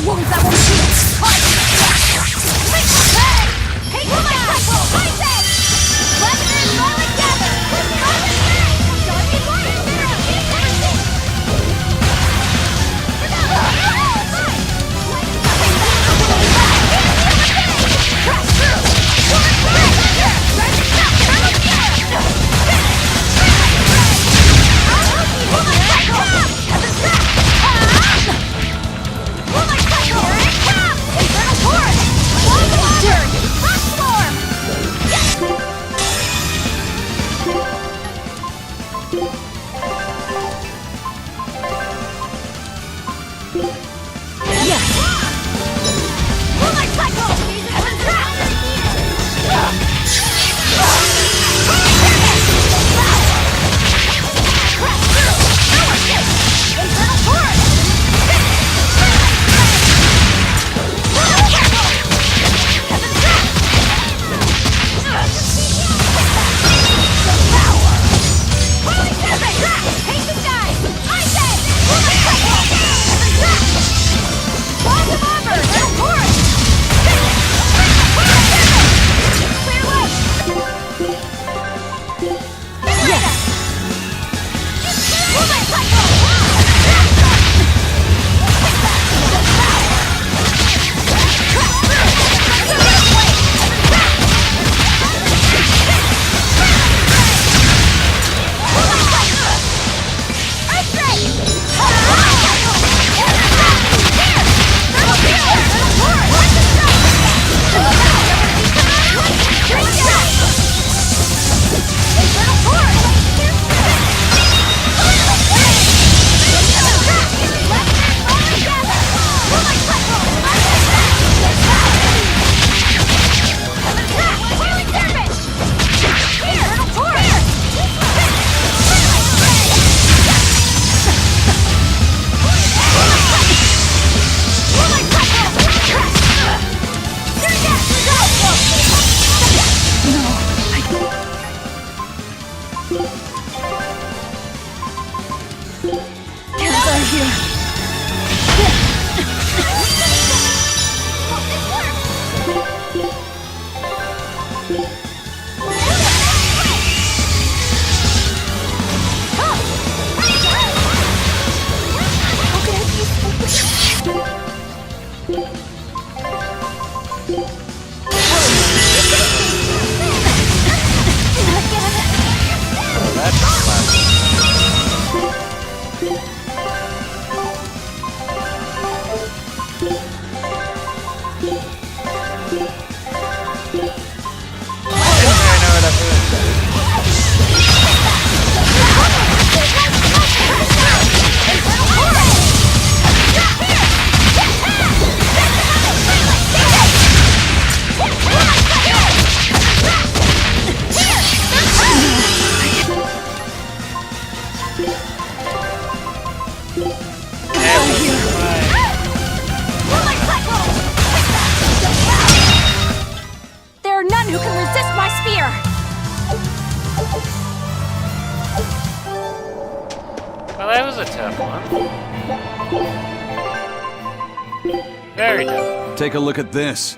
Very dope. Take a look at this.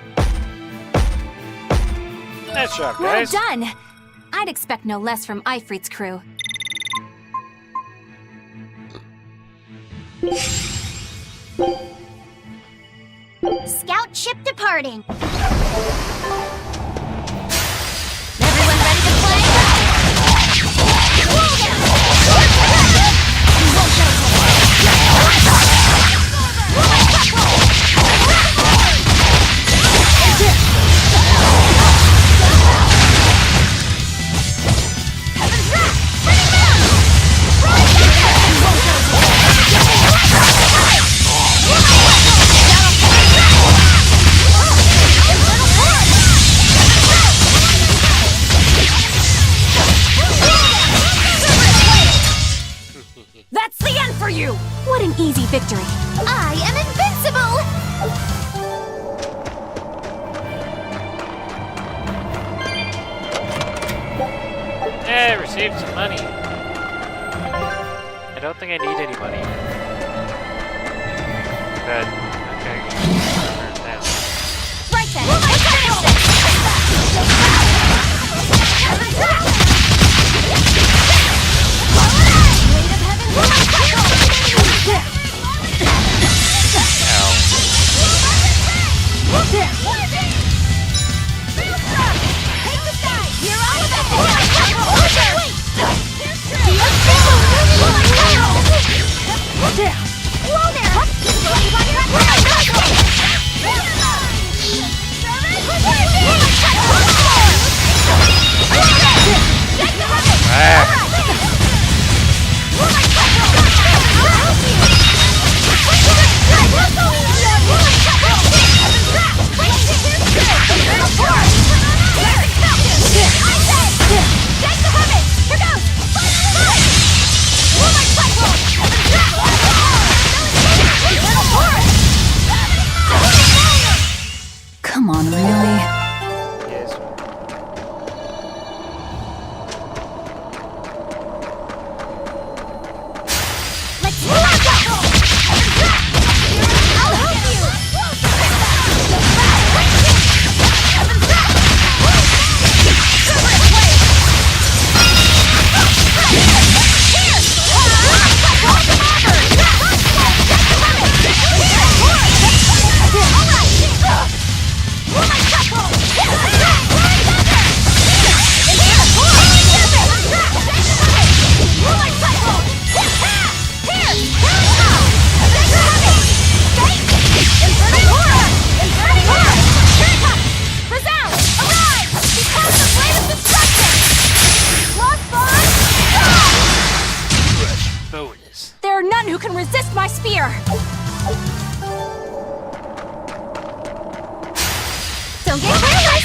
Nice job, Well guys. done! I'd expect no less from Ifrit's crew. Scout ship departing. Everyone ready to play? That's the end for you! What an easy victory. I am invincible! Yeah, I received some money. I don't think I need any money. But, okay. Now. Right then, let's finish this! Blade of Heaven, take the side! You're all of it! Whoa there! Come on, really? Yes. Bonus. There are none who can resist my spear! Don't get careless!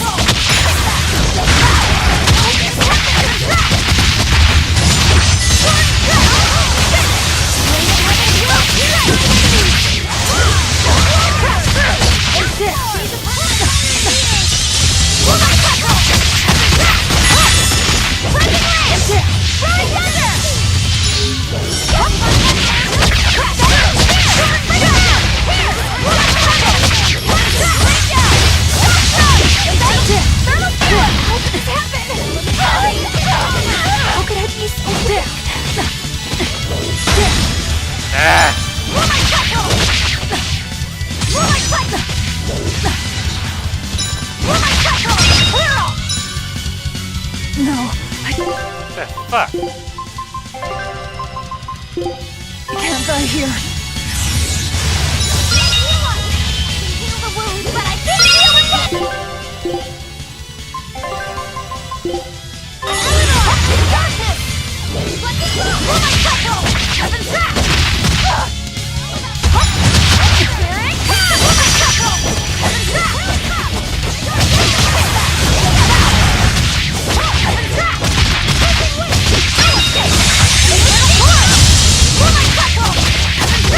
No, Fuck. I can't die here. Heal the wound, but I can't heal it! Darkness! Let's go! Heaven's back! Spirit! Heaven's back! Heaven's back! Taking wings! I'll escape! A little more! Heaven's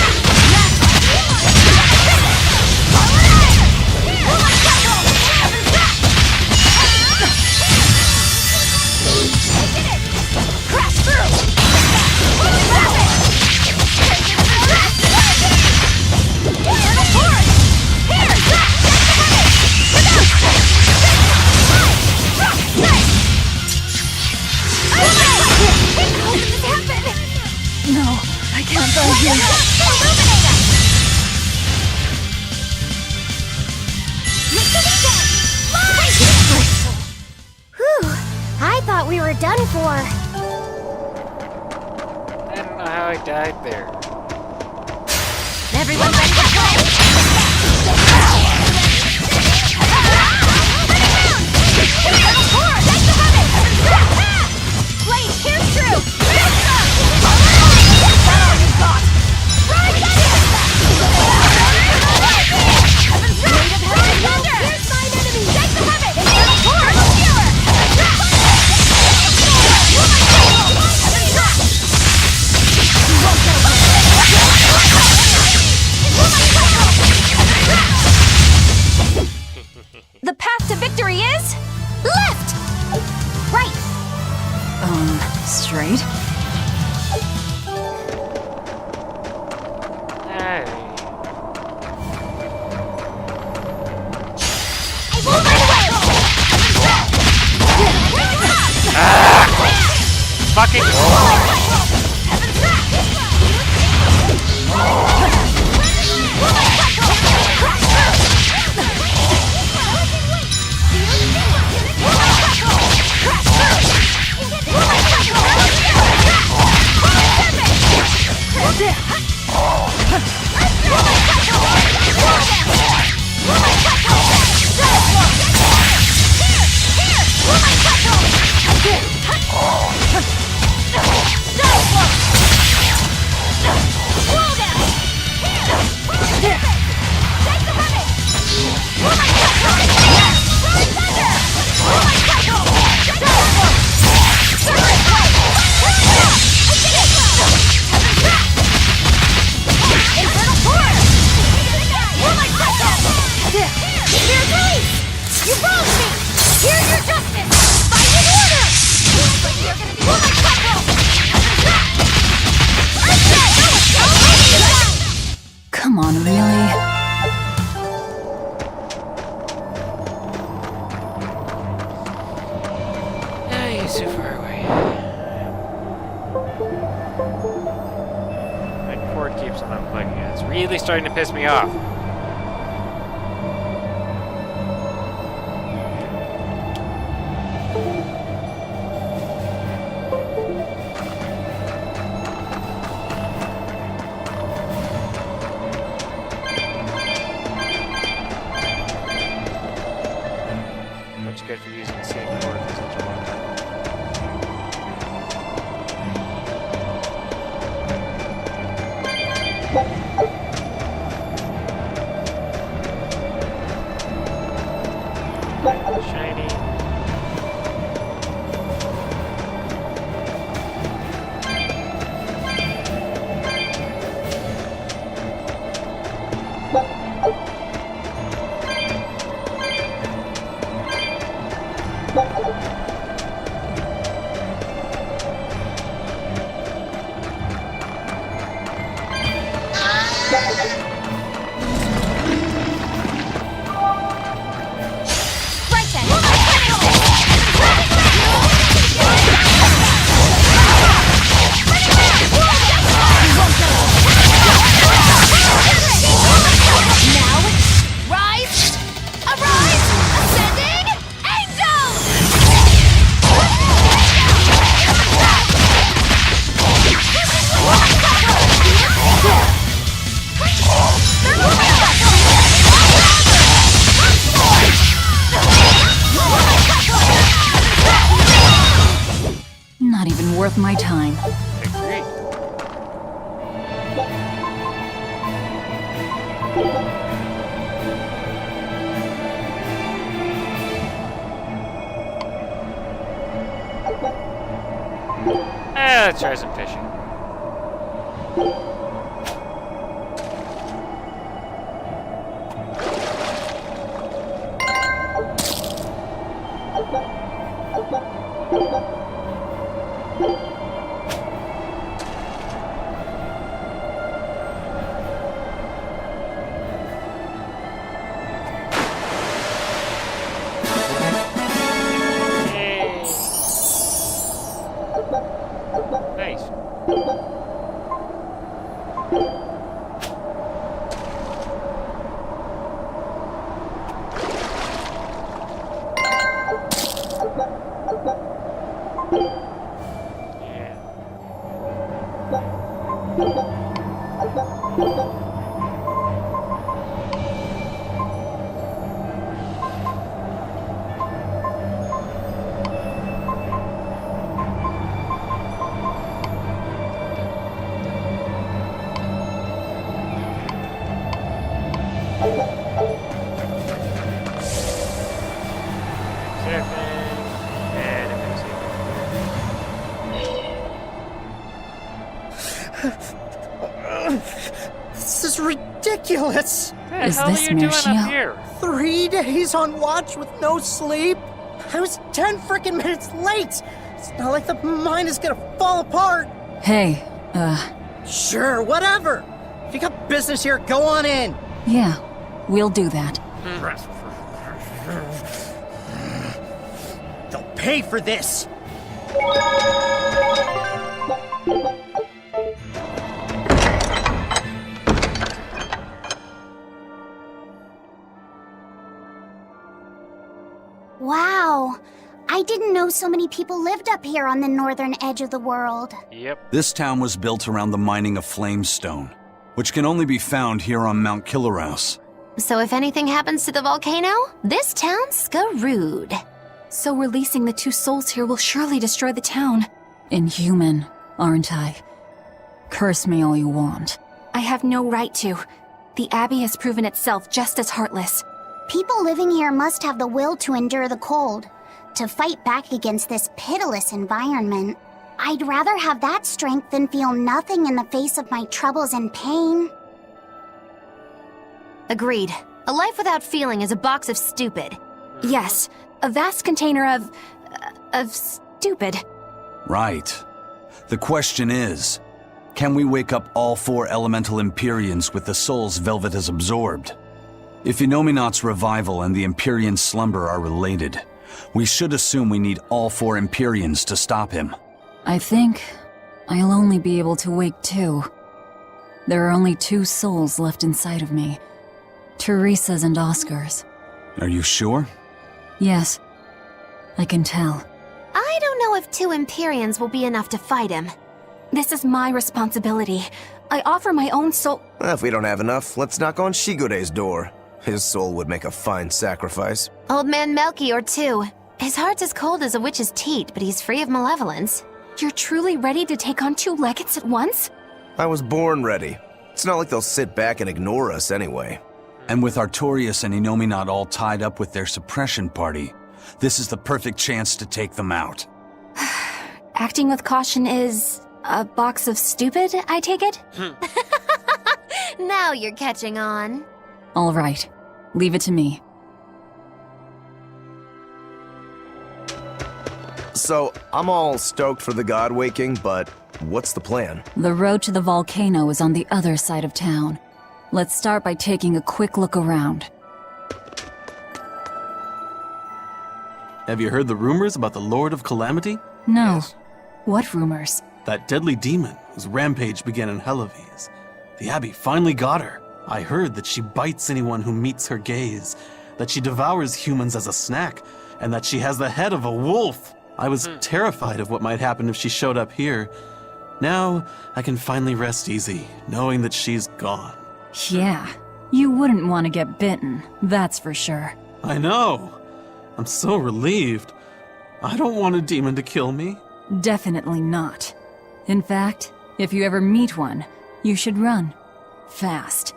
done for. I don't know how I died there. Everyone ready to play? Blade, here's true! The path to victory is left! Right! Straight? Hey. Fucking Come on, really? He's too far away. My cord keeps on unplugging. It's really starting to piss me off. Much good for using the same cord for such a long time. Shiny. Not even worth my time. Agreed. Let's try some fishing. Nice. This is ridiculous! Is this Mercio? 3 days on watch with no sleep? I was 10 frickin' minutes late! It's not like the mine is gonna fall apart! Hey, Sure, whatever! If you got business here, go on in! yeah, we'll do that. They'll pay for this! Wow. I didn't know so many people lived up here on the northern edge of the world. Yep. This town was built around the mining of flamestone, which can only be found here on Mount Killerhouse. So if anything happens to the volcano, this town's screwed. So releasing the two souls here will surely destroy the town. Inhuman, aren't I? Curse me all you want. I have no right to. The Abbey has proven itself just as heartless. People living here must have the will to endure the cold, to fight back against this pitiless environment. I'd rather have that strength than feel nothing in the face of my troubles and pain. Agreed. A life without feeling is a box of stupid. Yes, a vast container of stupid. Right. The question is, can we wake up all 4 elemental Empyreans with the souls Velvet has absorbed? If Inominat's revival and the Empyrean slumber are related, we should assume we need all 4 Empyreans to stop him. I think I'll only be able to wake 2. There are only 2 souls left inside of me. Teresa's and Oscar's. Are you sure? Yes. I can tell. I don't know if 2 Empyreans will be enough to fight him. This is my responsibility. I offer my own soul— If we don't have enough, let's knock on Shigure's door. His soul would make a fine sacrifice. Old man Melchior, too. His heart's as cold as a witch's teat, but he's free of malevolence. You're truly ready to take on 2 legates at once? I was born ready. It's not like they'll sit back and ignore us anyway. And with Artorias and Inominat all tied up with their suppression party, this is the perfect chance to take them out. Acting with caution is a box of stupid, I take it? Now you're catching on. All right. Leave it to me. So, I'm all stoked for the god waking, but what's the plan? The road to the volcano is on the other side of town. Let's start by taking a quick look around. Have you heard the rumors about the Lord of Calamity? No. What rumors? That deadly demon whose rampage began in Helaves. The Abbey finally got her. I heard that she bites anyone who meets her gaze, that she devours humans as a snack, and that she has the head of a wolf. I was terrified of what might happen if she showed up here. Now, I can finally rest easy, knowing that she's gone. Yeah, you wouldn't want to get bitten, that's for sure. I know. I'm so relieved. I don't want a demon to kill me. Definitely not. In fact, if you ever meet one, you should run. Fast.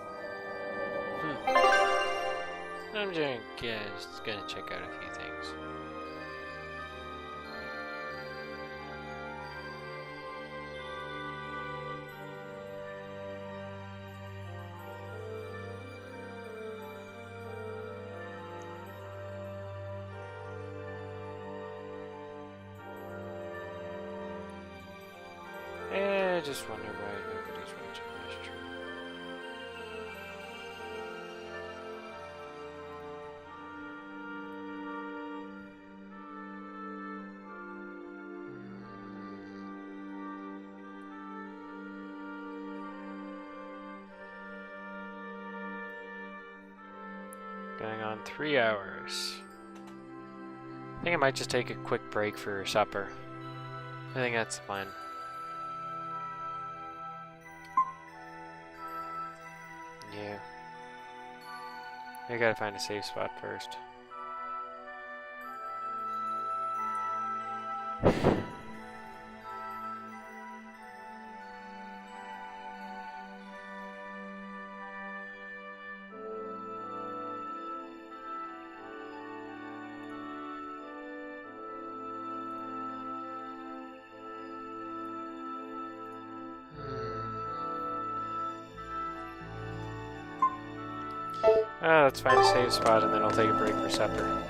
I'm just gonna check out a few things. I just wonder why nobody's watching my stream. Going on 3 hours. I think I might just take a quick break for supper. I think that's fine. Yeah. I gotta find a safe spot first. Oh, let's find a safe spot and then I'll take a break for supper.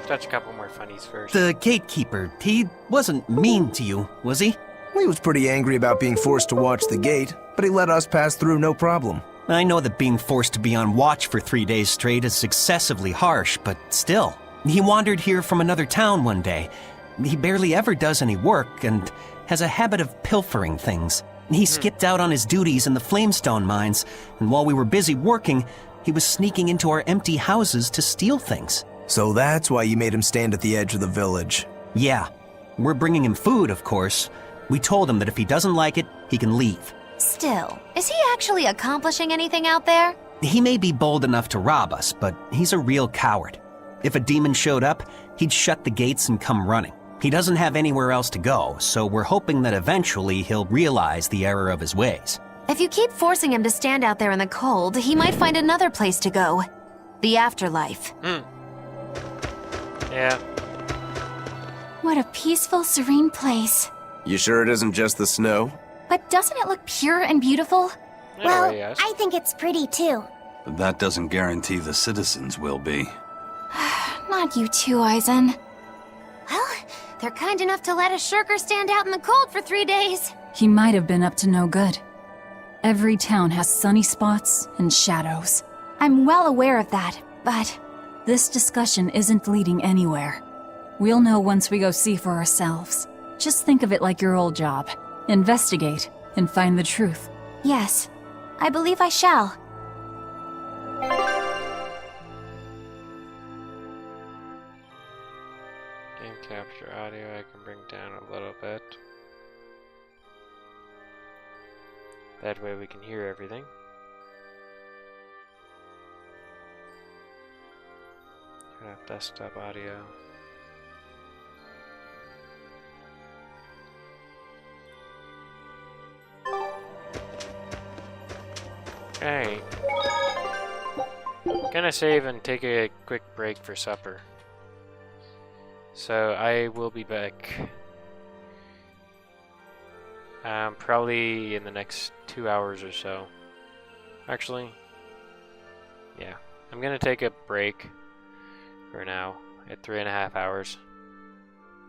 Touch a couple more funnies first. The gatekeeper, he wasn't mean to you, was he? He was pretty angry about being forced to watch the gate, but he let us pass through no problem. I know that being forced to be on watch for 3 days straight is excessively harsh, but still. He wandered here from another town one day. He barely ever does any work and has a habit of pilfering things. He skipped out on his duties in the Flamestone mines, and while we were busy working, he was sneaking into our empty houses to steal things. So that's why you made him stand at the edge of the village. Yeah. We're bringing him food, of course. We told him that if he doesn't like it, he can leave. Still, is he actually accomplishing anything out there? He may be bold enough to rob us, but he's a real coward. If a demon showed up, he'd shut the gates and come running. He doesn't have anywhere else to go, so we're hoping that eventually he'll realize the error of his ways. If you keep forcing him to stand out there in the cold, he might find another place to go. The afterlife. Yeah. What a peaceful, serene place. You sure it isn't just the snow? But doesn't it look pure and beautiful? Well, I think it's pretty too. But that doesn't guarantee the citizens will be. Not you too, Eisen. Well, they're kind enough to let a shirker stand out in the cold for 3 days. He might have been up to no good. Every town has sunny spots and shadows. I'm well aware of that, but... This discussion isn't leading anywhere. We'll know once we go see for ourselves. Just think of it like your old job. Investigate and find the truth. Yes, I believe I shall. Game capture audio I can bring down a little bit. That way we can hear everything. Turn off desktop audio. Okay. Gonna save and take a quick break for supper. So I will be back probably in the next 2 hours or so. Actually, yeah. I'm gonna take a break for now at 3.5 hours.